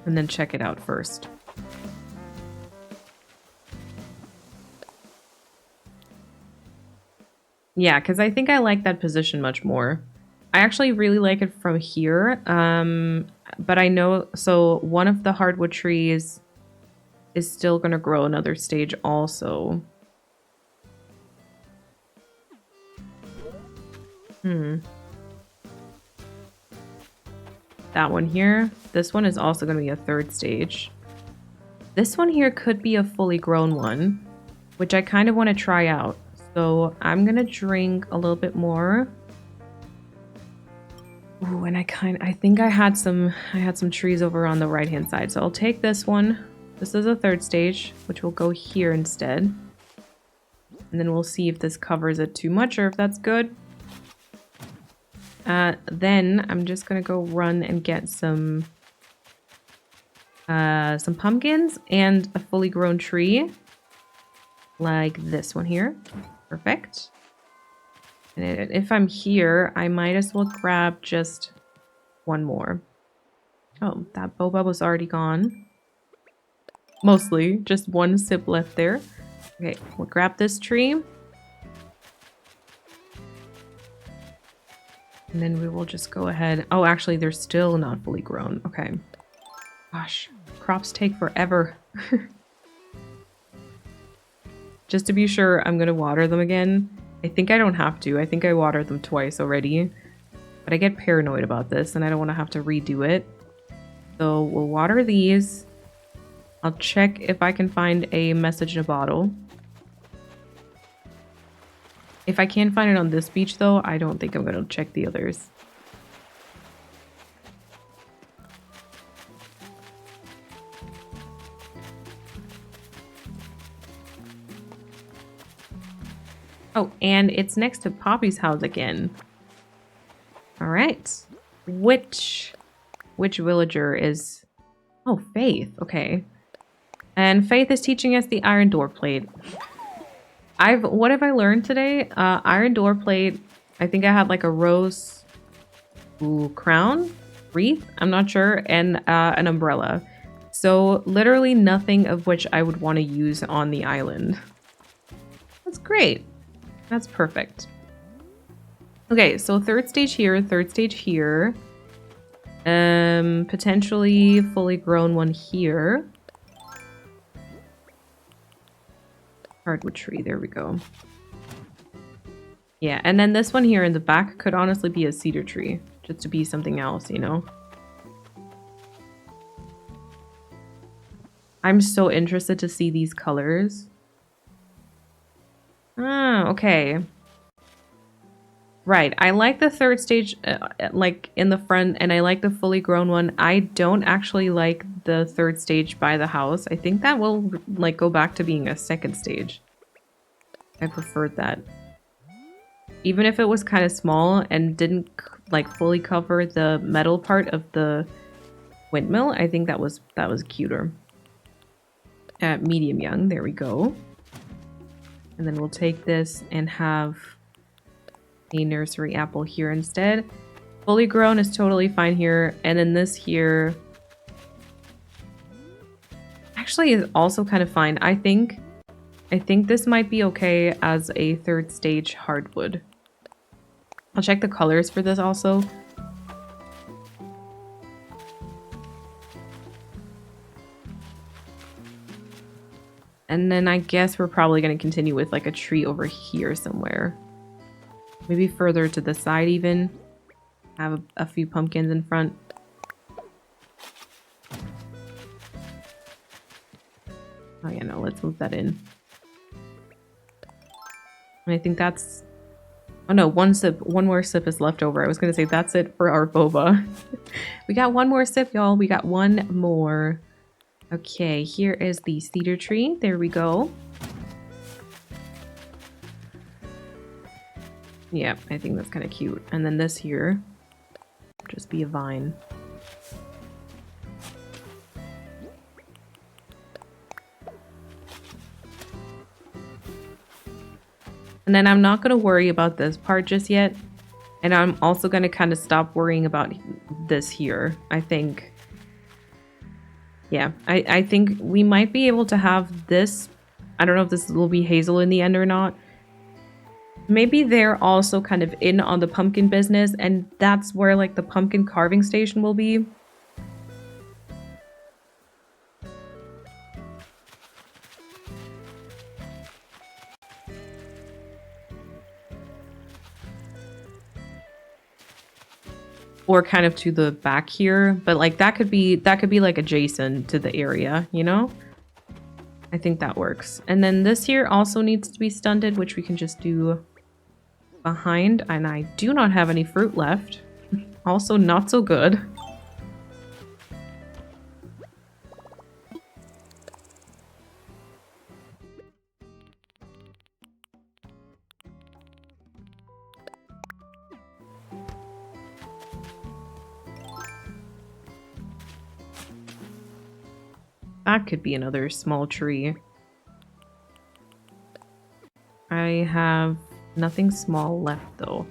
And then check it out first. Yeah, because I think I like that position much more. I actually really like it from here. But I know, so one of the hardwood trees is still going to grow another stage also. That one here. This one is also going to be a third stage. This one here could be a fully grown one, which I kind of want to try out. So I'm going to drink a little bit more. Ooh, and I think I had some trees over on the right-hand side. So I'll take this one. This is a third stage, which will go here instead. And then we'll see if this covers it too much or if that's good. Then I'm just gonna go run and get some pumpkins and a fully grown tree, like this one here. Perfect. And if I'm here, I might as well grab just one more. Oh, that boba was already gone. Mostly, just one sip left there. Okay, we'll grab this tree. And then we will just go ahead. Oh, actually, they're still not fully grown. Okay. Gosh, crops take forever. Just to be sure, I'm going to water them again. I think I don't have to. I think I watered them twice already. But I get paranoid about this, and I don't want to have to redo it. So we'll water these. I'll check if I can find a message in a bottle. If I can't find it on this beach, though, I don't think I'm going to check the others. Oh, and it's next to Poppy's house again. All right. Which villager is... Oh, Faith. Okay. And Faith is teaching us the iron door plate. What have I learned today? Iron door plate. I think I had like a rose crown, wreath, I'm not sure, and an umbrella. So literally nothing of which I would want to use on the island. That's great. That's perfect. Okay, so third stage here, third stage here. Potentially fully grown one here. Hardwood tree, there we go. Yeah, and then this one here in the back could honestly be a cedar tree, just to be something else, you know? I'm so interested to see these colors. Ah, okay. Right, I like the third stage, like in the front, and I like the fully grown one. I don't actually like the third stage by the house. I think that will like go back to being a second stage. I preferred that. Even if it was kind of small and didn't like fully cover the metal part of the windmill, I think that was cuter. Medium young, there we go. And then we'll take this and have a nursery apple here instead. Fully grown is totally fine here. And then this here actually is also kind of fine. I think this might be okay as a third stage hardwood. I'll check the colors for this also. And then I guess we're probably going to continue with like a tree over here somewhere. Maybe further to the side even. Have a few pumpkins in front. Oh yeah, no, let's move that in. And I think that's... Oh no, one more sip is left over. I was going to say that's it for our boba. We got one more sip, y'all. We got one more. Okay, here is the cedar tree. There we go. Yeah, I think that's kind of cute. And then this here. Just be a vine. And then I'm not going to worry about this part just yet. And I'm also going to kind of stop worrying about this here. I think, yeah, I think we might be able to have this. I don't know if this will be hazel in the end or not. Maybe they're also kind of in on the pumpkin business, and that's where like the pumpkin carving station will be. Or kind of to the back here, but like that could be like adjacent to the area, you know? I think that works. And then this here also needs to be stunted, which we can just do behind. And I do not have any fruit left. Also not so good. That could be another small tree. I have nothing small left though.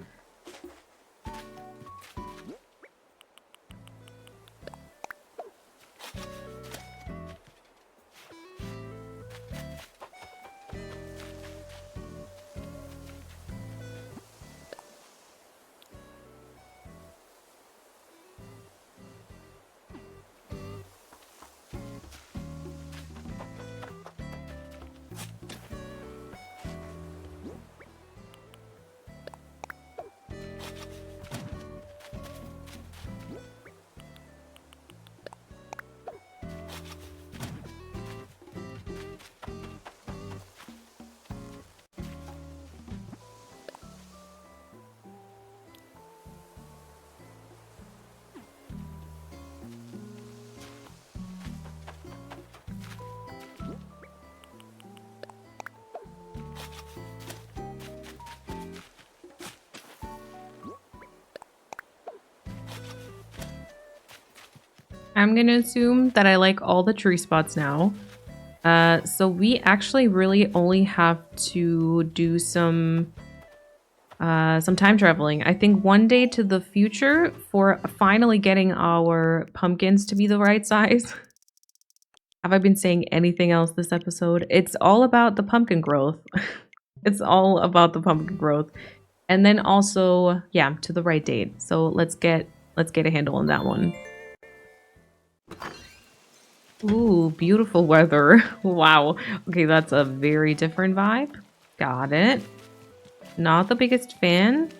I'm gonna assume that I like all the tree spots now. So we actually really only have to do some time traveling. I think one day to the future for finally getting our pumpkins to be the right size. Have I been saying anything else this episode? It's all about the pumpkin growth. It's all about the pumpkin growth. And then also, yeah, to the right date. So let's get a handle on that one. Ooh, beautiful weather. Wow. Okay, that's a very different vibe. Got it. Not the biggest fan.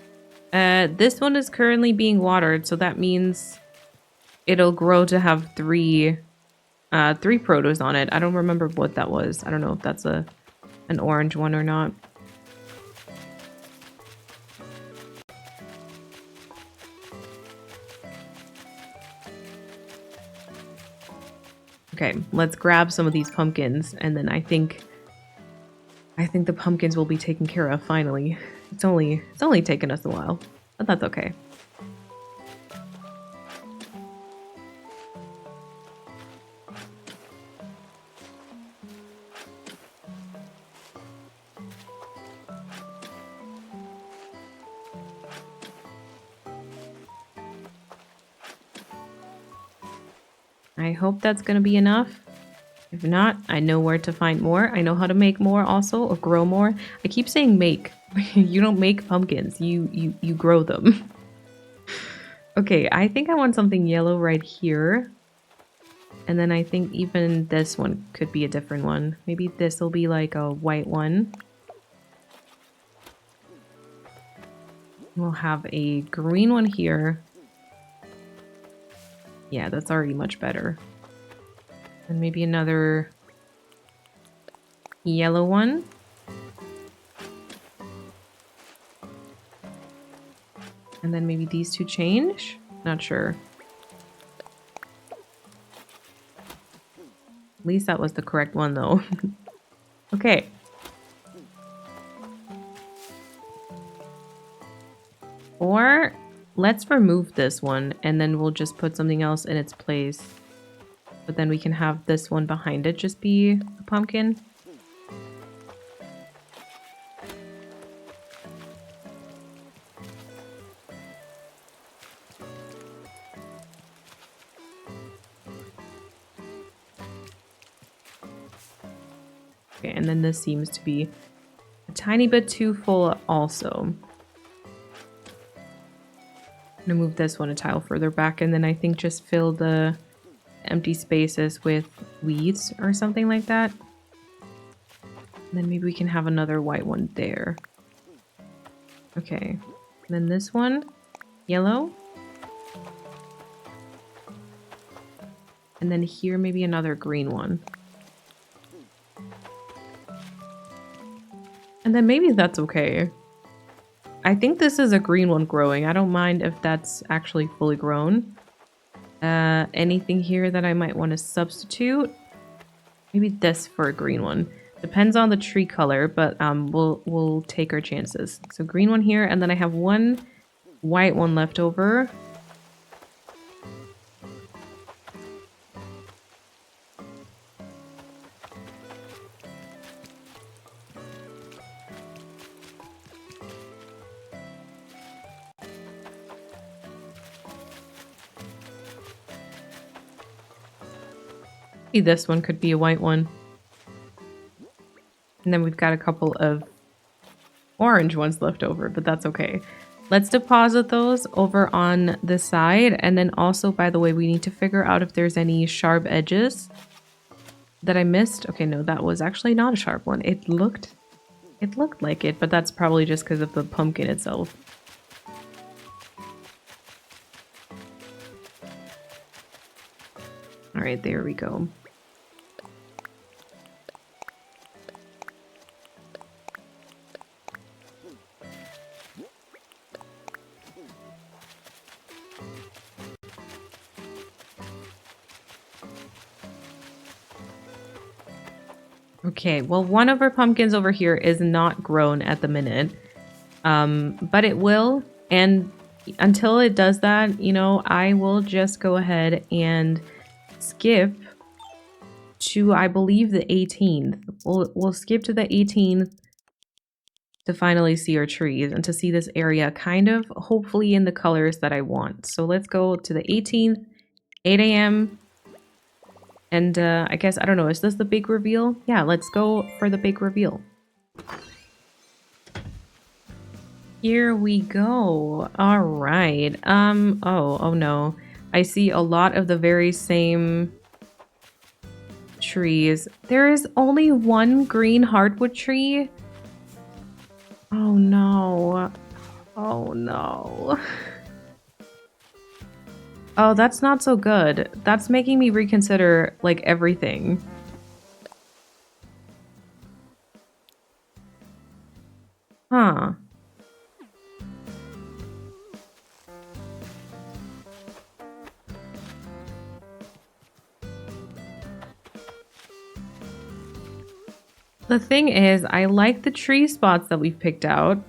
This one is currently being watered, so that means it'll grow to have three produce on it. I don't remember what that was. I don't know if that's an orange one or not. Okay, let's grab some of these pumpkins, and then I think the pumpkins will be taken care of finally. It's only taken us a while, but that's okay. I hope that's gonna be enough. If not, I know where to find more. I know how to make more also, or grow more. I keep saying make. You don't make pumpkins, you grow them. Okay, I think I want something yellow right here. And then I think even this one could be a different one. Maybe this will be like a white one. We'll have a green one here. Yeah, that's already much better. And maybe another yellow one. And then maybe these two change? Not sure. At least that was the correct one though. Okay. Or let's remove this one and then we'll just put something else in its place. But then we can have this one behind it just be a pumpkin. Okay, and then this seems to be a tiny bit too full also. I'm gonna move this one a tile further back and then I think just fill the empty spaces with weeds or something like that. And then maybe we can have another white one there. Okay, and then this one, yellow. And then here maybe another green one. And then maybe that's okay. I think this is a green one growing. I don't mind if that's actually fully grown. Anything here that I might want to substitute? Maybe this for a green one. Depends on the tree color, but we'll take our chances. So green one here, and then I have one white one left over. Maybe this one could be a white one. And then we've got a couple of orange ones left over, but that's okay. Let's deposit those over on the side. And then also, by the way, we need to figure out if there's any sharp edges that I missed. Okay, no, that was actually not a sharp one. It looked like it, but that's probably just because of the pumpkin itself. All right, there we go. Okay, well, one of our pumpkins over here is not grown at the minute, but it will, and until it does that, you know, I will just go ahead and skip to, I believe, the 18th. We'll skip to the 18th to finally see our trees and to see this area kind of hopefully in the colors that I want. So let's go to the 18th, 8 a.m. And I guess, I don't know, is this the big reveal? Yeah, let's go for the big reveal. Here we go. All right. Oh no. I see a lot of the very same trees. There is only one green hardwood tree. Oh no. Oh no. Oh, that's not so good. That's making me reconsider, like, everything. Huh. The thing is, I like the tree spots that we've picked out.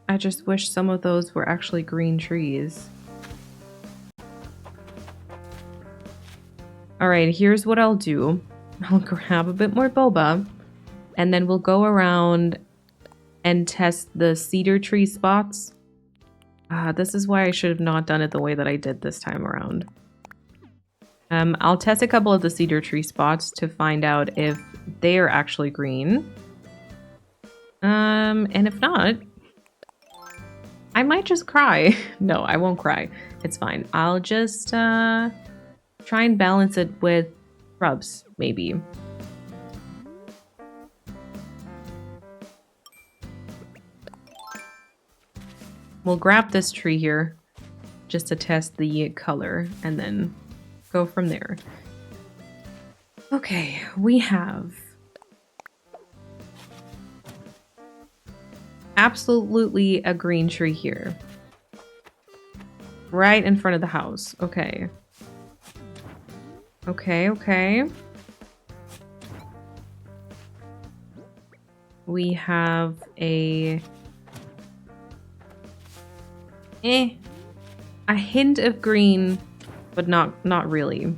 I just wish some of those were actually green trees. Alright, here's what I'll do. I'll grab a bit more boba, and then we'll go around and test the cedar tree spots. This is why I should have not done it the way that I did this time around. I'll test a couple of the cedar tree spots to find out if they are actually green. And if not, I might just cry. No, I won't cry. It's fine. I'll just try and balance it with shrubs, maybe. We'll grab this tree here just to test the color and then go from there. Okay, we have absolutely a green tree here. Right in front of the house. Okay. Okay. We have a Eh. A hint of green, but not really.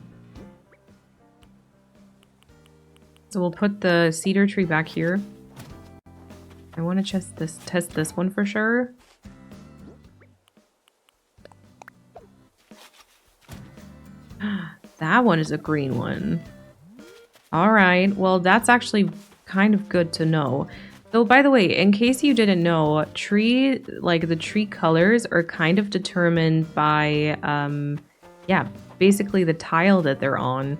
So we'll put the cedar tree back here. I want to test this one for sure. That one is a green one. All right, well, that's actually kind of good to know. So by the way, in case you didn't know, the tree colors are kind of determined by, yeah, basically the tile that they're on.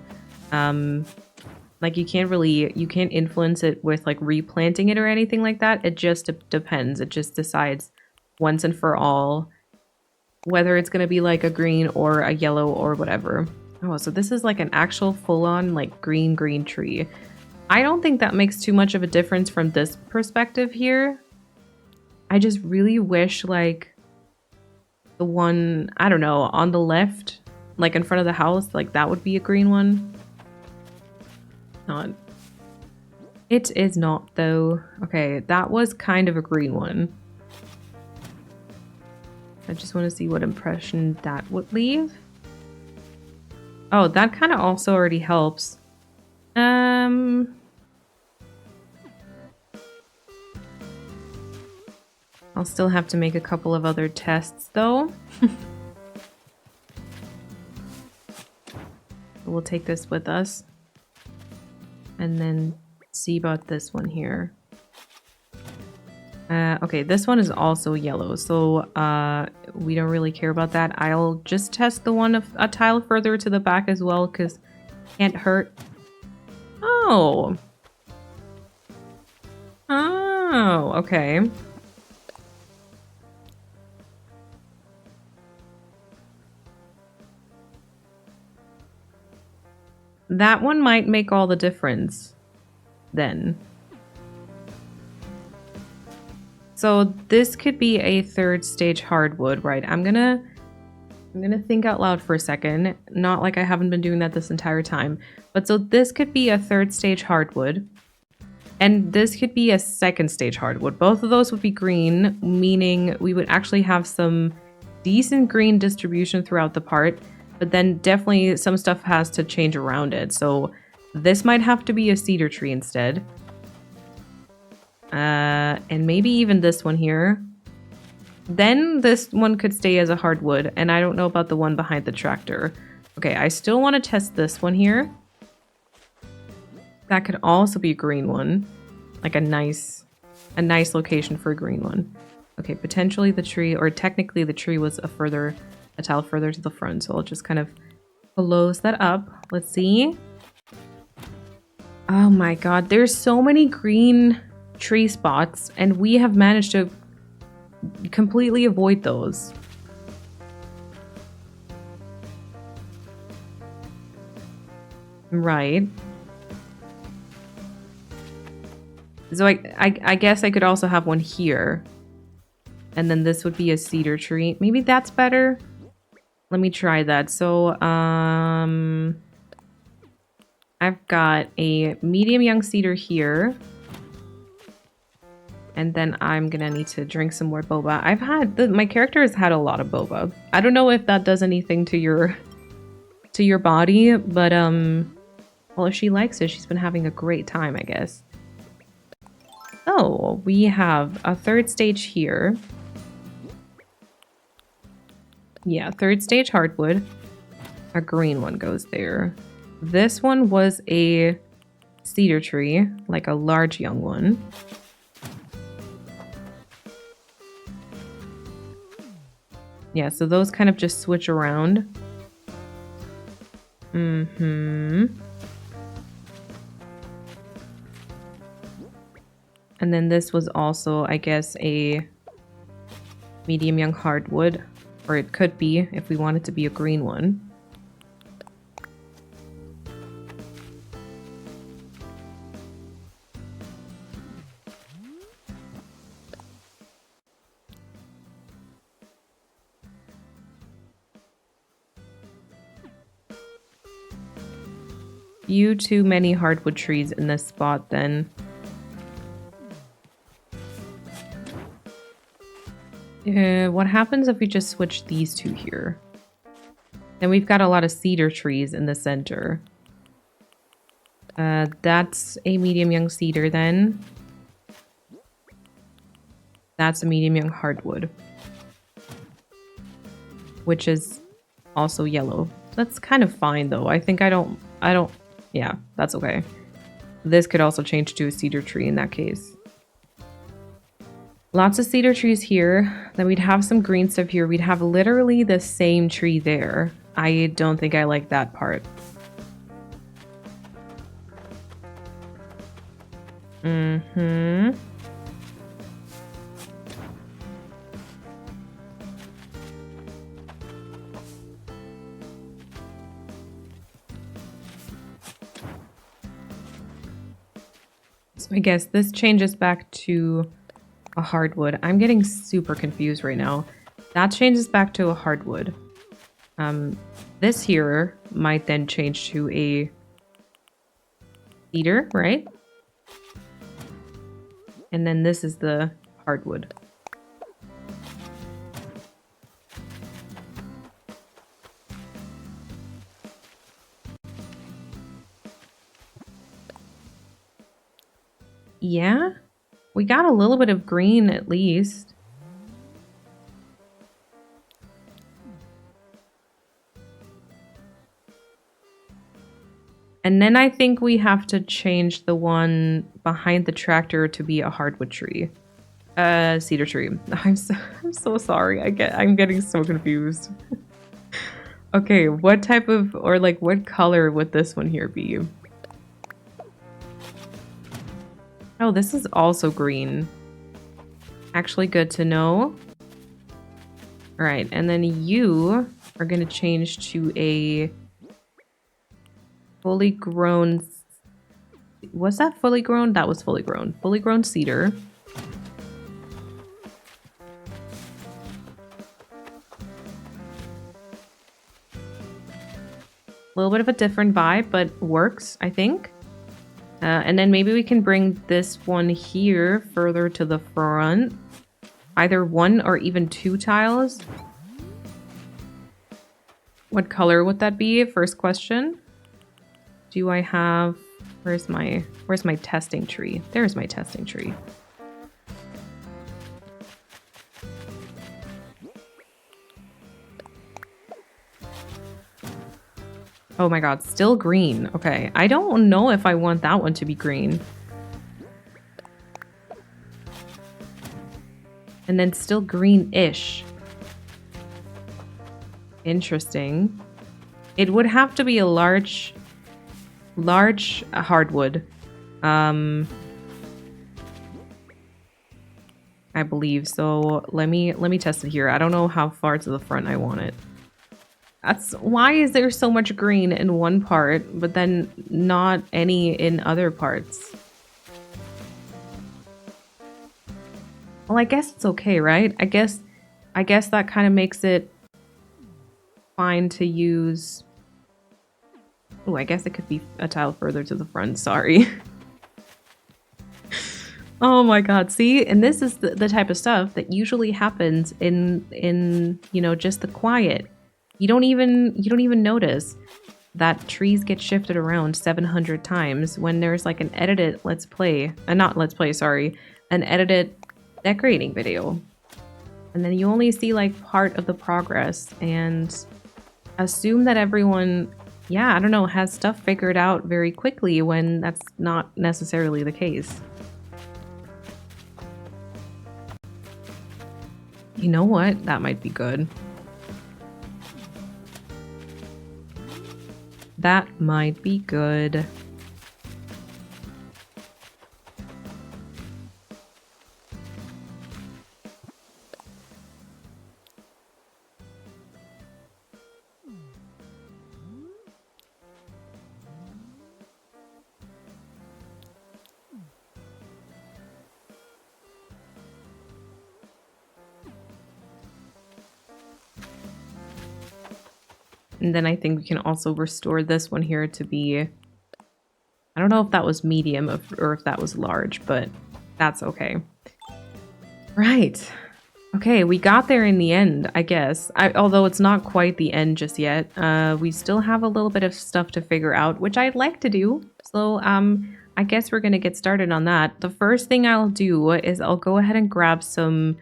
Like you can't influence it with like replanting it or anything like that. It just depends. It just decides once and for all whether it's going to be like a green or a yellow or whatever. Oh, so this is like an actual full-on like green tree. I don't think that makes too much of a difference from this perspective here. I just really wish like the one, I don't know, on the left, like in front of the house, like that would be a green one. Not. It is not though. Okay, that was kind of a green one. I just want to see what impression that would leave. Oh, that kind of also already helps. I'll still have to make a couple of other tests though. We'll take this with us. And then see about this one here. Okay, this one is also yellow, so we don't really care about that. I'll just test the one a tile further to the back as well, because can't hurt. Oh. Oh, okay. That one might make all the difference then. So this could be a third stage hardwood, right? I'm gonna think out loud for a second. Not like I haven't been doing that this entire time. But so this could be a third stage hardwood. And this could be a second stage hardwood. Both of those would be green, meaning we would actually have some decent green distribution throughout the part. But then definitely some stuff has to change around it. So this might have to be a cedar tree instead. And maybe even this one here. Then this one could stay as a hardwood, and I don't know about the one behind the tractor. Okay, I still want to test this one here. That could also be a green one. Like a nice location for a green one. Okay, potentially the tree, or technically the tree was a tile further to the front, so I'll just kind of close that up. Let's see. Oh my god, there's so many green tree spots, and we have managed to completely avoid those. Right. So I guess I could also have one here. And then this would be a cedar tree. Maybe that's better. Let me try that. So, I've got a medium young cedar here. And then I'm gonna need to drink some more boba. My character has had a lot of boba. I don't know if that does anything to your body, but well, if she likes it, she's been having a great time, I guess. Oh, we have a third stage here. Yeah, third stage hardwood. A green one goes there. This one was a cedar tree, like a large young one. Yeah, so those kind of just switch around. And then this was also, I guess, a medium young hardwood. Or it could be, if we want it to be a green one. Too many hardwood trees in this spot then. What happens if we just switch these two here? Then we've got a lot of cedar trees in the center. That's a medium young cedar then. That's a medium young hardwood. Which is also yellow. That's kind of fine though. I think yeah, that's okay. This could also change to a cedar tree in that case. Lots of cedar trees here. Then we'd have some green stuff here. We'd have literally the same tree there. I don't think I like that part. Mm-hmm. So I guess this changes back to a hardwood. I'm getting super confused right now. That changes back to a hardwood. This here might then change to a cedar, right? And then this is the hardwood. Yeah, we got a little bit of green at least. And then I think we have to change the one behind the tractor to be a hardwood tree. Cedar tree. I'm so sorry. I'm getting so confused. Okay, what type of, or like what color would this one here be? Oh, this is also green. Actually good to know. All right, and then you are going to change to a fully grown... Was that fully grown? That was fully grown. Fully grown cedar. A little bit of a different vibe, but works, I think. And then maybe we can bring this one here further to the front. Either one or even two tiles. What color would that be? First question. Do I have... Where's my testing tree? There's my testing tree. Oh my god, still green. Okay, I don't know if I want that one to be green. And then still green-ish. Interesting. It would have to be a large hardwood. I believe. So let me test it here. I don't know how far to the front I want it. That's why is there so much green in one part, but then not any in other parts? Well, I guess it's okay, right? I guess that kind of makes it fine to use. Oh, I guess it could be a tile further to the front. Sorry. Oh my god, see? And this is the type of stuff that usually happens in you know, just the quiet. You don't even notice that trees get shifted around 700 times when there's like an edited let's play, not let's play, sorry, an edited decorating video. And then you only see like part of the progress and assume that everyone, yeah, I don't know, has stuff figured out very quickly when that's not necessarily the case. You know what? That might be good. That might be good. And then I think we can also restore this one here to be, I don't know if that was medium or if that was large, but that's okay. Right. Okay, we got there in the end, I guess. Although it's not quite the end just yet. We still have a little bit of stuff to figure out, which I'd like to do. So, I guess we're gonna get started on that. The first thing I'll do is I'll go ahead and grab some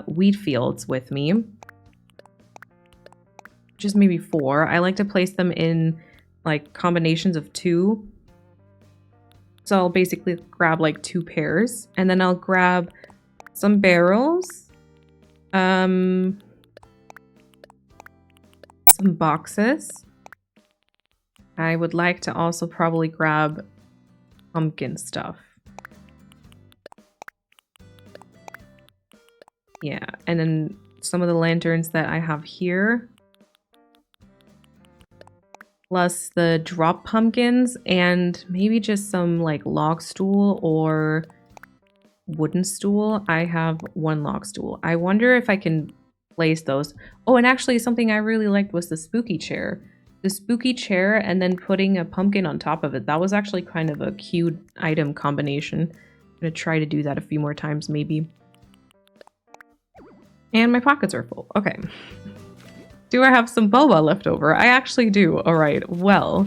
wheat fields with me. Just maybe 4. I like to place them in like combinations of 2. So I'll basically grab like 2 pairs, and then I'll grab some barrels. Some boxes. I would like to also probably grab pumpkin stuff. Yeah, and then some of the lanterns that I have here. Plus the drop pumpkins and maybe just some like log stool or wooden stool. I have 1 log stool. I wonder if I can place those. Oh, and actually something I really liked was the spooky chair. The spooky chair and then putting a pumpkin on top of it. That was actually kind of a cute item combination. I'm gonna try to do that a few more times maybe. And my pockets are full. Okay. Do I have some boba left over? I actually do. All right. Well,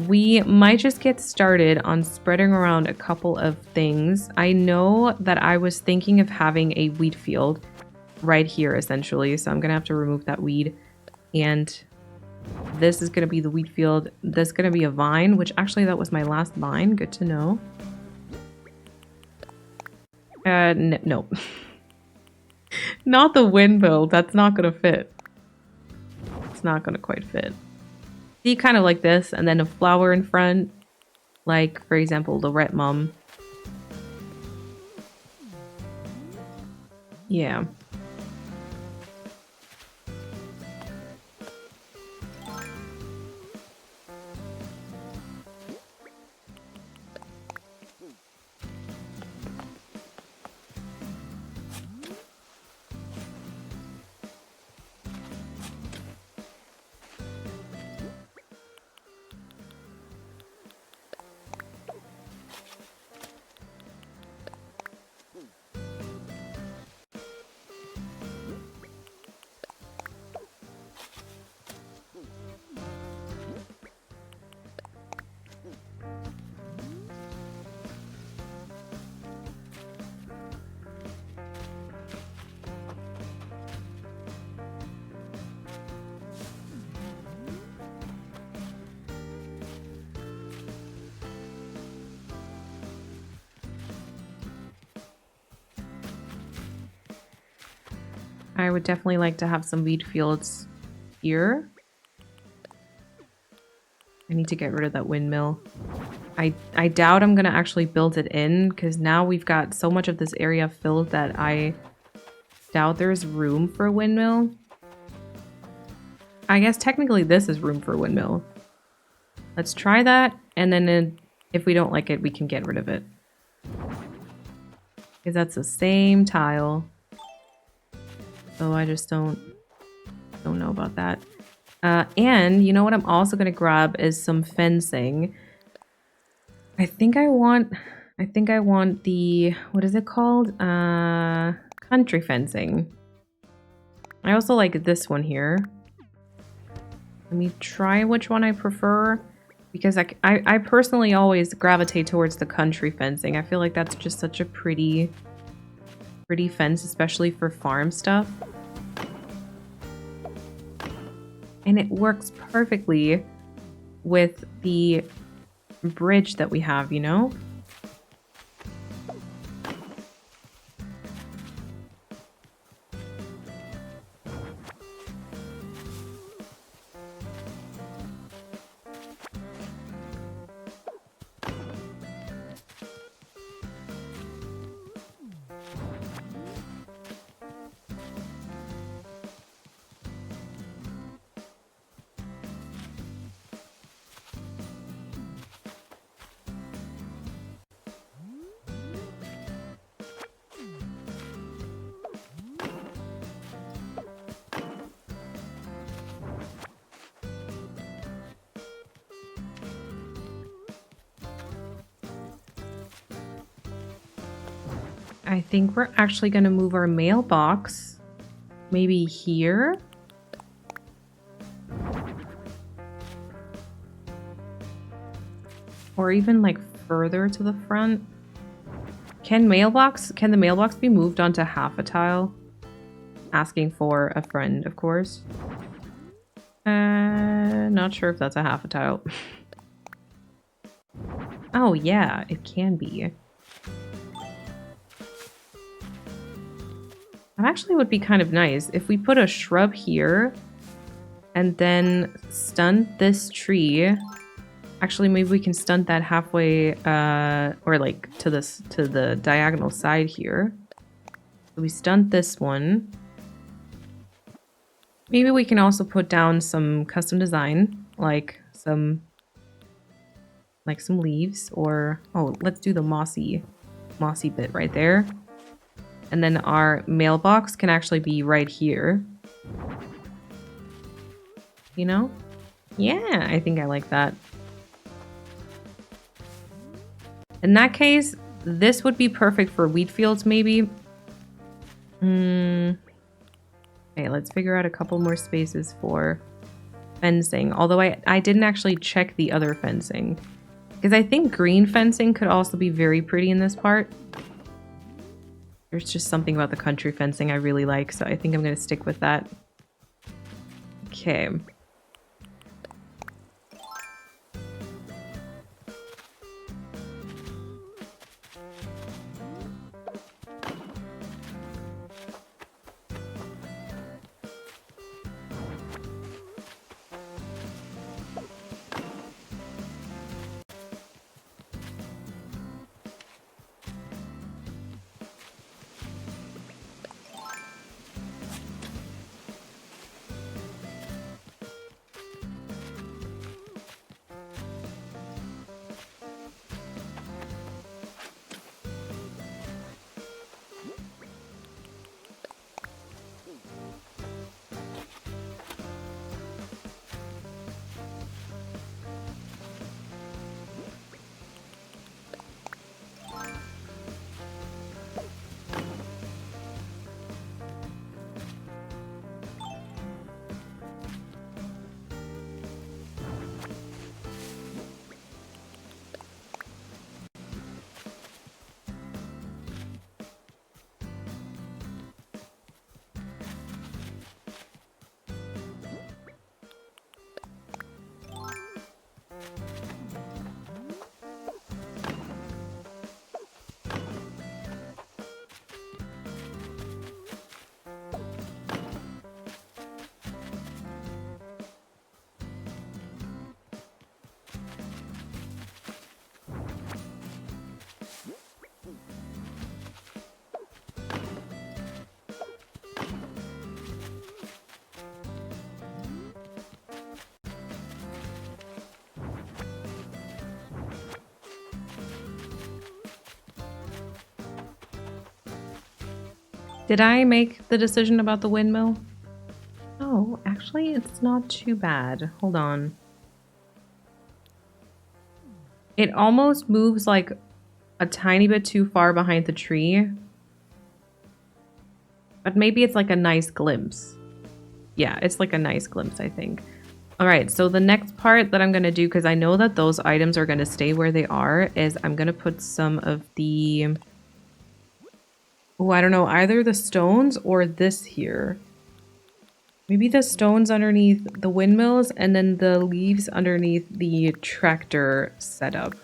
we might just get started on spreading around a couple of things. I know that I was thinking of having a wheat field right here, essentially. So I'm going to have to remove that weed. And this is going to be the wheat field. This is going to be a vine, which actually that was my last vine. Good to know. No. Not the windmill. That's not going to fit. It's not going to quite fit. See, kind of like this, and then a flower in front, like, for example, the red mum. Yeah. I would definitely like to have some wheat fields here. I need to get rid of that windmill. I doubt I'm gonna actually build it in, because now we've got so much of this area filled that I doubt there's room for a windmill. I guess technically this is room for a windmill. Let's try that, and then if we don't like it, we can get rid of it. Because that's the same tile. So I just don't know about that. And you know what I'm also going to grab is some fencing. I think I want the, what is it called? Country fencing. I also like this one here. Let me try which one I prefer. Because I personally always gravitate towards the country fencing. I feel like that's just such a pretty fence, especially for farm stuff. And it works perfectly with the bridge that we have, you know? I think we're actually going to move our mailbox maybe here. Or even like further to the front. Can the mailbox be moved onto half a tile? Asking for a friend, of course. Not sure if that's a half a tile. Oh yeah, it can be. That actually would be kind of nice if we put a shrub here and then stunt this tree. Actually, maybe we can stunt that halfway, or like to the diagonal side here. So we stunt this one. Maybe we can also put down some custom design, like some leaves, or oh, let's do the mossy bit right there. And then our mailbox can actually be right here. You know? Yeah, I think I like that. In that case, this would be perfect for wheat fields, maybe. Okay, let's figure out a couple more spaces for fencing. Although I didn't actually check the other fencing. Because I think green fencing could also be very pretty in this part. There's just something about the country fencing I really like, so I think I'm going to stick with that. Okay. Did I make the decision about the windmill? Oh, actually, it's not too bad. Hold on. It almost moves like a tiny bit too far behind the tree. But maybe it's like a nice glimpse. Yeah, it's like a nice glimpse, I think. All right, so the next part that I'm going to do, because I know that those items are going to stay where they are, is I'm going to put some of the... Oh, I don't know, either the stones or this here. Maybe the stones underneath the windmills and then the leaves underneath the tractor setup.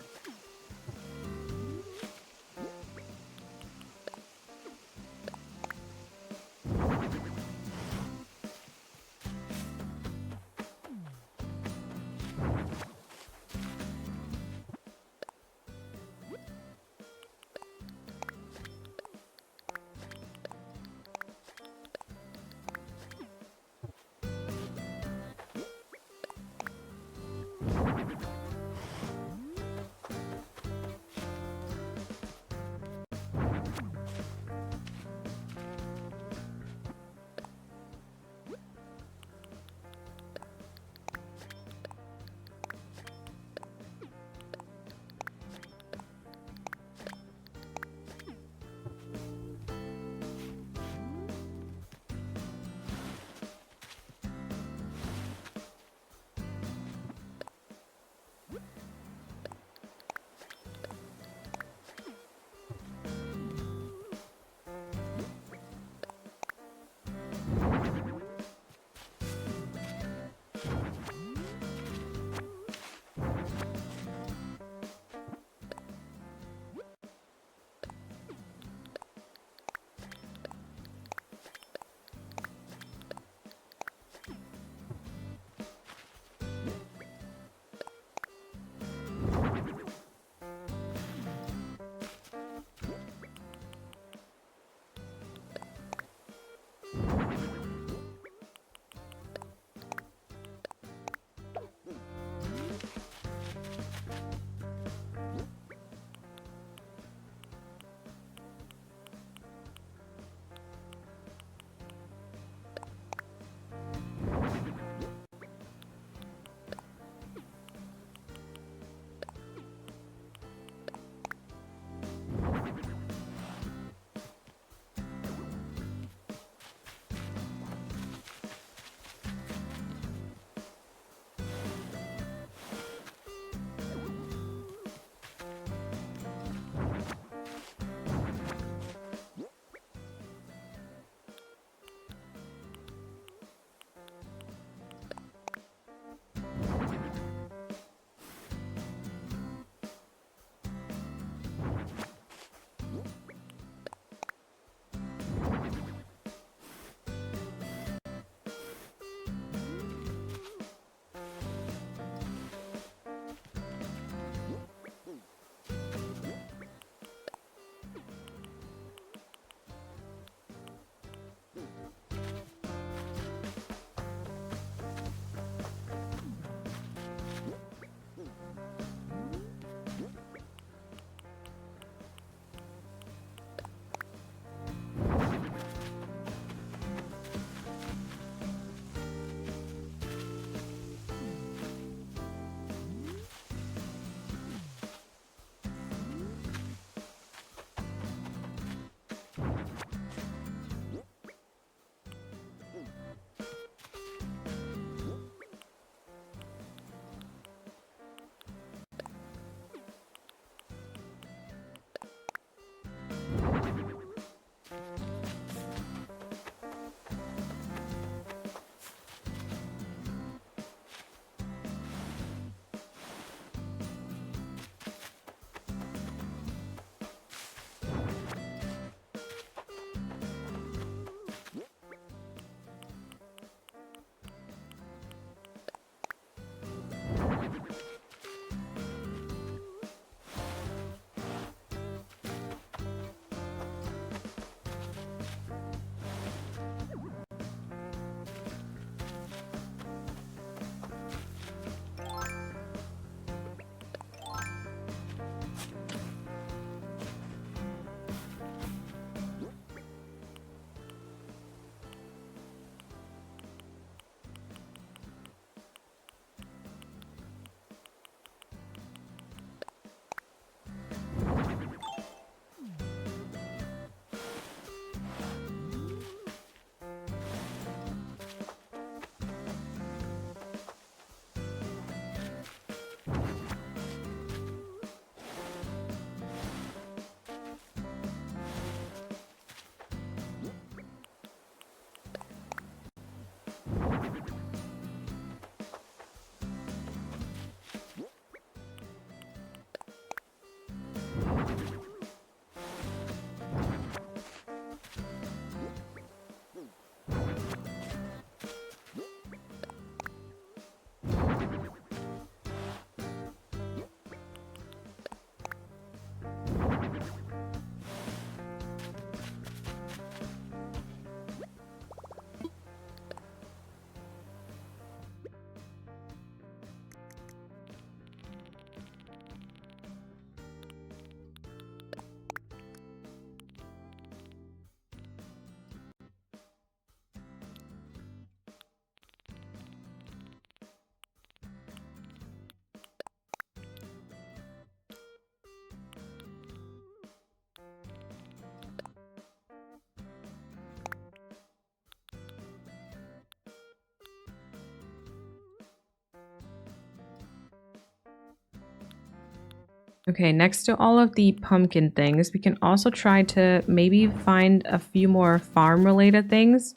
Okay, next to all of the pumpkin things, we can also try to maybe find a few more farm-related things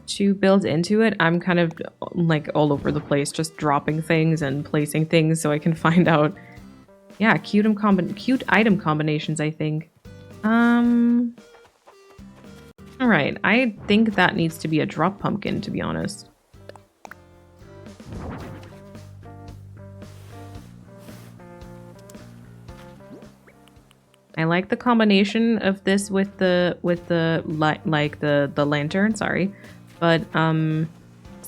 to build into it. I'm kind of like all over the place, just dropping things and placing things so I can find out, yeah, cute item combinations, I think. All right, I think that needs to be a drop pumpkin, to be honest. I like the combination of this with the lantern, sorry. But in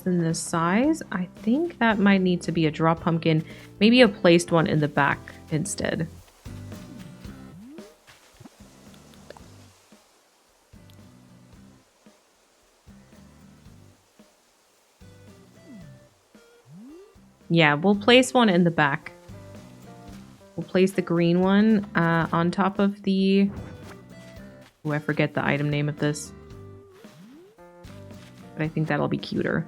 the size, I think that might need to be a drop pumpkin, maybe a placed one in the back instead. Yeah, we'll place one in the back. We'll place the green one on top of the... Oh, I forget the item name of this. But I think that'll be cuter.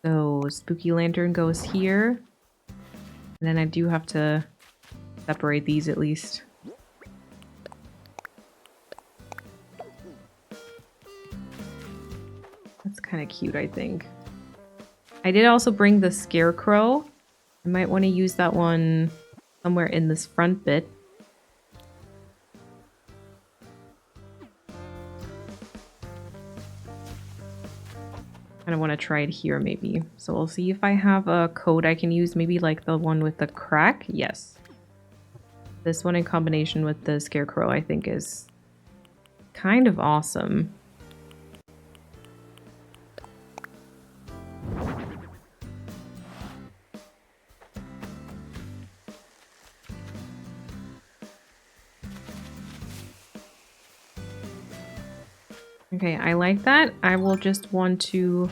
So, spooky lantern goes here. And then I do have to separate these at least. That's kind of cute, I think. I did also bring the scarecrow. I might want to use that one somewhere in this front bit. I want to try it here maybe. So we'll see if I have a code I can use, maybe like the one with the crack. Yes. This one in combination with the scarecrow I think is kind of awesome. Okay, I like that. I will just want to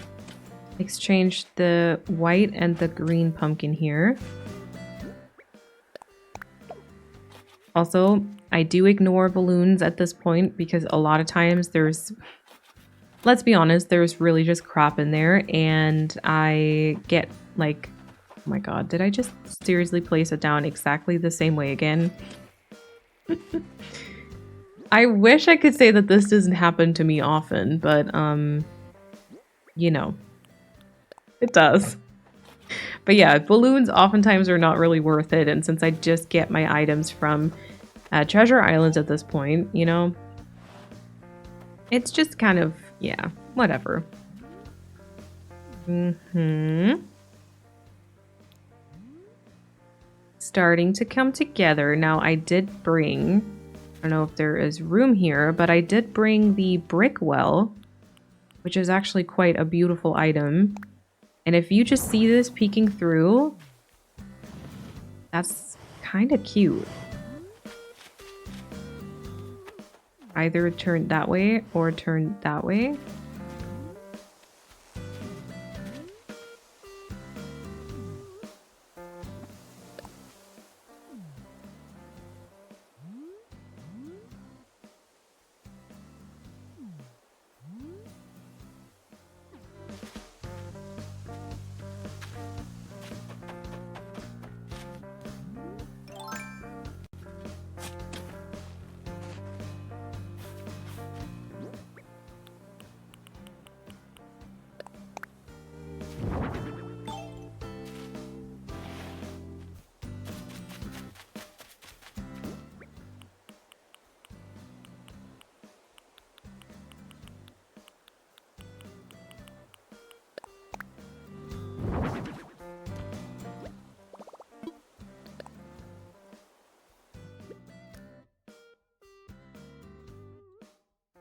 exchange the white and the green pumpkin here. Also, I do ignore balloons at this point because a lot of times there's, let's be honest, there's really just crap in there and I get like, oh my god, did I just seriously place it down exactly the same way again? I wish I could say that this doesn't happen to me often, but, you know, it does. But yeah, balloons oftentimes are not really worth it, and since I just get my items from Treasure Islands at this point, you know, it's just kind of, yeah, whatever. Starting to come together. Now, I did bring... I don't know if there is room here, but I did bring the brick well, which is actually quite a beautiful item. And if you just see this peeking through, that's kind of cute. Either turn that way or turn that way.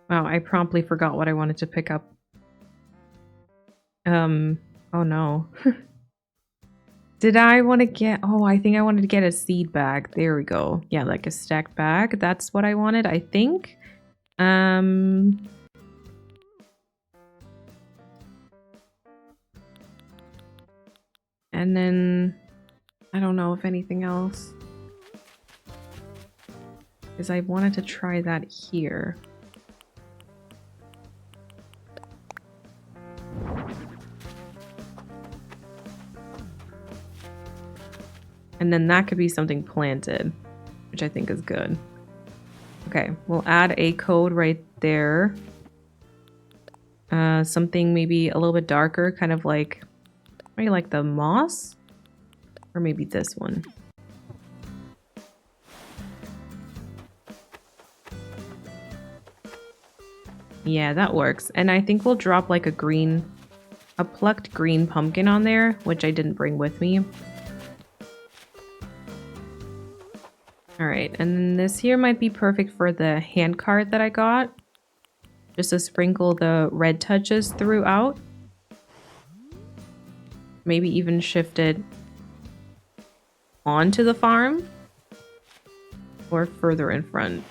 Wow, I promptly forgot what I wanted to pick up. Oh no. Did I want to get... Oh, I think I wanted to get a seed bag. There we go. Yeah, like a stacked bag. That's what I wanted, I think. And then... I don't know if anything else. Because I wanted to try that here. And And then that could be something planted, which I think is good. Okay, we'll add a code right there. Something maybe a little bit darker, kind of like, maybe like the moss? Or maybe this one. Yeah, that works. And I think we'll drop like a plucked green pumpkin on there, which I didn't bring with me. All right, and then this here might be perfect for the hand cart that I got. Just to sprinkle the red touches throughout. Maybe even shift it onto the farm or further in front.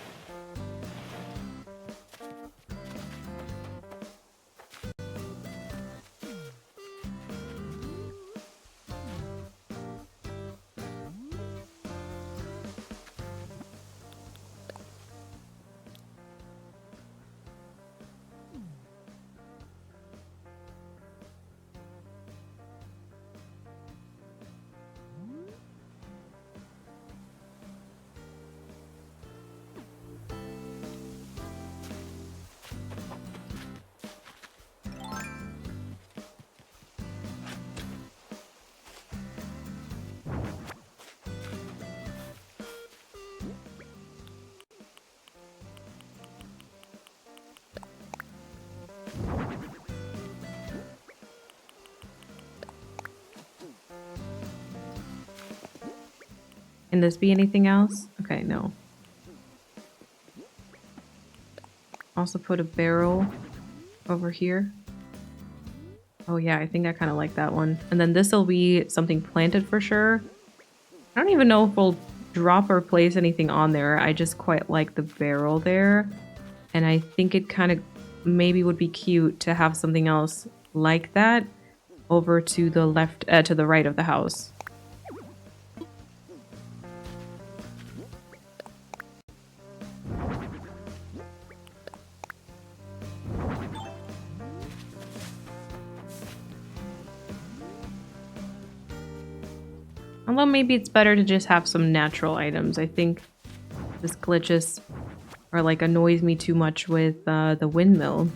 Can this be anything else? Okay, no. Also put a barrel over here. Oh yeah, I think I kind of like that one. And then this will be something planted for sure. I don't even know if we'll drop or place anything on there. I just quite like the barrel there. And I think it kind of maybe would be cute to have something else like that over to the left, to the right of the house. Although maybe it's better to just have some natural items. I think this glitches or like annoys me too much with the windmill.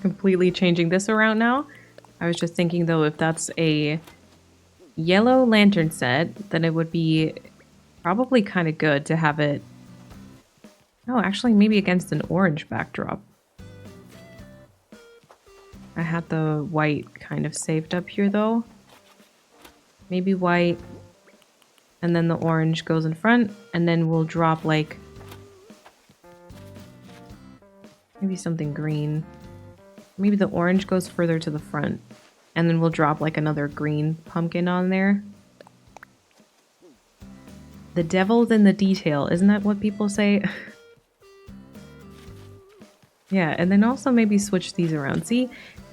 Completely changing this around now. I was just thinking though, if that's a yellow lantern set, then it would be probably kind of good to have it Oh, actually, maybe against an orange backdrop. I had the white kind of saved up here, though. Maybe white, and then the orange goes in front, and then we'll drop, like, maybe something green. Maybe the orange goes further to the front, and then we'll drop, like, another green pumpkin on there. The devil's in the detail, isn't that what people say? Yeah, and then also maybe switch these around. See,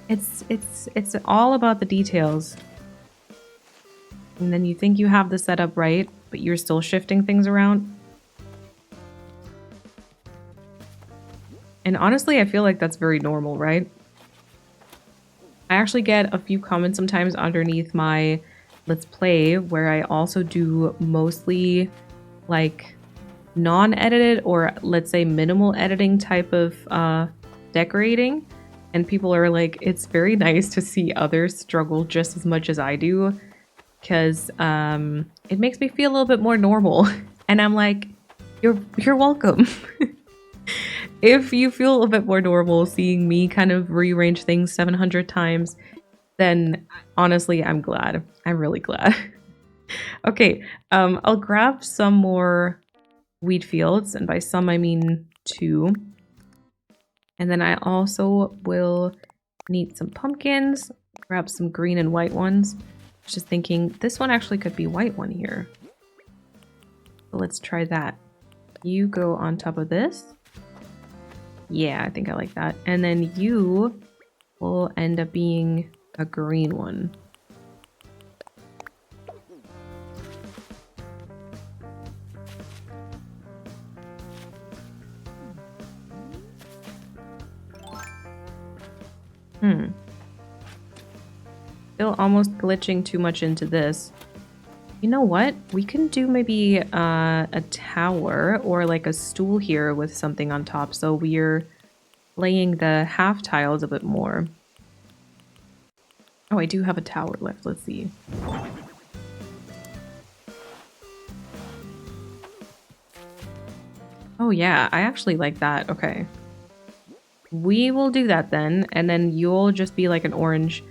it's all about the details. And then you think you have the setup right, but you're still shifting things around. And honestly, I feel like that's very normal, right? I actually get a few comments sometimes underneath my Let's Play where I also do mostly like non-edited or let's say minimal editing type of decorating. And people are like, it's very nice to see others struggle just as much as I do because it makes me feel a little bit more normal. And I'm like, you're welcome. If you feel a bit more normal seeing me kind of rearrange things 700 times, then honestly, I'm glad. I'm really glad. Okay, I'll grab some more wheat fields, and by some I mean 2. And then I also will need some pumpkins, grab some green and white ones. Just thinking this one actually could be white one here. So let's try that. You go on top of this. Yeah, I think I like that. And then you will end up being a green one. Still almost glitching too much into this. You know what? We can do maybe a tower or like a stool here with something on top. So we're laying the half tiles a bit more. Oh, I do have a tower left. Let's see. Oh yeah, I actually like that. Okay. We will do that then. And then you'll just be like an orange.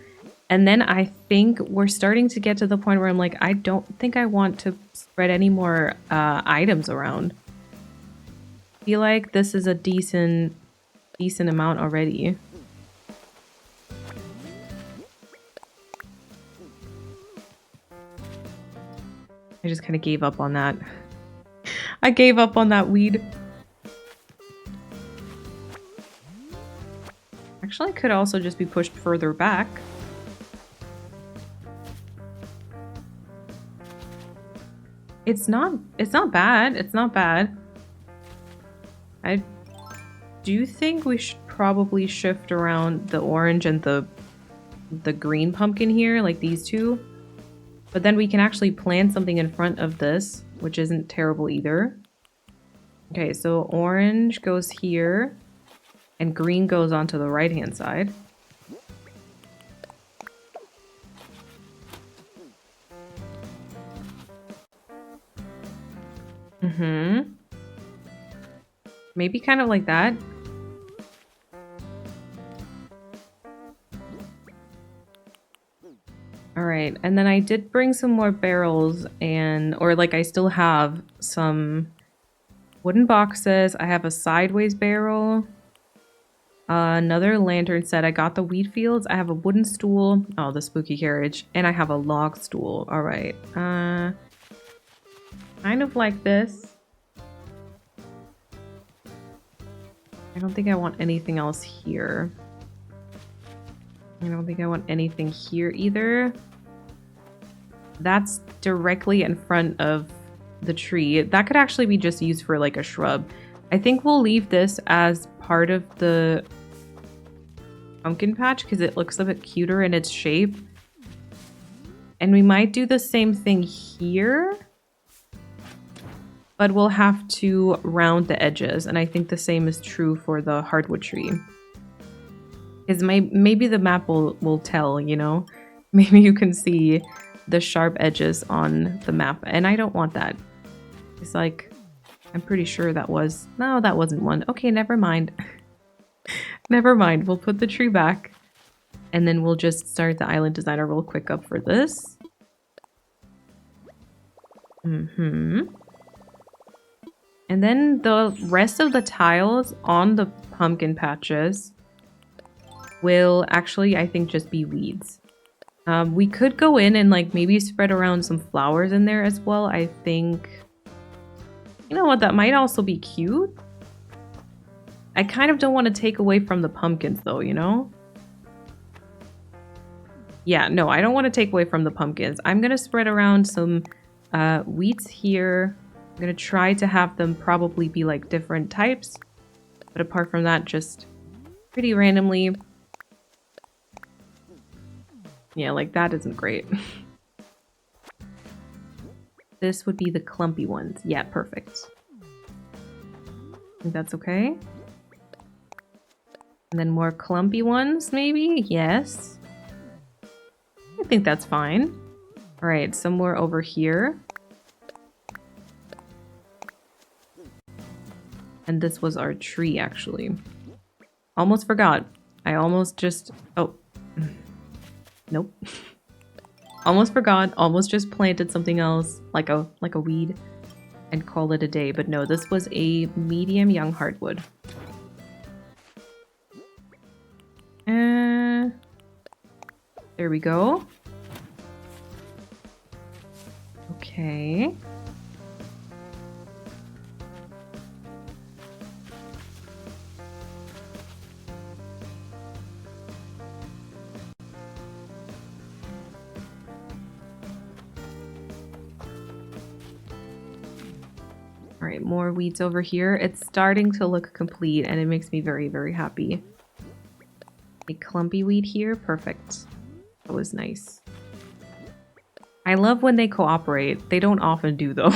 And then I think we're starting to get to the point where I'm like, I don't think I want to spread any more items around. I feel like this is a decent amount already. I just kind of gave up on that. I gave up on that weed. Actually, could also just be pushed further back. It's not bad. It's not bad. I do think we should probably shift around the orange and the green pumpkin here, like these two. But then we can actually plant something in front of this, which isn't terrible either. Okay, so orange goes here, and green goes onto the right-hand side. Maybe kind of like that. All right, and then I did bring some more barrels or like I still have some wooden boxes. I have a sideways barrel, another lantern set. I got the wheat fields. I have a wooden stool. Oh, the spooky carriage. And I have a log stool. All right. Kind of like this. I don't think I want anything else here. I don't think I want anything here either. That's directly in front of the tree. That could actually be just used for like a shrub. I think we'll leave this as part of the pumpkin patch because it looks a bit cuter in its shape. And we might do the same thing here, but we'll have to round the edges. And I think the same is true for the hardwood tree. Because maybe the map will tell, you know? Maybe you can see the sharp edges on the map. And I don't want that. It's like, I'm pretty sure that was... No, that wasn't one. Okay, never mind. Never mind. We'll put the tree back. And then we'll just start the island designer real quick up for this. And then the rest of the tiles on the pumpkin patches will actually, I think, just be weeds. We could go in and like maybe spread around some flowers in there as well. I think, you know what, that might also be cute. I kind of don't want to take away from the pumpkins though, you know? Yeah, no, I don't want to take away from the pumpkins. I'm going to spread around some wheats here. I'm going to try to have them probably be like different types. But apart from that, just pretty randomly. Yeah, like that isn't great. This would be the clumpy ones. Yeah, perfect. I think that's okay. And then more clumpy ones, maybe? Yes. I think that's fine. All right, some more over here. And this was our tree, actually. Almost forgot. I almost just... Oh. Nope. Almost forgot. Almost just planted something else, like a weed, and call it a day. But no, this was a medium young hardwood. There we go. Okay. All right, more weeds over here. It's starting to look complete and it makes me very, very happy. A clumpy weed here. Perfect. That was nice. I love when they cooperate. They don't often do though.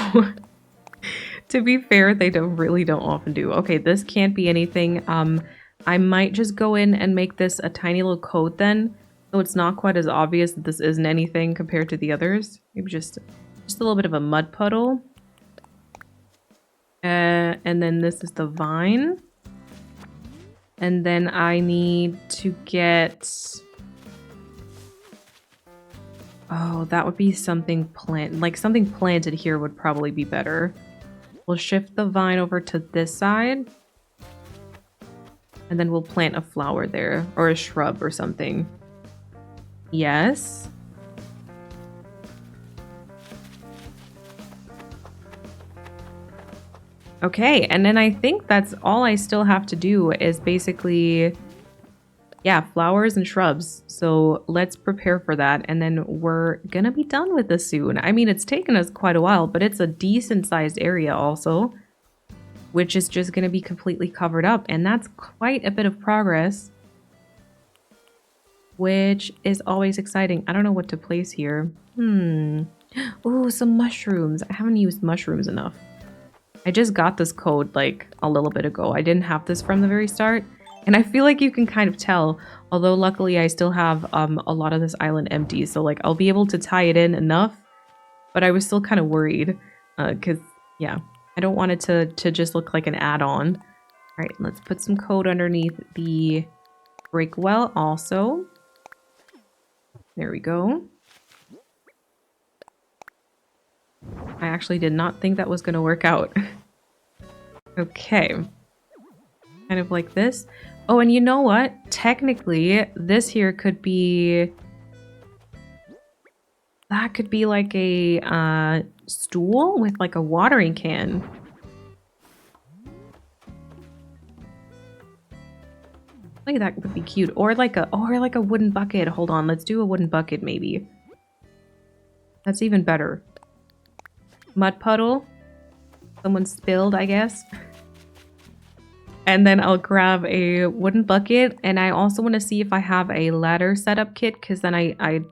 To be fair, they really don't often do. Okay, this can't be anything. I might just go in and make this a tiny little coat then, so it's not quite as obvious that this isn't anything compared to the others. Maybe just a little bit of a mud puddle. And then this is the vine. And then I need to get... Oh, that would be something something planted here would probably be better. We'll shift the vine over to this side. And then we'll plant a flower there, or a shrub or something. Yes. Okay, and then I think that's all I still have to do is basically, yeah, flowers and shrubs. So let's prepare for that, and then we're gonna be done with this soon. I mean, it's taken us quite a while, but it's a decent sized area also, which is just gonna be completely covered up, and that's quite a bit of progress, which is always exciting. I don't know what to place here. Oh, some mushrooms. I haven't used mushrooms enough. I just got this code like a little bit ago. I didn't have this from the very start. And I feel like you can kind of tell, although luckily I still have a lot of this island empty. So like I'll be able to tie it in enough, but I was still kind of worried because yeah, I don't want it to just look like an add-on. All right, let's put some code underneath the break well also. There we go. I actually did not think that was going to work out. Okay. Kind of like this. Oh, and you know what? Technically, this here could be... That could be like a stool with like a watering can. Like that would be cute. Or like a wooden bucket. Hold on, let's do a wooden bucket maybe. That's even better. Mud puddle. Someone spilled, I guess. And then I'll grab a wooden bucket, and I also want to see if I have a ladder setup kit, because then I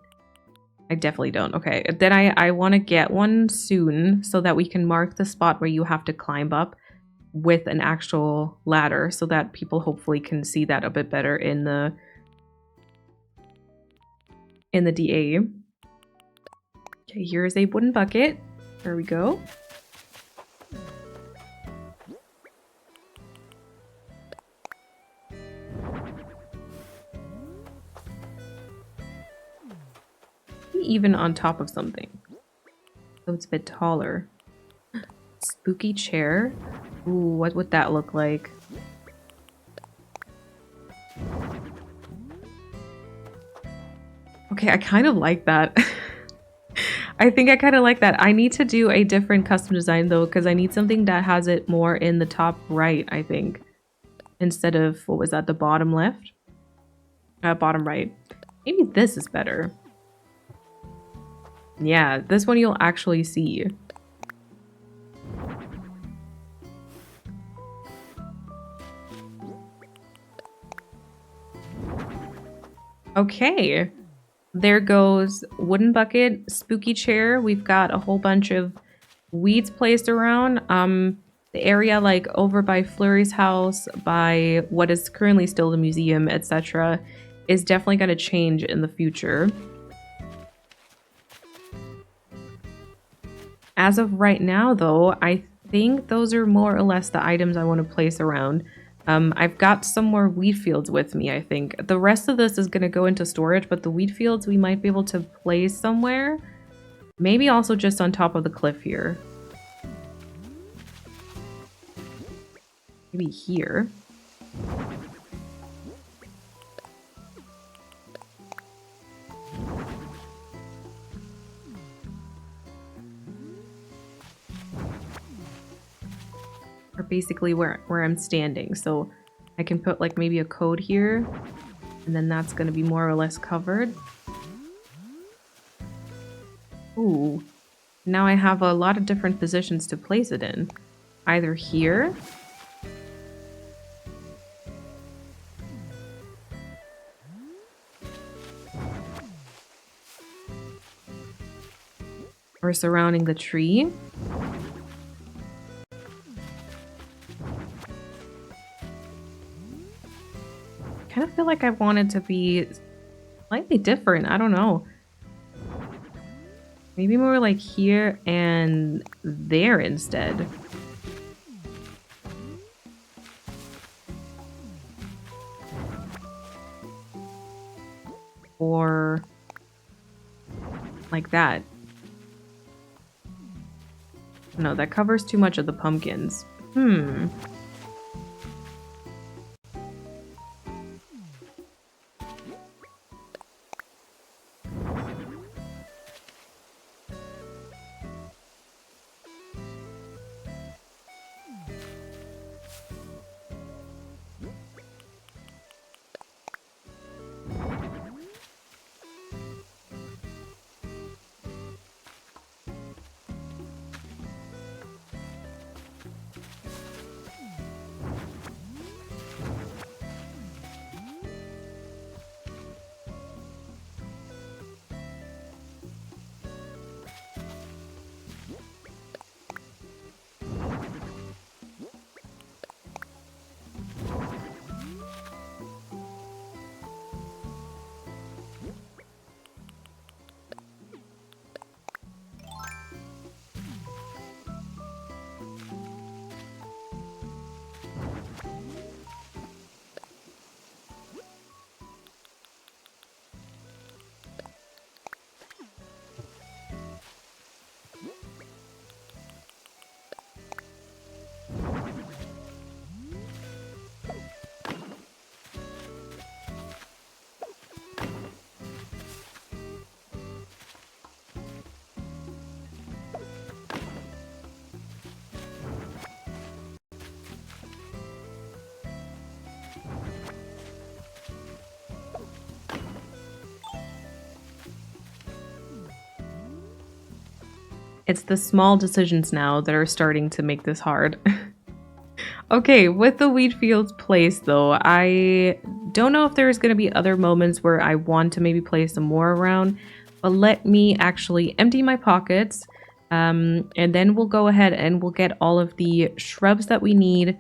definitely don't. Okay, then I want to get one soon so that we can mark the spot where you have to climb up with an actual ladder, so that people hopefully can see that a bit better in the DA. Okay, here's a wooden bucket. There we go. even on top of something. So it's a bit taller. Spooky chair. Ooh, what would that look like? Okay, I kind of like that. I think I kind of like that. I need to do a different custom design though, because I need something that has it more in the top right, I think. Instead of, what was that, the bottom left? Bottom right. Maybe this is better. Yeah, this one you'll actually see. Okay. There goes wooden bucket, spooky chair. We've got a whole bunch of weeds placed around. The area like over by Flurry's house, by what is currently still the museum, etc., is definitely going to change in the future. As of right now, though, I think those are more or less the items I want to place around. I've got some more wheat fields with me, I think. The rest of this is going to go into storage, but the wheat fields we might be able to place somewhere. Maybe also just on top of the cliff here. Maybe here. Or basically where I'm standing. So I can put like maybe a code here. And then that's going to be more or less covered. Ooh. Now I have a lot of different positions to place it in. Either here. Or surrounding the tree. I kind of feel like I want it to be slightly different. I don't know. Maybe more like here and there instead. Or like that. No, that covers too much of the pumpkins. It's the small decisions now that are starting to make this hard. Okay, with the wheat fields placed though, I don't know if there's going to be other moments where I want to maybe place some more around, but let me actually empty my pockets, and then we'll go ahead and we'll get all of the shrubs that we need.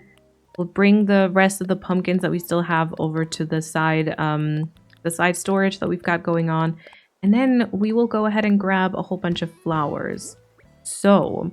We'll bring the rest of the pumpkins that we still have over to the side storage that we've got going on, and then we will go ahead and grab a whole bunch of flowers. So,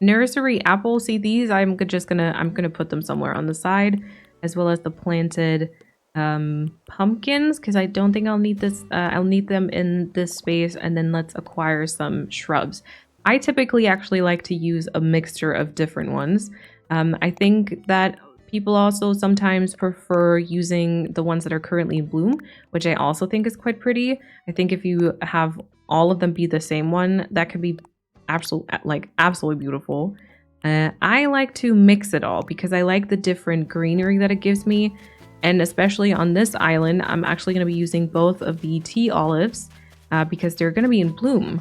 nursery apple, see these? I'm gonna put them somewhere on the side, as well as the planted pumpkins, because I don't think I'll need this. I'll need them in this space, and then let's acquire some shrubs. I typically actually like to use a mixture of different ones. I think that people also sometimes prefer using the ones that are currently in bloom, which I also think is quite pretty. I think if you have all of them be the same one, that could be absolutely beautiful. I like to mix it all because I like the different greenery that it gives me. And especially on this island, I'm actually going to be using both of the tea olives because they're going to be in bloom.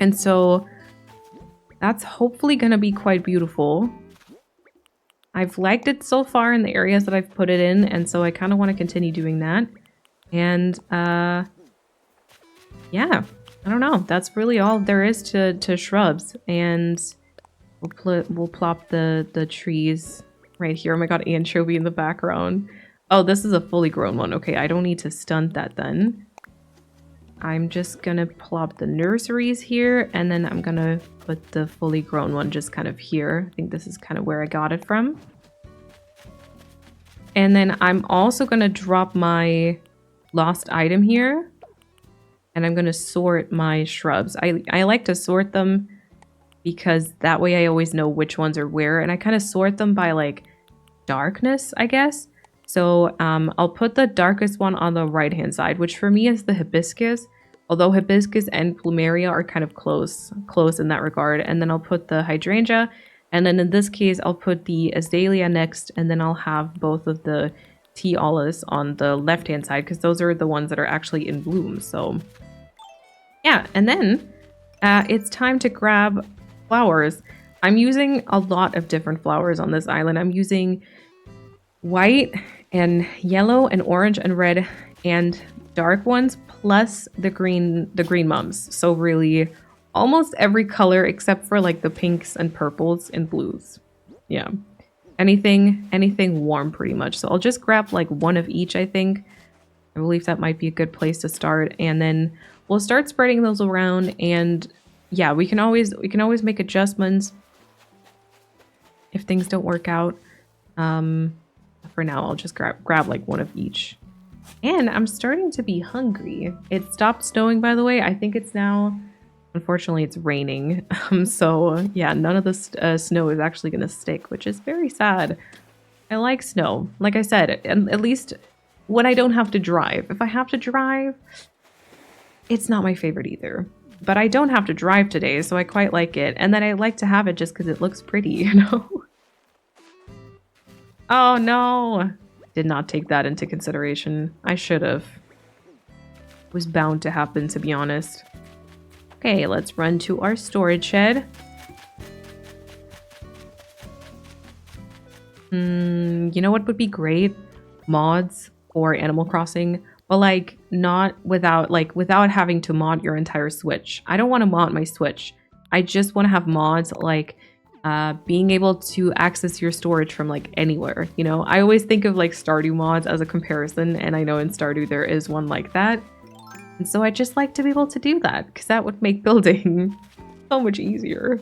And so that's hopefully going to be quite beautiful. I've liked it so far in the areas that I've put it in, and so I kind of want to continue doing that. And yeah, I don't know. That's really all there is to shrubs. And we'll plop the trees right here. Oh my god, anchovy in the background. Oh, this is a fully grown one. Okay, I don't need to stunt that then. I'm just gonna plop the nurseries here, and then I'm gonna put the fully grown one just kind of here. I think this is kind of where I got it from. And then I'm also gonna drop my lost item here, and I'm gonna sort my shrubs. I like to sort them because that way I always know which ones are where, and I kind of sort them by like darkness, I guess. So I'll put the darkest one on the right hand side, which for me is the hibiscus, although hibiscus and plumeria are kind of close in that regard. And then I'll put the hydrangea, and then in this case I'll put the azalea next, and then I'll have both of the tea olives on the left hand side because those are the ones that are actually in bloom. So yeah, and then it's time to grab flowers. I'm using a lot of different flowers on this island. I'm using white and yellow and orange and red and dark ones, plus the green mums. So really almost every color except for like the pinks and purples and blues. Yeah. Anything warm pretty much. So I'll just grab like one of each, I think. I believe that might be a good place to start, and then we'll start spreading those around. And yeah, we can always make adjustments if things don't work out. For now, I'll just grab like one of each. And I'm starting to be hungry. It stopped snowing, by the way. I think it's now, unfortunately, it's raining. So yeah, none of the snow is actually going to stick, which is very sad. I like snow. Like I said, and at least when I don't have to drive. If I have to drive, it's not my favorite either. But I don't have to drive today, so I quite like it. And then I like to have it just because it looks pretty, you know? Oh no! Did not take that into consideration. I should have. It was bound to happen, to be honest. Okay, let's run to our storage shed. You know what would be great? Mods for Animal Crossing. But like not without having to mod your entire Switch. I don't want to mod my Switch. I just want to have mods like being able to access your storage from like anywhere. You know, I always think of like Stardew mods as a comparison, and I know in Stardew there is one like that. And so I just like to be able to do that because that would make building so much easier.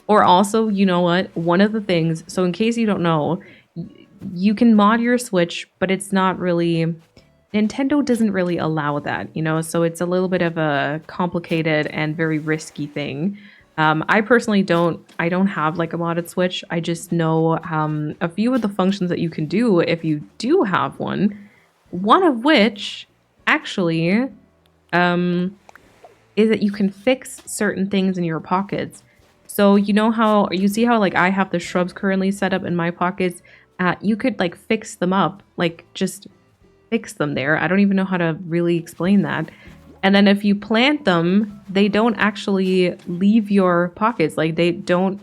Or also, you know what? One of the things, so in case you don't know, you can mod your Switch, but it's not really, Nintendo doesn't really allow that, you know, so it's a little bit of a complicated and very risky thing. I personally don't have like a modded Switch. I just know a few of the functions that you can do if you do have one. One of which actually is that you can fix certain things in your pockets. So you know how you see how like I have the shrubs currently set up in my pockets. You could like fix them up, like just fix them there. I don't even know how to really explain that. And then if you plant them, they don't actually leave your pockets. Like you don't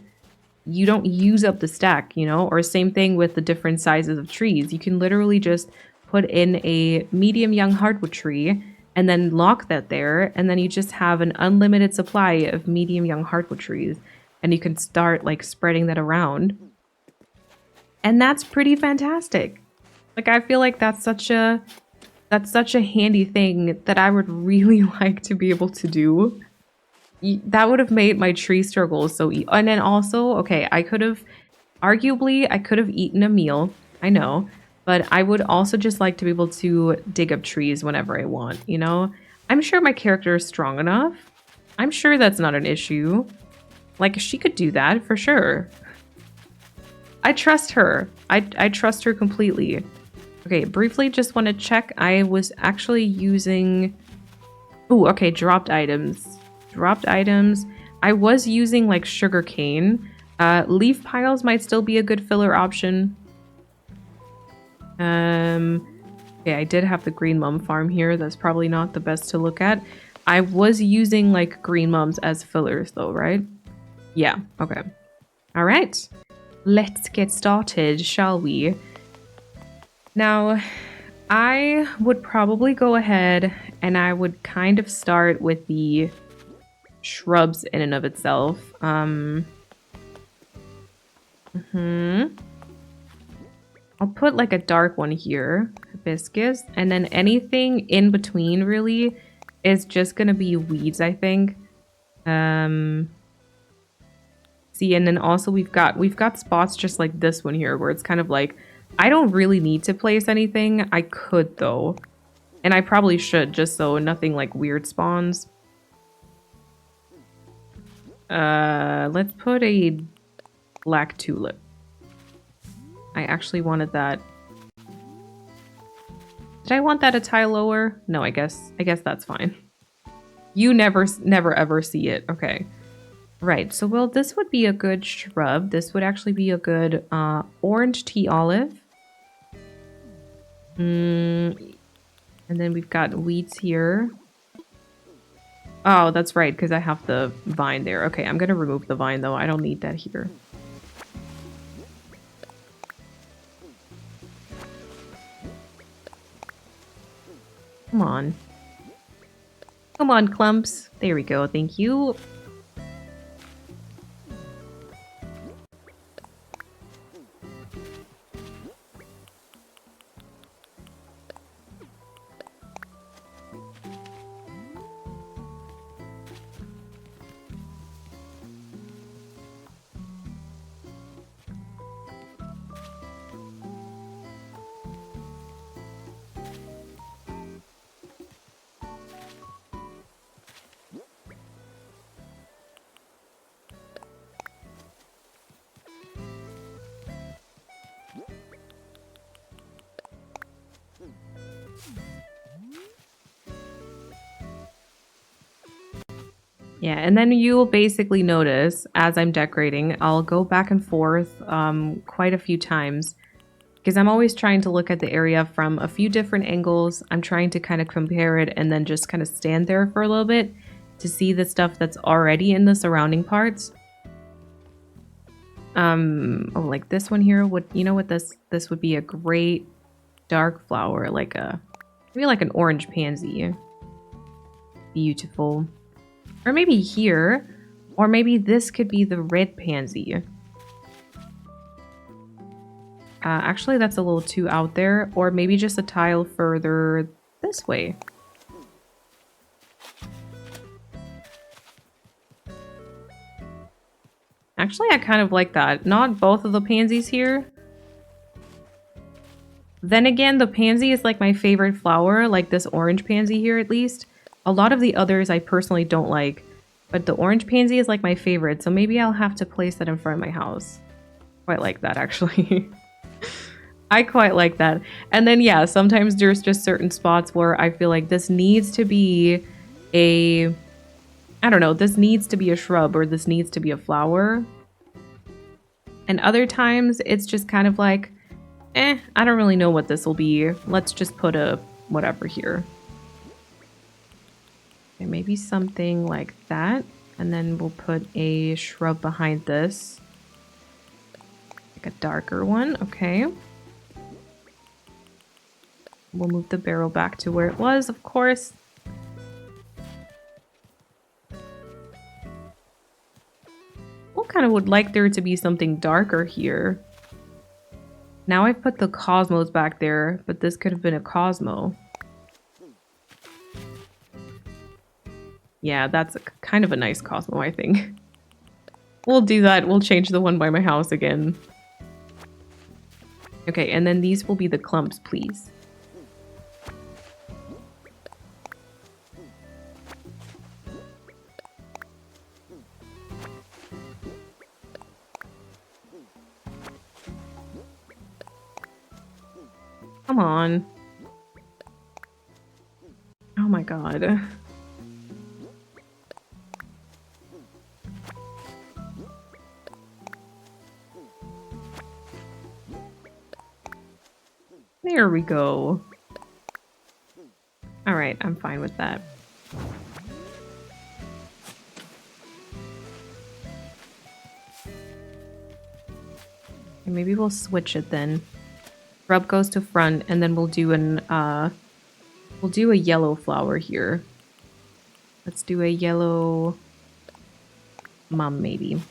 use up the stack, you know? Or same thing with the different sizes of trees. You can literally just put in a medium young hardwood tree and then lock that there. And then you just have an unlimited supply of medium young hardwood trees. And you can start like spreading that around. And that's pretty fantastic. Like I feel like that's such a handy thing that I would really like to be able to do. That would have made my tree struggles so easy. And then also, okay, I could have eaten a meal, I know, But I would also just like to be able to dig up trees whenever I want, you know? I'm sure my character is strong enough. I'm sure that's not an issue. Like, she could do that for sure. I trust her. I trust her completely. Okay, briefly just want to check. I was actually using... Oh, okay, dropped items. Dropped items. I was using, like, sugar cane. Leaf piles might still be a good filler option. Okay, I did have the green mum farm here. That's probably not the best to look at. I was using, like, green mums as fillers, though, right? Yeah, okay. All right. Let's get started, shall we? Now, I would probably go ahead and I would kind of start with the shrubs in and of itself. I'll put like a dark one here, hibiscus, and then anything in between really is just gonna be weeds, I think. See, and then also we've got spots just like this one here where it's kind of like, I don't really need to place anything. I could though. And I probably should, just so nothing like weird spawns. Let's put a black tulip. I actually wanted that. Did I want that a tile lower? No, I guess that's fine. You never ever see it. Okay. Right, so well, this would be a good shrub. This would actually be a good orange tea olive. And then we've got weeds here. Oh, that's right, because I have the vine there. Okay, I'm going to remove the vine, though. I don't need that here. Come on. Come on, clumps. There we go, thank you. Yeah, and then you'll basically notice as I'm decorating, I'll go back and forth quite a few times because I'm always trying to look at the area from a few different angles. I'm trying to kind of compare it and then just kind of stand there for a little bit to see the stuff that's already in the surrounding parts. Oh, like this one here would, you know what, this would be a great dark flower, like maybe like an orange pansy. Beautiful. Or maybe here, or maybe this could be the red pansy. Actually, that's a little too out there. Or maybe just a tile further this way. Actually, I kind of like that. Not both of the pansies here. Then again, the pansy is like my favorite flower, like this orange pansy here at least. A lot of the others I personally don't like, but the orange pansy is like my favorite, so maybe I'll have to place that in front of my house. Quite like that, actually. I quite like that. And then, yeah, sometimes there's just certain spots where I feel like this needs to be a... I don't know, this needs to be a shrub or this needs to be a flower. And other times, it's just kind of like, I don't really know what this will be. Let's just put a whatever here. Okay, maybe something like that. And then we'll put a shrub behind this. Like a darker one, okay. We'll move the barrel back to where it was, of course. I kind of would like there to be something darker here. Now I've put the cosmos back there, but this could have been a Cosmo. Yeah, that's kind of a nice Cosmo, I think. We'll do that. We'll change the one by my house again. Okay, and then these will be the clumps, please. Come on. Oh my god. There we go. All right, I'm fine with that. And maybe we'll switch it then. Rub goes to front, and then we'll do a yellow flower here. Let's do a yellow mum, maybe.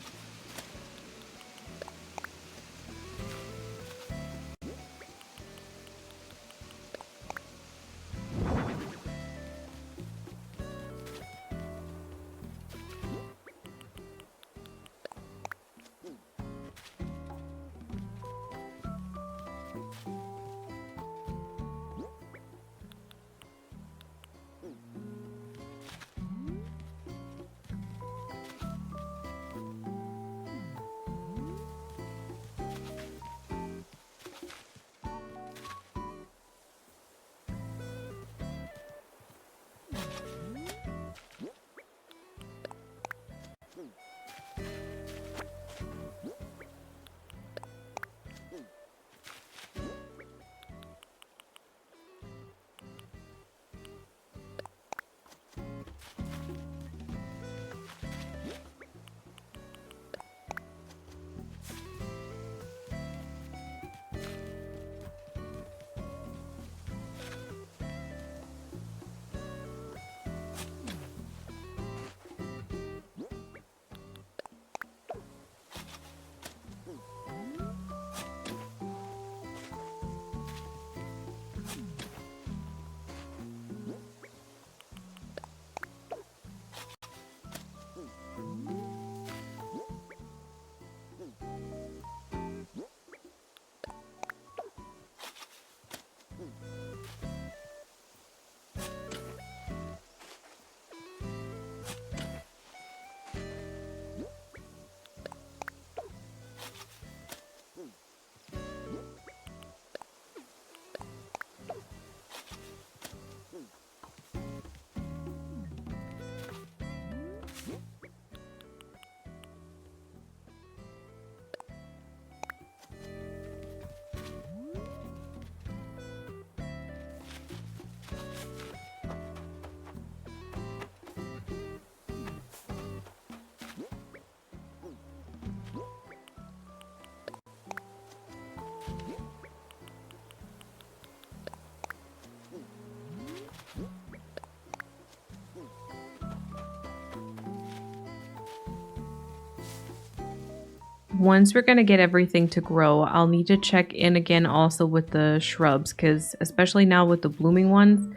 Once we're going to get everything to grow, I'll need to check in again also with the shrubs, because especially now with the blooming ones,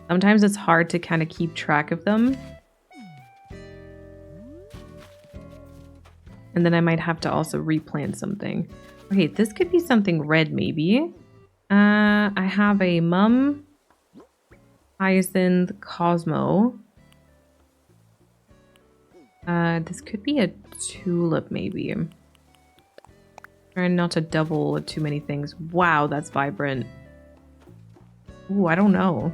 sometimes it's hard to kind of keep track of them. And then I might have to also replant something. Okay, this could be something red maybe. I have a mum, hyacinth, cosmo. This could be a tulip maybe. Trying not to double too many things. Wow, that's vibrant. Ooh, I don't know.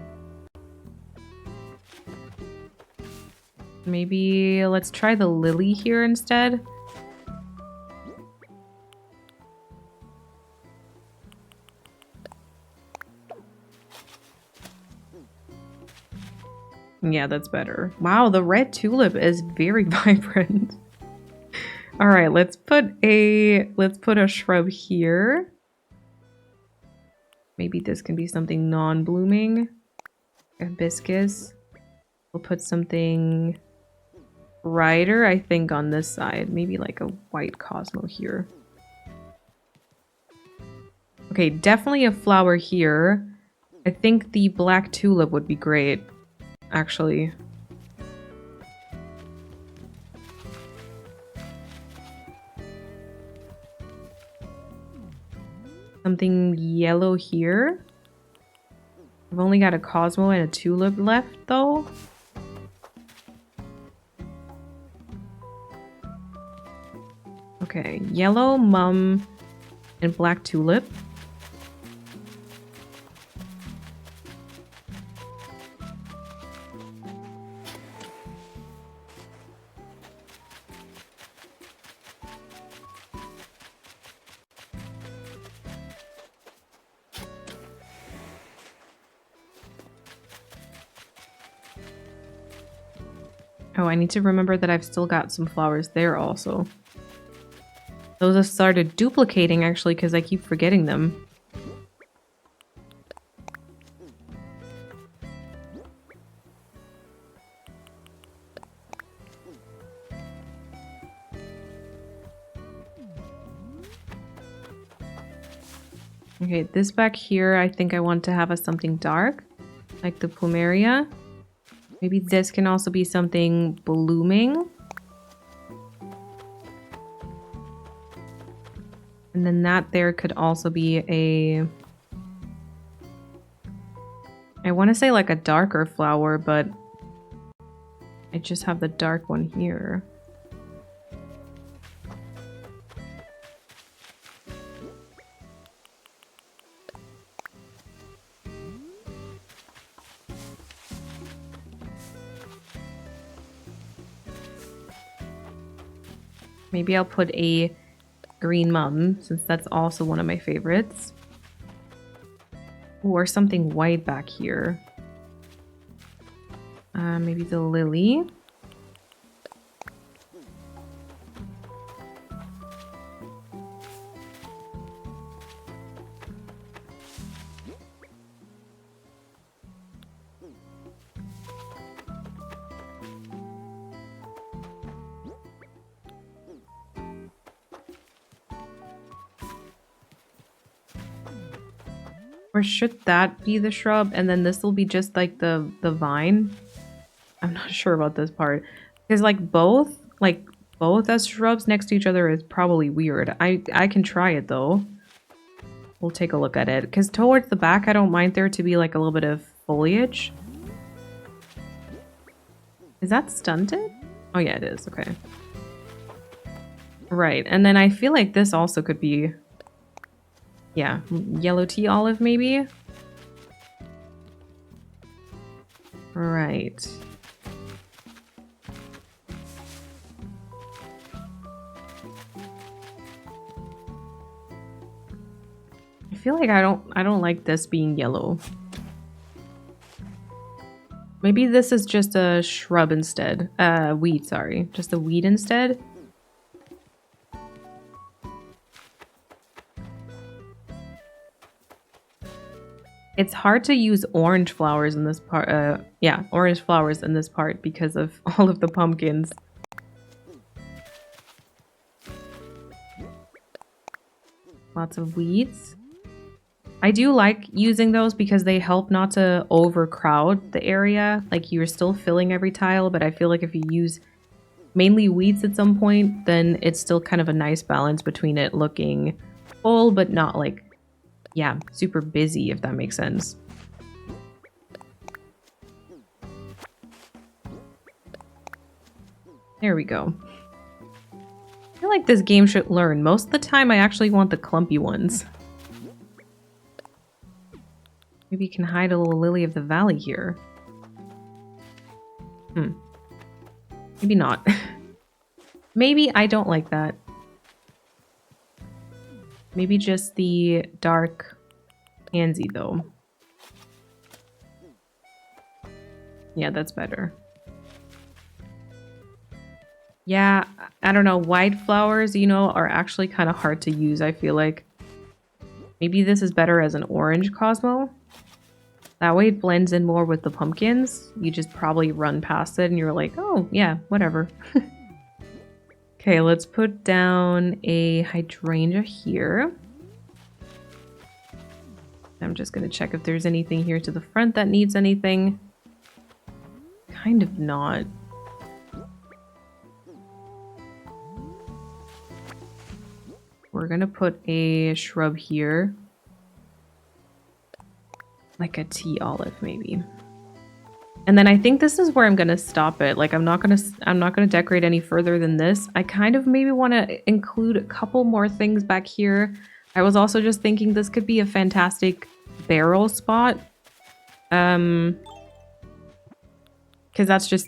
Maybe let's try the lily here instead. Yeah, that's better. Wow, the red tulip is very vibrant. All right, let's put a shrub here. Maybe this can be something non-blooming. Hibiscus. We'll put something brighter, I think, on this side. Maybe like a white cosmo here. Okay, definitely a flower here. I think the black tulip would be great, actually. Something yellow here. I've only got a Cosmo and a Tulip left though. Okay, yellow, mum, and black tulip. Oh, I need to remember that I've still got some flowers there also. Those have started duplicating actually because I keep forgetting them. Okay, this back here, I think I want to have as something dark, like the plumeria. Maybe this can also be something blooming. And then that there could also be a... I want to say like a darker flower, but I just have the dark one here. Maybe I'll put a green mum, since that's also one of my favorites. Or something white back here. Maybe the lily. Or should that be the shrub and then this will be just like the vine? I'm not sure about this part. Because like both as shrubs next to each other is probably weird. I can try it though. We'll take a look at it. Because towards the back I don't mind there to be like a little bit of foliage. Is that stunted? Oh yeah, it is. Okay. Right. And then I feel like this also could be... yeah, yellow tea olive maybe? Right. I feel like I don't like this being yellow. Maybe this is just a shrub instead. Weed, sorry. Just a weed instead. It's hard to use orange flowers in this part. Yeah, orange flowers in this part because of all of the pumpkins. Lots of weeds. I do like using those because they help not to overcrowd the area. Like you're still filling every tile, but I feel like if you use mainly weeds at some point, then it's still kind of a nice balance between it looking full, but not like, yeah, super busy, if that makes sense. There we go. I feel like this game should learn. Most of the time I actually want the clumpy ones. Maybe you can hide a little lily of the valley here. Maybe not. Maybe I don't like that. Maybe just the dark pansy though. Yeah, that's better. Yeah, I don't know. White flowers, you know, are actually kind of hard to use, I feel like. Maybe this is better as an orange Cosmo. That way it blends in more with the pumpkins. You just probably run past it and you're like, oh, yeah, whatever. Okay, let's put down a hydrangea here. I'm just going to check if there's anything here to the front that needs anything. Kind of not. We're going to put a shrub here. like a tea olive maybe. And then I think this is where I'm gonna stop it. Like I'm not gonna decorate any further than this. I kind of maybe want to include a couple more things back here. I was also just thinking this could be a fantastic barrel spot. Because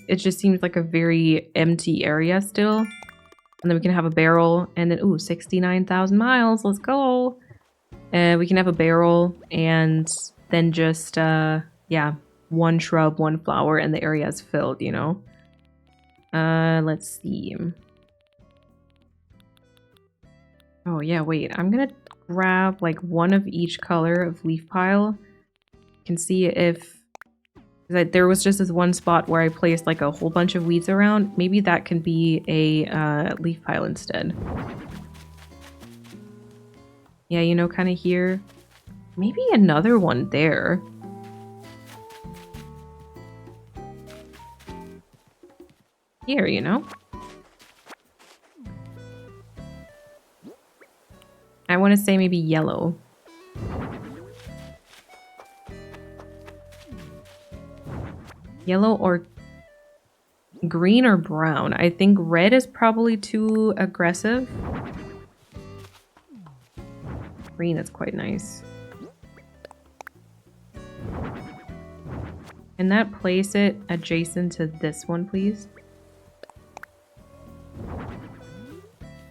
it just seems like a very empty area still. And then we can have a barrel and then, ooh, 69,000 miles. Let's go. We can have a barrel and then just, yeah, one shrub, one flower, and the area is filled, you know? Let's see. Oh, yeah, wait. I'm gonna grab, like, one of each color of leaf pile. You can see if... there was just this one spot where I placed, like, a whole bunch of weeds around. Maybe that can be a leaf pile instead. Yeah, you know, kind of here. Maybe another one there. Here, you know? I want to say maybe yellow. Yellow or green or brown. I think red is probably too aggressive. Green is quite nice. Can that place it adjacent to this one, please?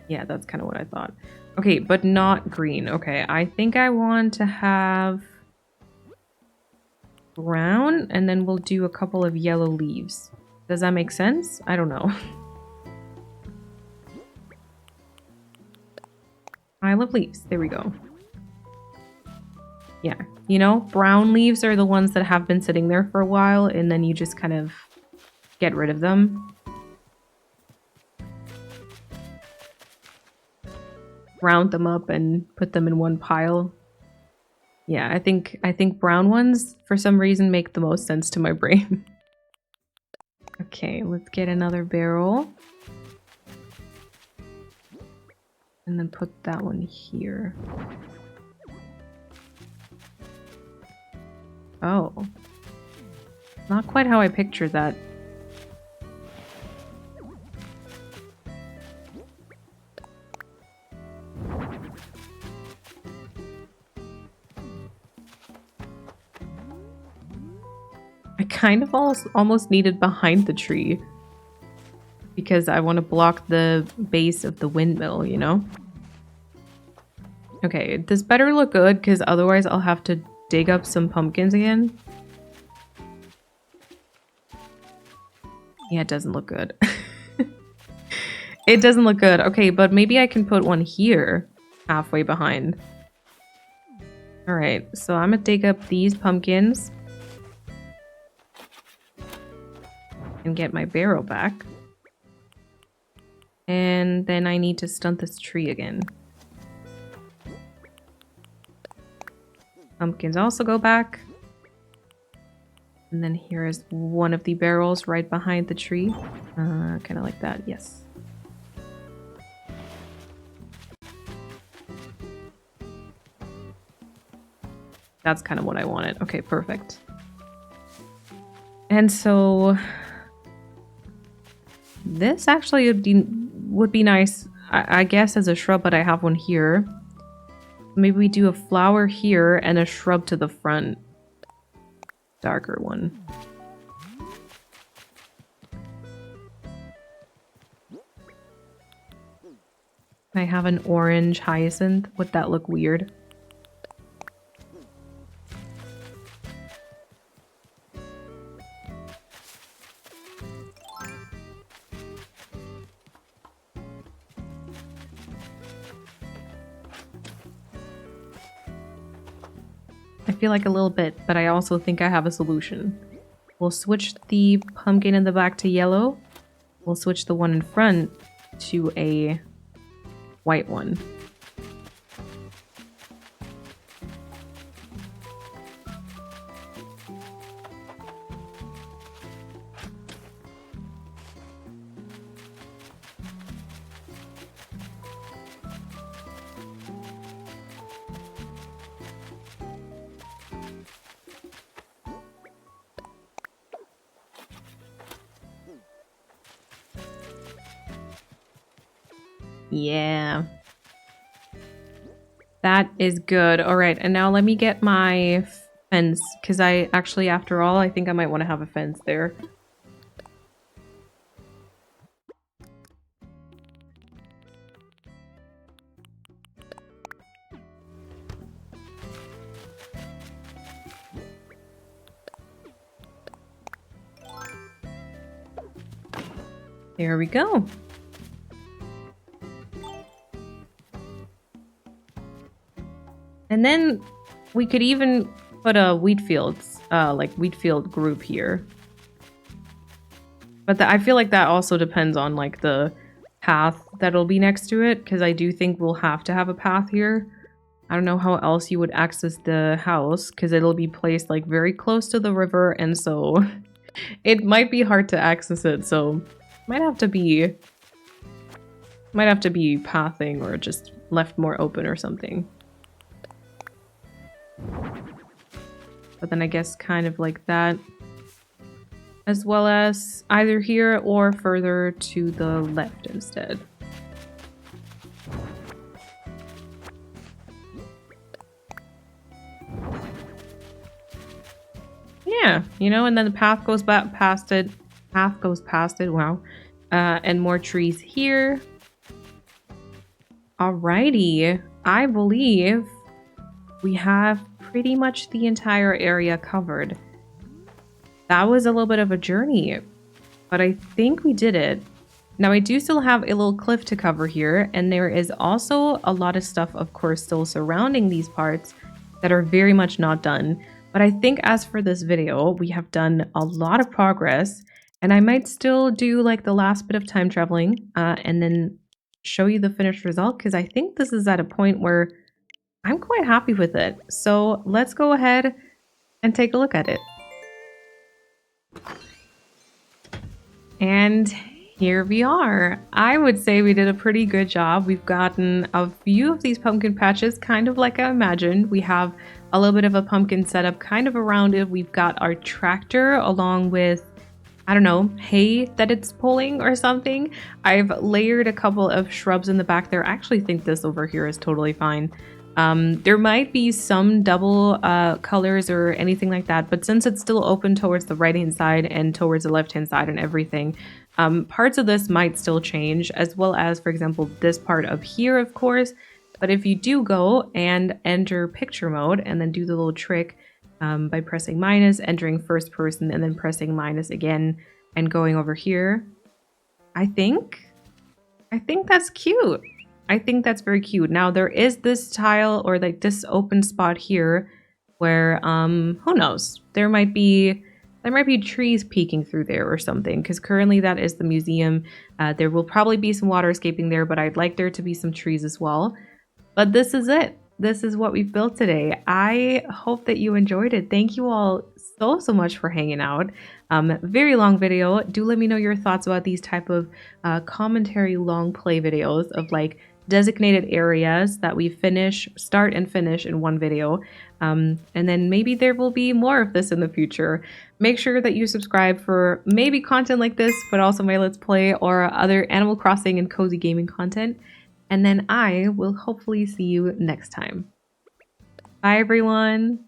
Yeah, that's kind of what I thought. Okay, but not green. Okay, I think I want to have brown, and then we'll do a couple of yellow leaves. Does that make sense? I don't know. I love leaves. There we go. Yeah, you know, brown leaves are the ones that have been sitting there for a while, and then you just kind of get rid of them. Round them up and put them in one pile. Yeah, I think brown ones, for some reason, make the most sense to my brain. Okay, let's get another barrel. And then put that one here. Oh. Not quite how I pictured that. I kind of almost need it behind the tree because I want to block the base of the windmill, you know? Okay, this better look good because otherwise I'll have to dig up some pumpkins again. Yeah, it doesn't look good. It doesn't look good. Okay, but maybe I can put one here halfway behind. All right, so I'm gonna dig up these pumpkins and get my barrel back. And then I need to stunt this tree again. Pumpkins also go back. And then here is one of the barrels right behind the tree. Kind of like that, yes. That's kind of what I wanted. Okay, perfect. And so this actually would be nice, I guess, as a shrub, but I have one here. Maybe we do a flower here and a shrub to the front. Darker one. I have an orange hyacinth. Would that look weird? I feel like a little bit, but I also think I have a solution. We'll switch the pumpkin in the back to yellow. We'll switch the one in front to a white one. Yeah. That is good. All right, and now let me get my fence, because I actually, after all, I think I might want to have a fence there. There we go. And then we could even put a wheat fields, like wheat field group here. But I feel like that also depends on like the path that'll be next to it, because I do think we'll have to have a path here. I don't know how else you would access the house, because it'll be placed like very close to the river, and so it might be hard to access it. So might have to be pathing or just left more open or something. But then I guess kind of like that, as well as either here or further to the left instead. Yeah, you know, and then the path goes back past it. Path goes past it. Wow. And more trees here. Alrighty. I believe we have pretty much the entire area covered. That was a little bit of a journey, but I think we did it. Now, I do still have a little cliff to cover here, and there is also a lot of stuff, of course, still surrounding these parts that are very much not done. But I think as for this video, we have done a lot of progress, and I might still do like the last bit of time traveling and then show you the finished result, because I think this is at a point where I'm quite happy with it. So let's go ahead and take a look at it. And here we are. I would say we did a pretty good job. We've gotten a few of these pumpkin patches kind of like I imagined. We have a little bit of a pumpkin setup kind of around it. We've got our tractor along with, I don't know, hay that it's pulling or something. I've layered a couple of shrubs in the back there. I actually think this over here is totally fine. There might be some double colors or anything like that, but since it's still open towards the right hand side and towards the left hand side and everything, parts of this might still change, as well as, for example, this part up here, of course. But if you do go and enter picture mode and then do the little trick by pressing minus, entering first person, and then pressing minus again and going over here, I think that's cute. I think that's very cute. Now there is this tile or like this open spot here where who knows, there might be trees peeking through there or something, because currently that is the museum. There will probably be some water escaping there, but I'd like there to be some trees as well. But this is it. This is what we've built today. I hope that you enjoyed it. Thank you all so much for hanging out. Very long video. Do let me know your thoughts about these type of commentary long play videos of like designated areas that we start and finish in one video. And then maybe there will be more of this in the future. Make sure that you subscribe for maybe content like this, but also my Let's Play or other Animal Crossing and cozy gaming content. And then I will hopefully see you next time. Bye, everyone.